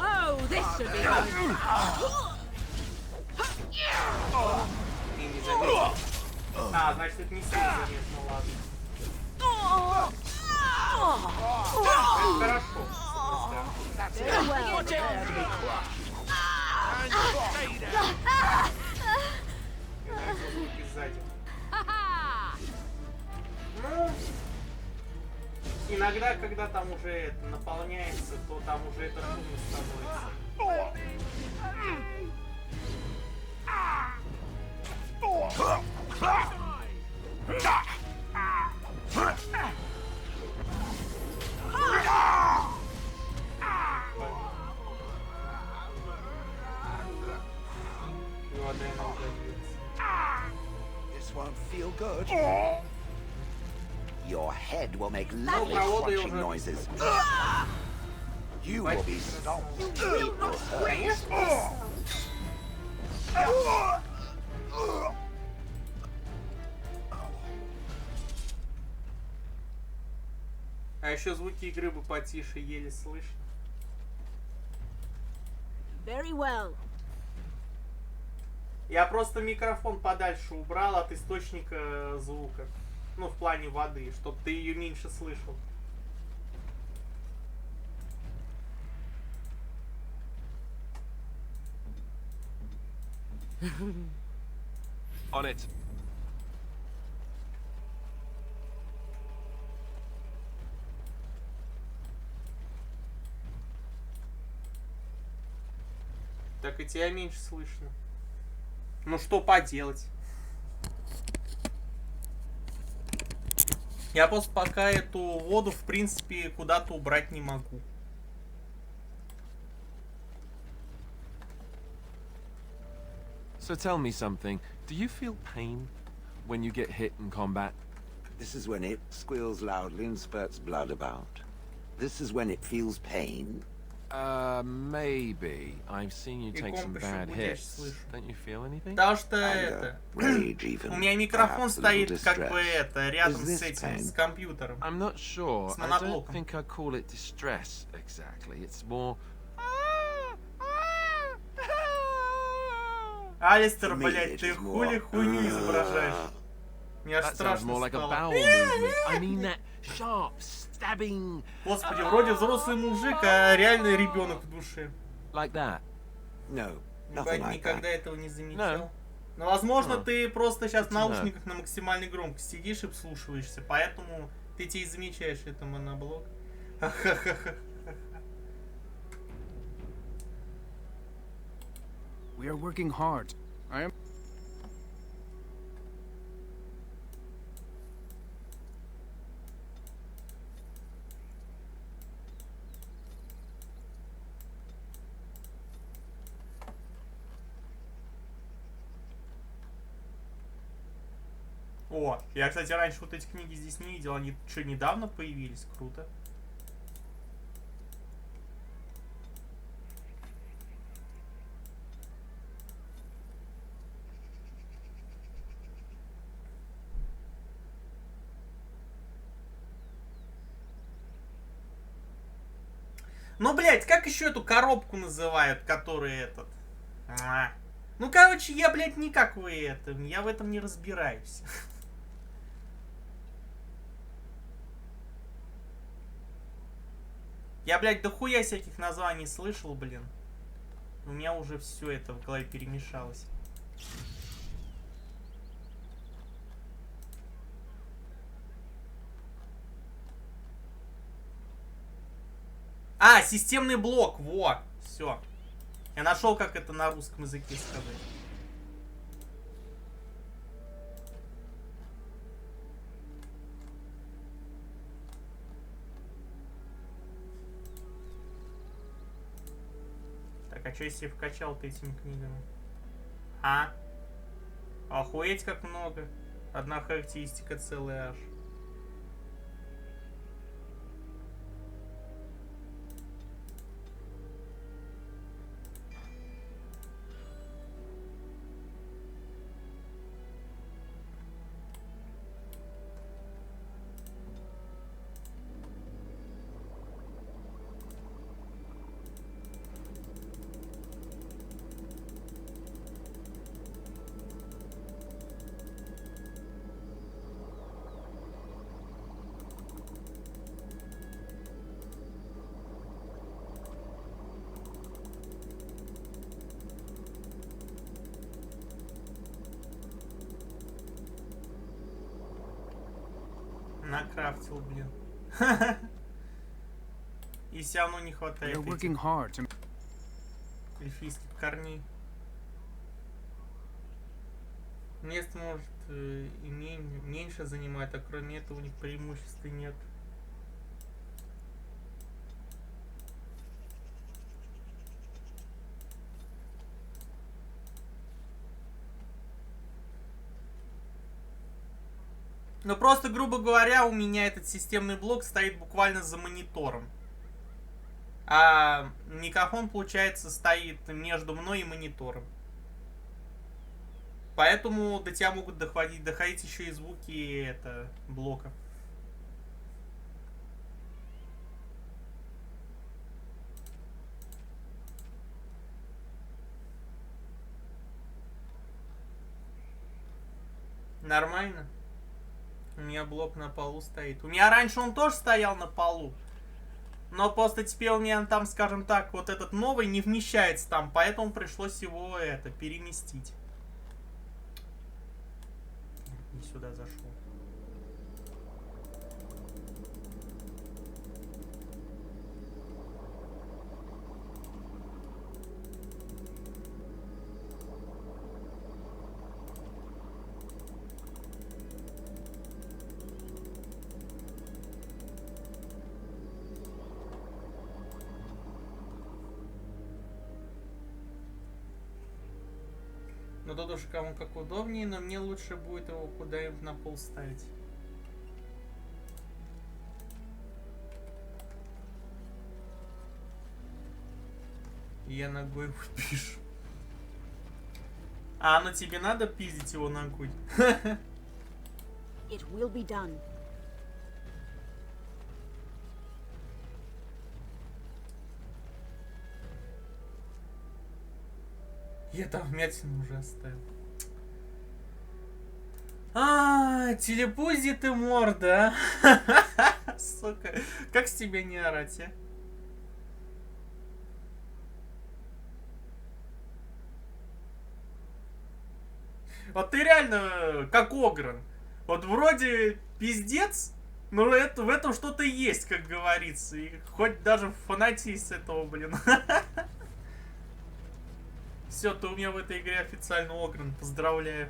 Oh, this should be good. И не заметил. А, значит, это не сильно заметно, ладно. Это хорошо, с одной стороны. Сзади. Ну, Иногда, когда там уже это наполняется, то там уже это трудно становится. This won't feel good. Your head will make lovely crunching noises. You will be stomped. It will hurt. А еще звуки игры бы потише, еле слышно. Very well. Я просто микрофон подальше убрал от источника звука. Ну, в плане воды, чтобы ты ее меньше слышал. On it. Так и тебя меньше слышно. Ну что поделать? Я просто пока эту воду, в принципе, куда-то убрать не могу. So tell me something. Do you feel pain when you get hit in combat? This is when it squeals loudly and spurts blood about. This is when it feels pain. Maybe. I've seen you take some bad hits. Don't you feel anything? Потому что это... У меня микрофон стоит как бы это, рядом с этим, с компьютером. I'm not sure. С I don't моноблоком. think I call it distress exactly. It's more... Алистер, блядь, ты хули хуйню изображаешь? Мне аж страшно more like a стало. bowel movement. I mean that sharp stabbing. Господи, вроде взрослый мужик, а реально ребенок в душе. Like that? No, Никогда этого не замечал. Но, возможно, ты просто сейчас в наушниках на максимальной громкости сидишь и вслушиваешься, поэтому ты тебе и замечаешь это моноблок. We are working hard. I am... О, я, кстати, раньше вот эти книги здесь не видел. Они что, недавно появились? Круто. Ну, блядь, как еще эту коробку называют, который этот... Ну, короче, я, блядь, не как вы это. Я в этом не разбираюсь. Я, блядь, дохуя всяких названий слышал, блин. У меня уже все это в голове перемешалось. А, системный блок, во, все. Я нашел, как это на русском языке сказать. Так, а что если вкачал-то этими книгами? А? Охуеть как много. Одна характеристика целая аж. Накрафтил, блин. И все равно не хватает этих эльфийских корней. Место может и меньше занимать, а кроме этого у них преимуществ нет. Но просто, грубо говоря, у меня этот системный блок стоит буквально за монитором. А микрофон, получается, стоит между мной и монитором. Поэтому до тебя могут доходить еще и звуки блока. Нормально. У меня блок на полу стоит. У меня раньше он тоже стоял на полу. Но просто теперь у меня там, скажем так, вот этот новый не вмещается там. Поэтому пришлось его переместить. И сюда зашел. Но тут уже кому как удобнее, но мне лучше будет его куда-нибудь на пол ставить. Я ногой пишу. А, ну тебе надо пиздить его ногой? It will be done. Я там вмятину уже оставил. Телепузи ты морда, а? Сука, как с тебя не орать, а? Вот ты реально как Огран. Вот вроде пиздец, но в этом что-то есть, как говорится. И хоть даже фанатей с этого, блин. Все, ты у меня в этой игре официально Огран. Поздравляю.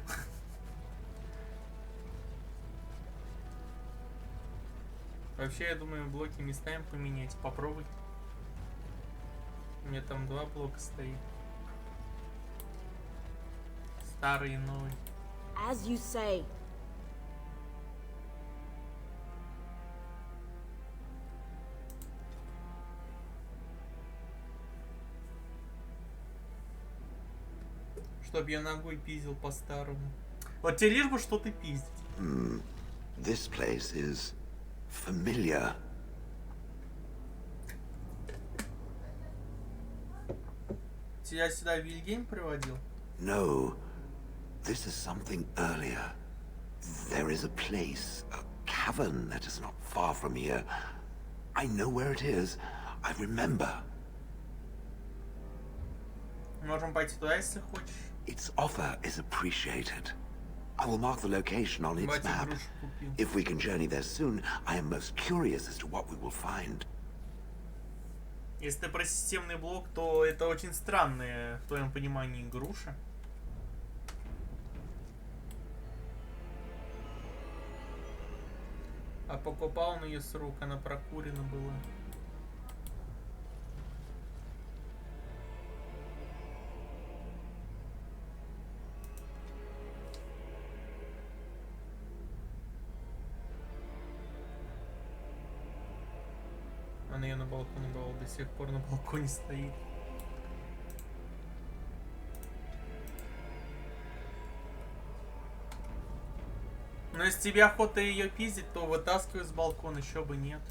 Вообще, я думаю, блоки местами поменять. Попробуй. У меня там 2 блока стоит. Старый и новый. As you say. Чтоб я ногой пиздил по-старому. Вот тебе лишь бы что-то пиздить. This place is familiar. Тебя сюда Вильгельм приводил? No, this is something earlier. There is a place, a cavern that is not far from here. I know where it is. I remember. Можем пойти туда, если хочешь. Its offer is appreciated. I will mark the location on its map. If we can journey there soon, I am most curious as to what we will find. Если ты про системный блок, то это очень странная, в твоем понимании, груша. А покупал он ее с рук, она прокурена была. Она ее на балконе была, до сих пор на балконе стоит. Но если тебе охота ее пиздить, то вытаскивай с балкона, еще бы нет.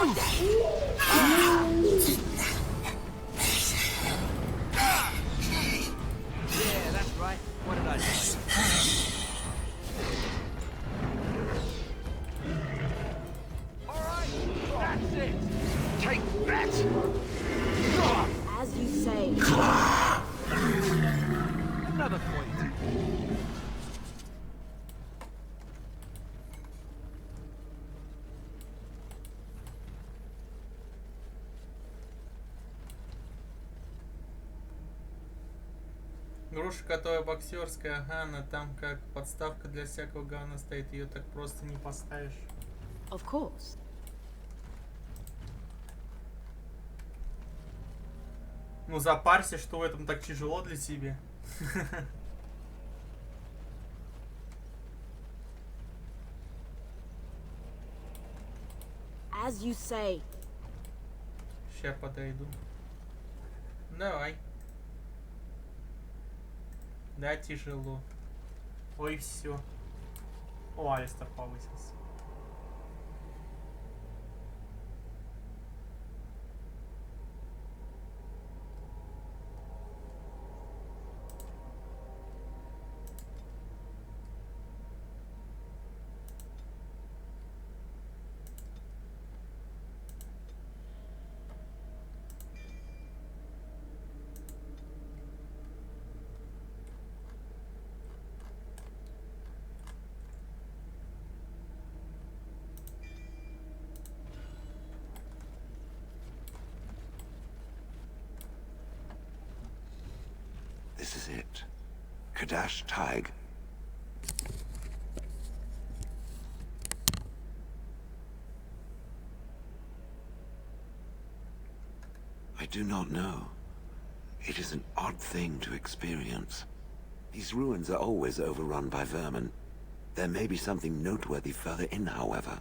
Yeah, that's right. What did I say? Alright, that's it! Take that! As you say. Another point. Груша, которая боксерская, ага, она там как подставка для всякого говна стоит, ее так просто не поставишь. Of course. Ну запарься, что в этом так тяжело для тебя. As you say. Сейчас подойду. Давай. Да, тяжело. Ой, все. О, Алистер повысился. This is it. Kadash Taig. I do not know. It is an odd thing to experience. These ruins are always overrun by vermin. There may be something noteworthy further in, however.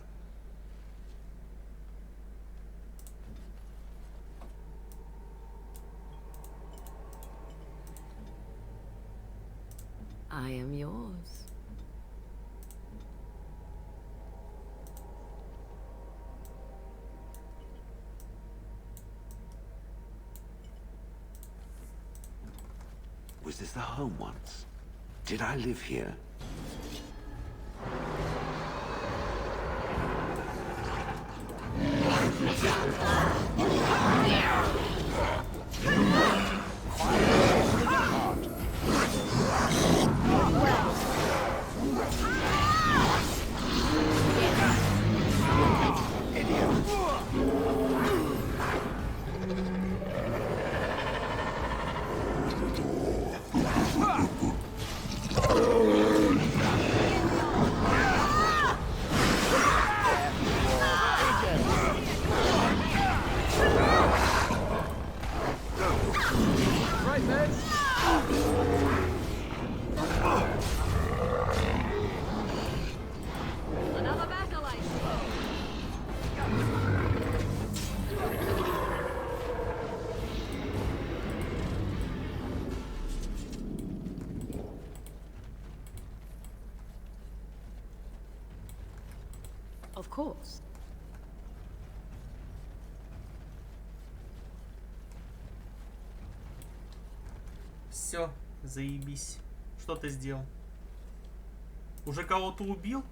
I am yours. Was this the home once? Did I live here? Another battle, I see. Of course. Все, заебись. Что ты сделал? Уже кого-то убил?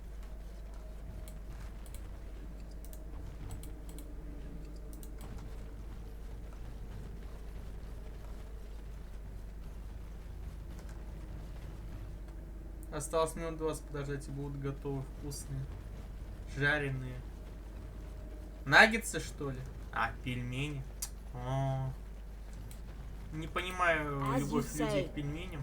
Осталось минут 20 подождать, и будут готовы вкусные. Жареные. Наггетсы, что ли? А, пельмени. О, не понимаю любовь людей к пельменям.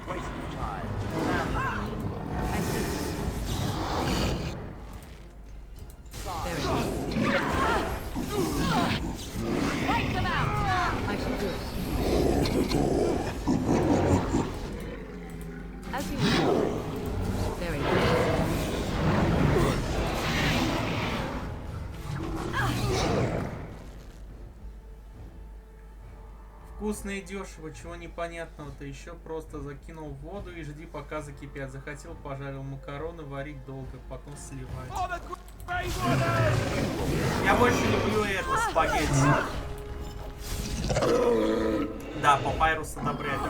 Waste of time. Вкусно и дешево, чего непонятного-то. Еще просто закинул в воду и жди, пока закипят. Захотел, пожарил макароны, варить долго, потом сливать. Я больше люблю это, спагетти. Да, папайрус одобряет.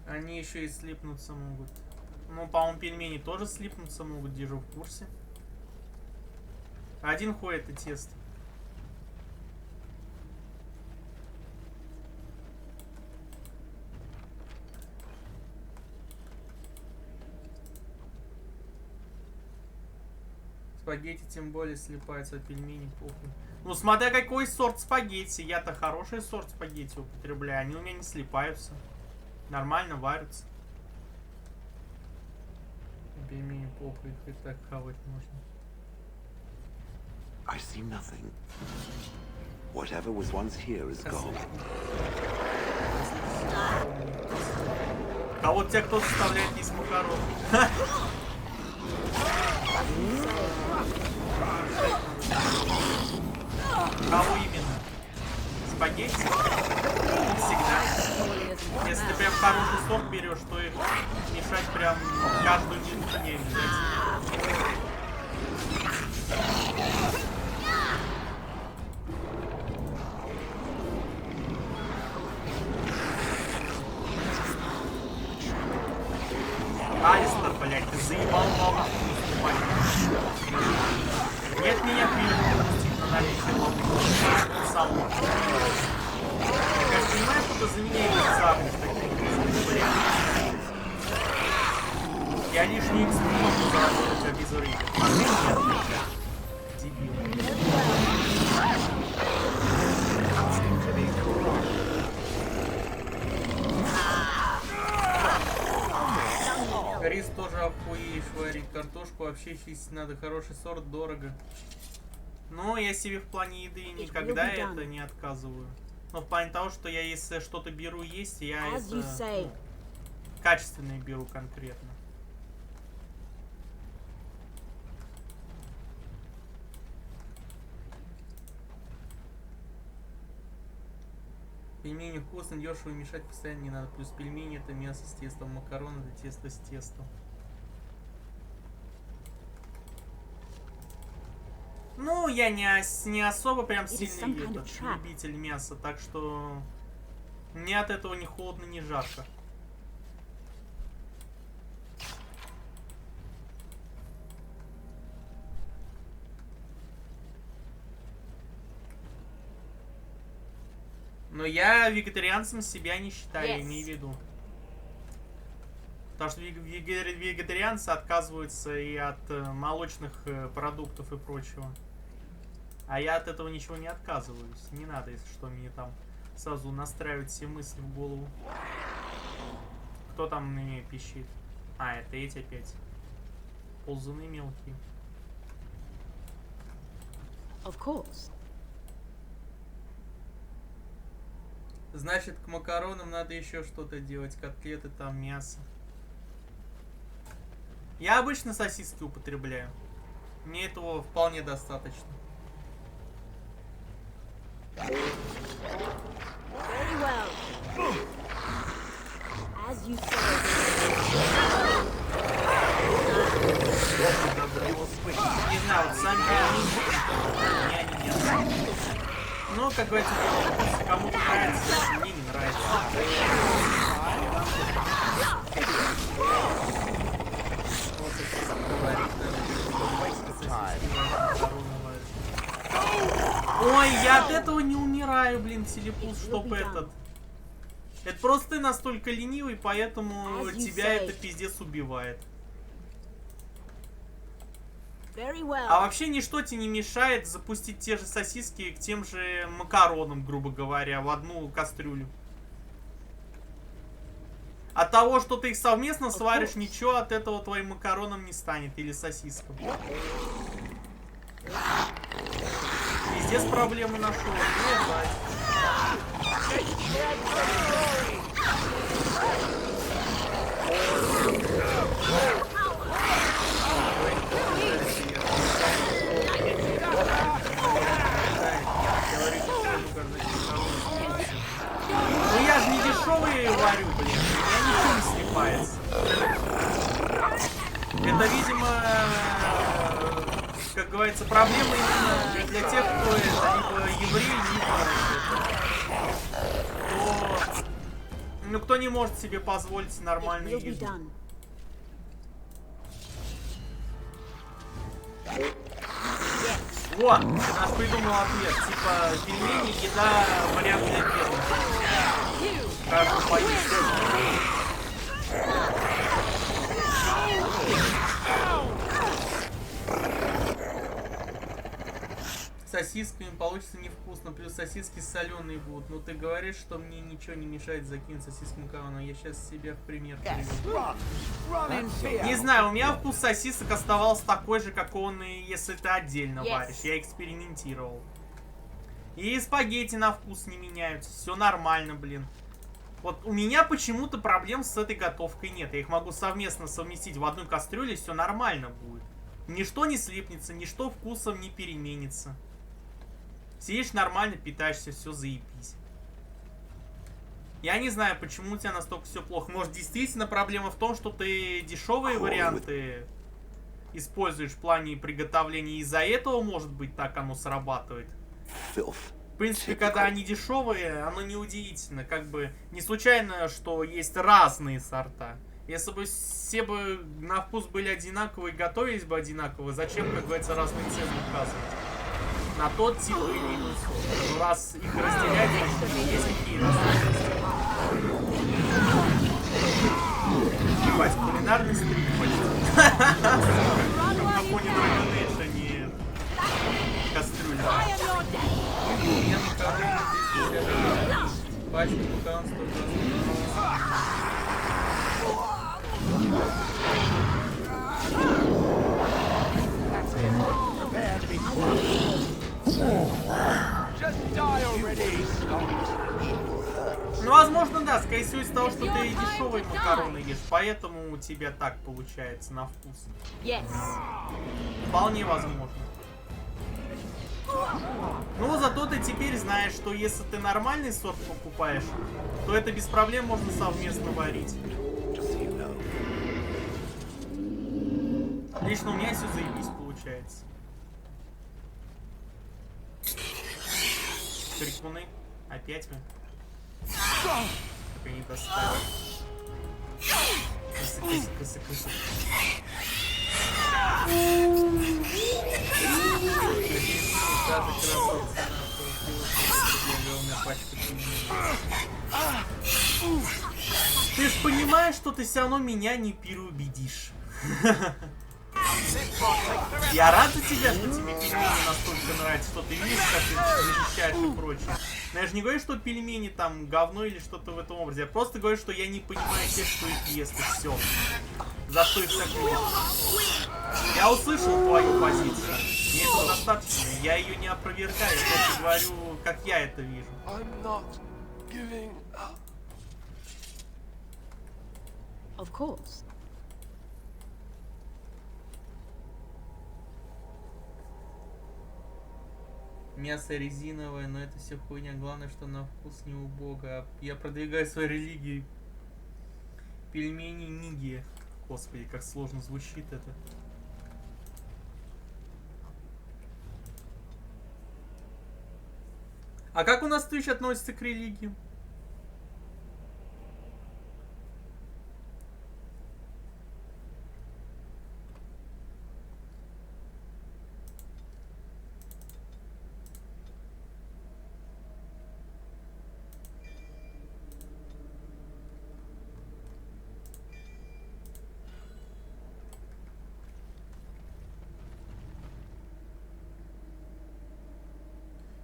Они еще и слипнуться могут. Ну, по-моему, пельмени тоже слипнуться могут, держу в курсе. Один ходит и тесто. Спагетти тем более слипаются, а пельмени похуй. Ну, смотря какой сорт спагетти. Я-то хороший сорт спагетти употребляю. Они у меня не слипаются. Нормально варятся. Пельмени похуй, их так хавать можно. I see nothing. Whatever was once here is gone. А вот тебя кто составляет из макарон? Кого именно? Спагетти? Всегда. Если ты прям хороший сорт берешь, то их мешать прям каждую минуту не обязательно. Алистер, блядь, ты заебал бабушку наступать. Нет меня фильм пустить на наличие лобы. Сам. Я понимаю, что ты за меня и запись такие, блядь. Я лишнюю экспу могу заработать, а без рыбы. А ты нет. Дебил. Рис тоже охуеешь варить. Картошку вообще чистить надо. Хороший сорт, дорого. Но я себе в плане еды никогда это не отказываю. Но в плане того, что я если что-то беру есть, я это качественное беру конкретно. Пельмени вкусно, дешево, мешать постоянно не надо. Плюс пельмени это мясо с тестом, макароны это тесто с тестом. Ну, я не особо прям сильный любитель мяса, так что мне от этого ни холодно, ни жарко. Но я вегетарианцем себя не считаю, имею в виду. Потому что вегетарианцы отказываются и от молочных продуктов и прочего. А я от этого ничего не отказываюсь. Не надо, если что, мне там сразу настраивать все мысли в голову. Кто там на меня пищит? А, это эти опять. Ползуны мелкие. Of course. Значит, к макаронам надо еще что-то делать. Котлеты, там мясо. Я обычно сосиски употребляю. Мне этого вполне достаточно. Very well. As you say. Не знаю, вот сами они не нравятся. Ну, как говорится, кому-то нравится, мне не нравится. Ой, я от этого не умираю, блин, телепуз, чтоб этот. Это просто ты настолько ленивый, поэтому тебя это пиздец убивает. А вообще ничто тебе не мешает запустить те же сосиски к тем же макаронам, грубо говоря, в одну кастрюлю. От того, что ты их совместно сваришь, ничего от этого твоим макаронам не станет, или сосискам. Пиздец проблему нашел. Это, видимо, как говорится, проблема именно для тех, кто это, либо еврей, либо кто не может себе позволить нормальную еду. О, наш придумал ответ. Типа пельмени, еда, вариант для бедных. Каждый поесть. Сосисками получится невкусно, плюс сосиски соленые будут. Но ты говоришь, что мне ничего не мешает закинуть сосиску макарону. Я сейчас себя в пример приведу. Не знаю, у меня вкус сосисок оставался такой же, как он и если ты отдельно варишь. Я экспериментировал. И спагетти на вкус не меняются. Все нормально, блин. Вот у меня почему-то проблем с этой готовкой нет. Я их могу совместно совместить в одной кастрюле, все нормально будет. Ничто не слипнется, ничто вкусом не переменится. Сидишь нормально, питаешься, все заебись. Я не знаю, почему у тебя настолько все плохо. Может, действительно проблема в том, что ты дешевые варианты используешь в плане приготовления. Из-за этого, может быть, так оно срабатывает. В принципе, когда они дешевые, оно неудивительно. Как бы не случайно, что есть разные сорта. Если бы все бы на вкус были одинаковые, готовились бы одинаково, зачем, как говорится, разные цены указывать? На тот тип или иной сорт. Раз их разделять, есть какие-то особенности. Ебать, кулинарный стрим почти. На фоне Dragon Age, а не кастрюля. Я макароны пачку макарон 100. Ну, возможно, да, скорее всего, из-за того, что ты дешевые макароны ешь, поэтому у тебя так получается на вкус. Вполне возможно. Ну, зато ты теперь знаешь, что если ты нормальный сорт покупаешь, то это без проблем можно совместно варить. Лично у меня все заебись получается. Крикуны. Опять мы. Только не достали. Кысы. Ты ж понимаешь, что ты все равно меня не переубедишь. Я рад за тебя, что тебе пельмени настолько нравятся, что ты видишь, как ты защищаешь и прочее. Но я же не говорю, что пельмени там говно или что-то в этом образе. Я просто говорю, что я не понимаю тех, кто их ест, и все. За что их так любят. Я услышал твою позицию. Мне этого достаточно. Я ее не опровергаю. Я просто говорю, как я это вижу. Of course. Мясо резиновое, но это все хуйня. Главное, что на вкус не убого. Я продвигаю свою религию. Пельмени ниги. Господи, как сложно звучит это. А как у нас Twitch относится к религии?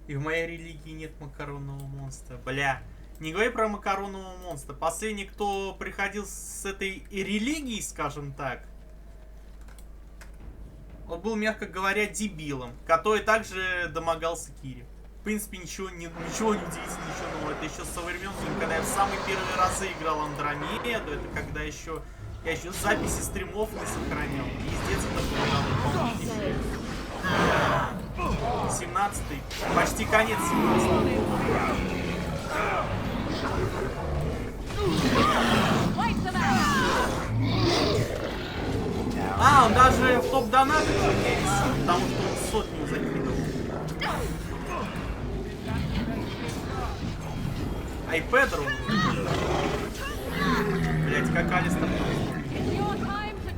И в моей религии нет макаронного монстра. Бля. Не говори про макаронного монстра. Последний, кто приходил с этой религией, скажем так, он был, мягко говоря, дебилом, который также домогался Кире. В принципе, ничего не удивительного, ничего нового. Это еще со времен, когда я в самые первые разы играл Андромеду. Это когда еще я еще записи стримов не сохранял. Пиздец, это было помните. 17-й. Почти конец 17-го. А, он даже в топ-донат не висит, потому что он сотню закидывал. Айпэдер он. Блять, как Алистер.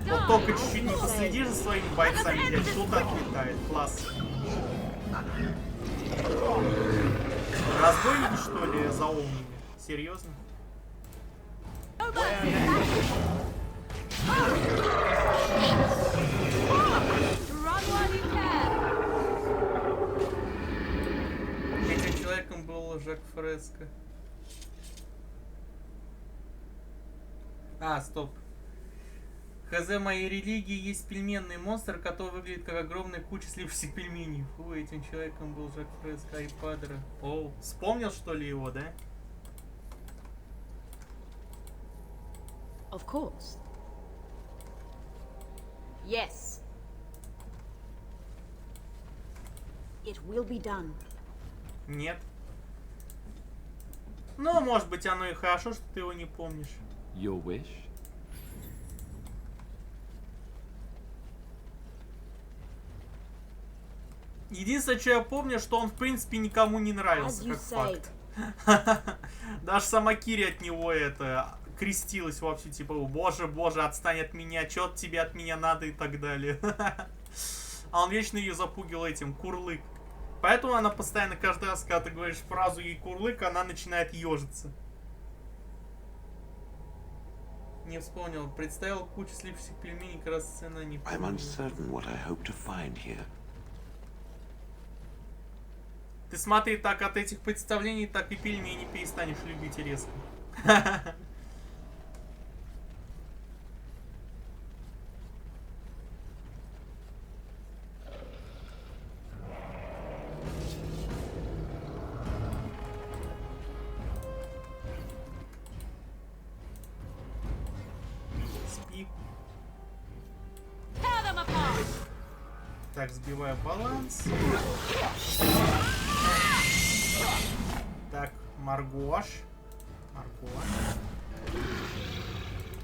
Вот только чуть-чуть не последишь за своими бойцами, блять, что-то отлетает. Класс. Разбойники, что ли, заумными? Серьезно? Этим человеком был Жак Фреско. А, стоп. ХЗ моей религии есть пельменный монстр, который выглядит как огромная куча слипшихся пельменей. Фу, этим человеком был Жак Фреско, Айпадра. О, вспомнил что ли его, да? Of course. Yes. It will be done. Нет. Ну, может быть, оно и хорошо, что ты его не помнишь. Your wish? Единственное, что я помню, что он, в принципе, никому не нравился, как факт. Даже сама Кири от него это крестилась вовсю, типа, боже, боже, отстань от меня, чё тебе от меня надо и так далее. А он вечно ее запугивал этим, курлык. Поэтому она постоянно, каждый раз, когда ты говоришь фразу ей курлык, она начинает ежиться. Не вспомнил. Представил кучу слипшихся пельменей, как раз сцена не помню. Ты смотри, так от этих представлений, так и пельмени перестанешь любить резко. Спи. Так, сбиваю баланс. Так, Маргош. Маргош.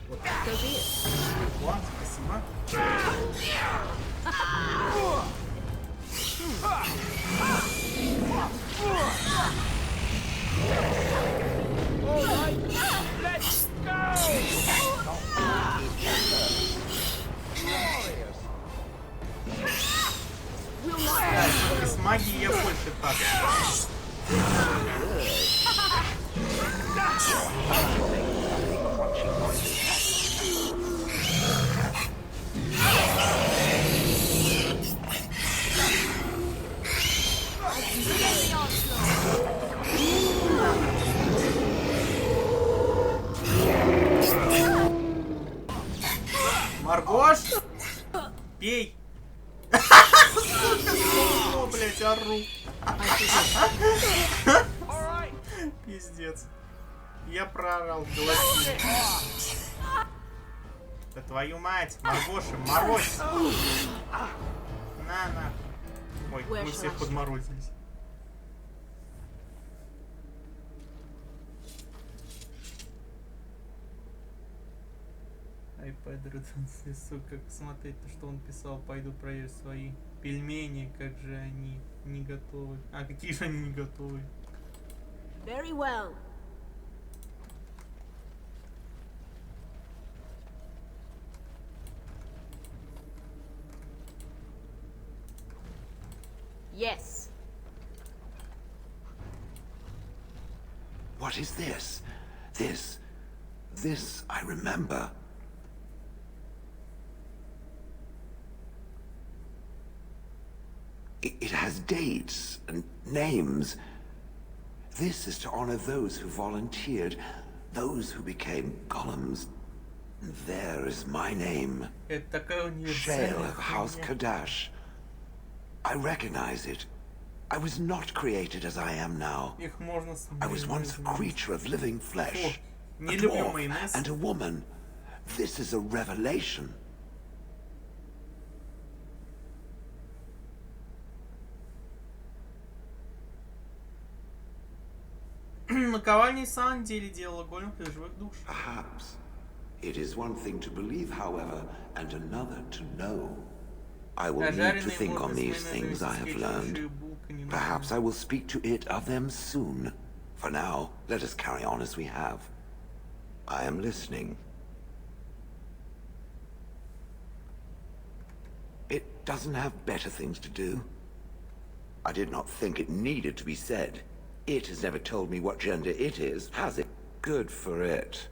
Вот. О, спасибо. Let's go! Так, с магией я больше так. Маргош, пей. Сука, блять, ору. Пиздец. Я проорал в голосе. Да твою мать, Маргоша, морозь. На. Ой, мы все подморозились. Айпэдер, сука, как смотреть-то, что он писал, пойду проверю свои пельмени, как же они не готовы. А какие же они не готовы? Very well. Yes. What is this? This I remember. It has dates and names. This is to honor those who volunteered, those who became golems. And there is my name. Shale of House Kadash. I recognize it. I was not created as I am now. I was once a creature of living flesh, a dwarf and a woman. This is a revelation. Наковальня в самом деле делала голем живых душ. Perhaps It is one thing to believe, however, and another to know. I will need to think on these things I have learned. Perhaps I will speak to it of them soon. For now, let us carry on as we have. I am listening. It doesn't have better things to do. I did not think it needed to be said. It has never told me what gender it is, has it? Good for it.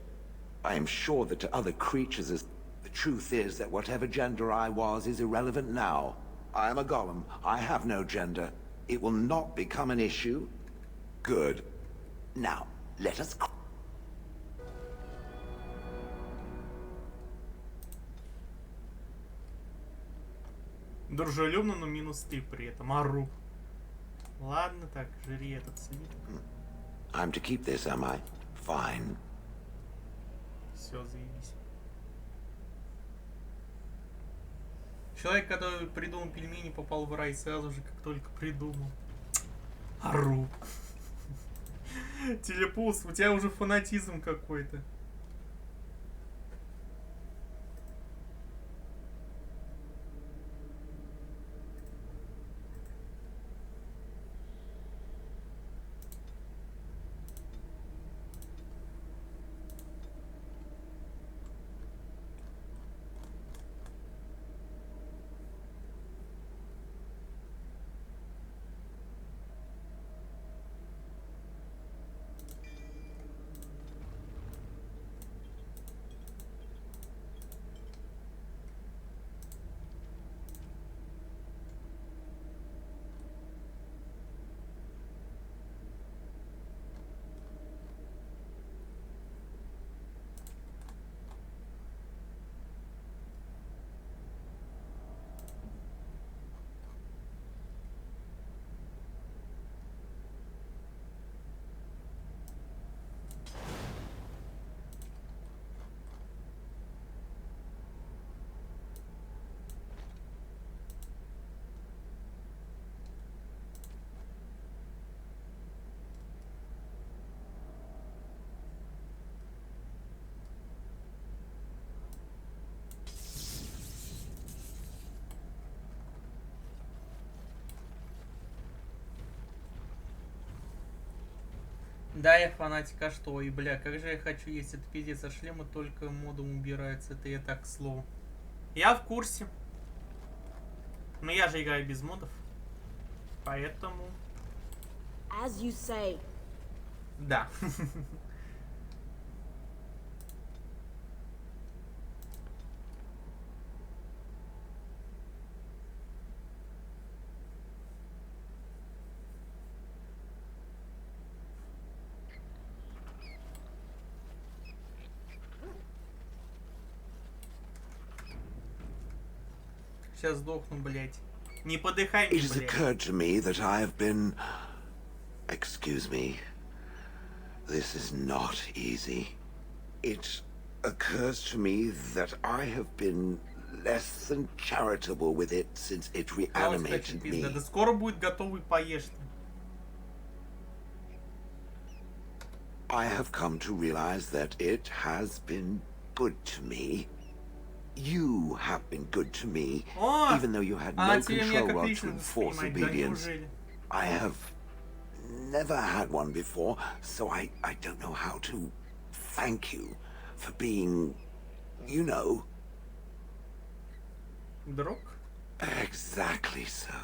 I am sure that to other creatures the truth is that whatever gender I was is irrelevant now. I am a golem. I have no gender. It will not become an issue. Good. Now, let us... Дружелюбно, но минус 3 при этом. Ору. Ладно, так, жри этот слиток. I'm to keep this, am I? Fine. Все, заебись. Человек, который придумал пельмени, попал в рай сразу же, как только придумал. Ору. Телепулс, у тебя уже фанатизм какой-то. Да, я фанатик, а что? И, бля, как же я хочу есть этот пиздец, а шлемы только модом убираются. Это я так, к слову. Я в курсе. Но я же играю без модов. Поэтому... As you say. Да. Сейчас сдохну, блять. Не подыхай мне, It has блять. occurred to me that I have been... Excuse me. This is not easy. It occurs to me that I have been less than charitable with it since it reanimated me. Да скоро будет готовый поешь. I have come to realize that it has been good to me. You have been good to me, even though you had no control rod to enforce obedience. I have never had one before, so I don't know how to thank you for being, you know... Друг? Exactly so.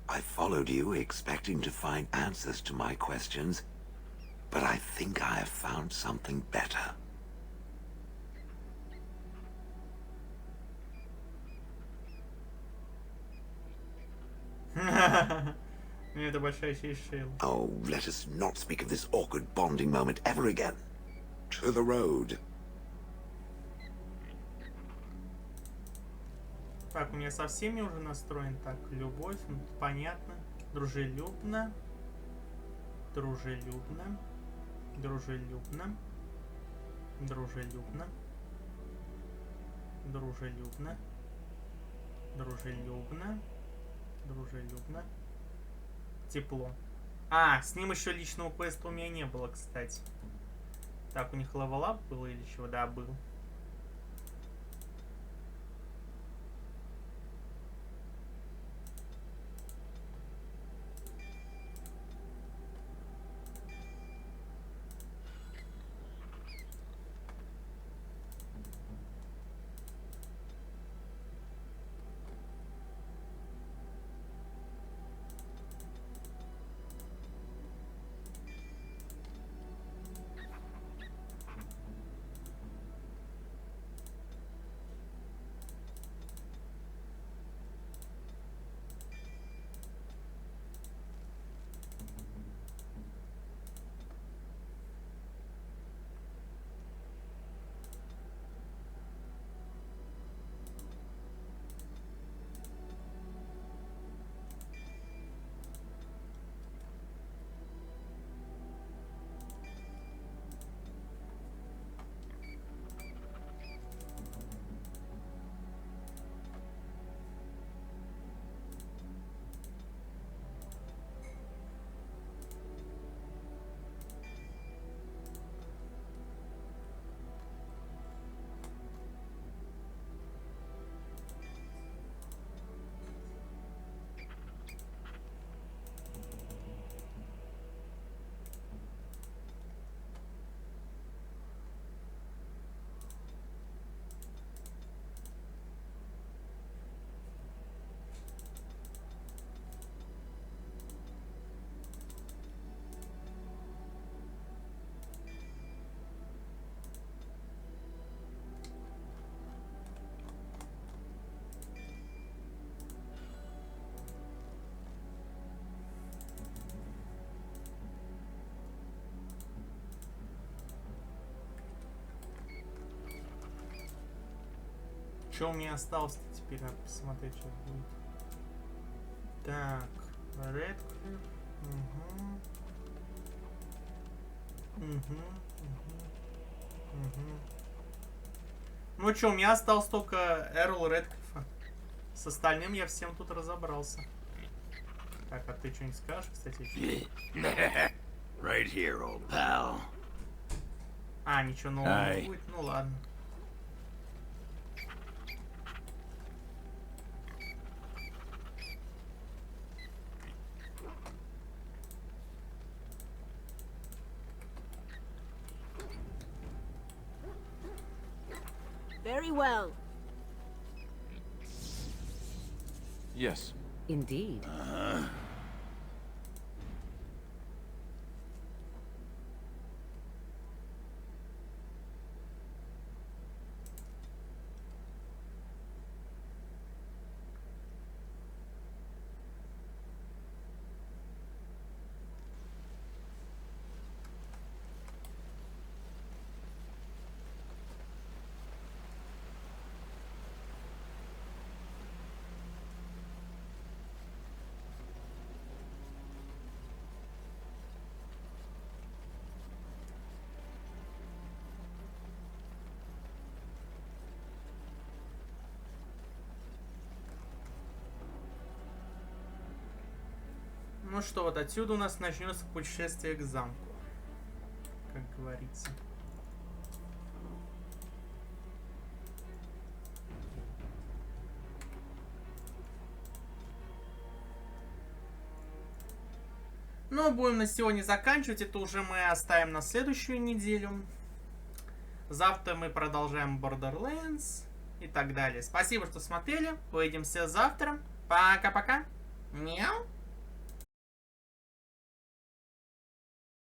I followed you expecting to find answers to my questions, but I think I have found something better. Это большая честь, Шейл. Oh, let us not speak of this awkward bonding moment ever again. To the road. Так, у меня со всеми уже настроен. Так, любовь, ну, понятно. Дружелюбно. Дружелюбно. Дружелюбно. Дружелюбно. Дружелюбно. Дружелюбно. Дружелюбно. Тепло. А, с ним еще личного квеста у меня не было, кстати. Так, у них левелап был или чего? Да, был. Что у меня осталось теперь? Надо посмотреть, что будет. Так, Red Clip. Ну что, у меня осталось только Эрл Редклиффа. С остальным я всем тут разобрался. Так, а ты что-нибудь скажешь, кстати? Right here, old pal. А, ничего нового не будет? Ну ладно. Very well. Yes. Indeed. Ну что, вот отсюда у нас начнется путешествие к замку, как говорится. Ну, будем на сегодня заканчивать. Это уже мы оставим на следующую неделю. Завтра мы продолжаем Borderlands и так далее. Спасибо, что смотрели. Увидимся завтра. Пока-пока. Мяу.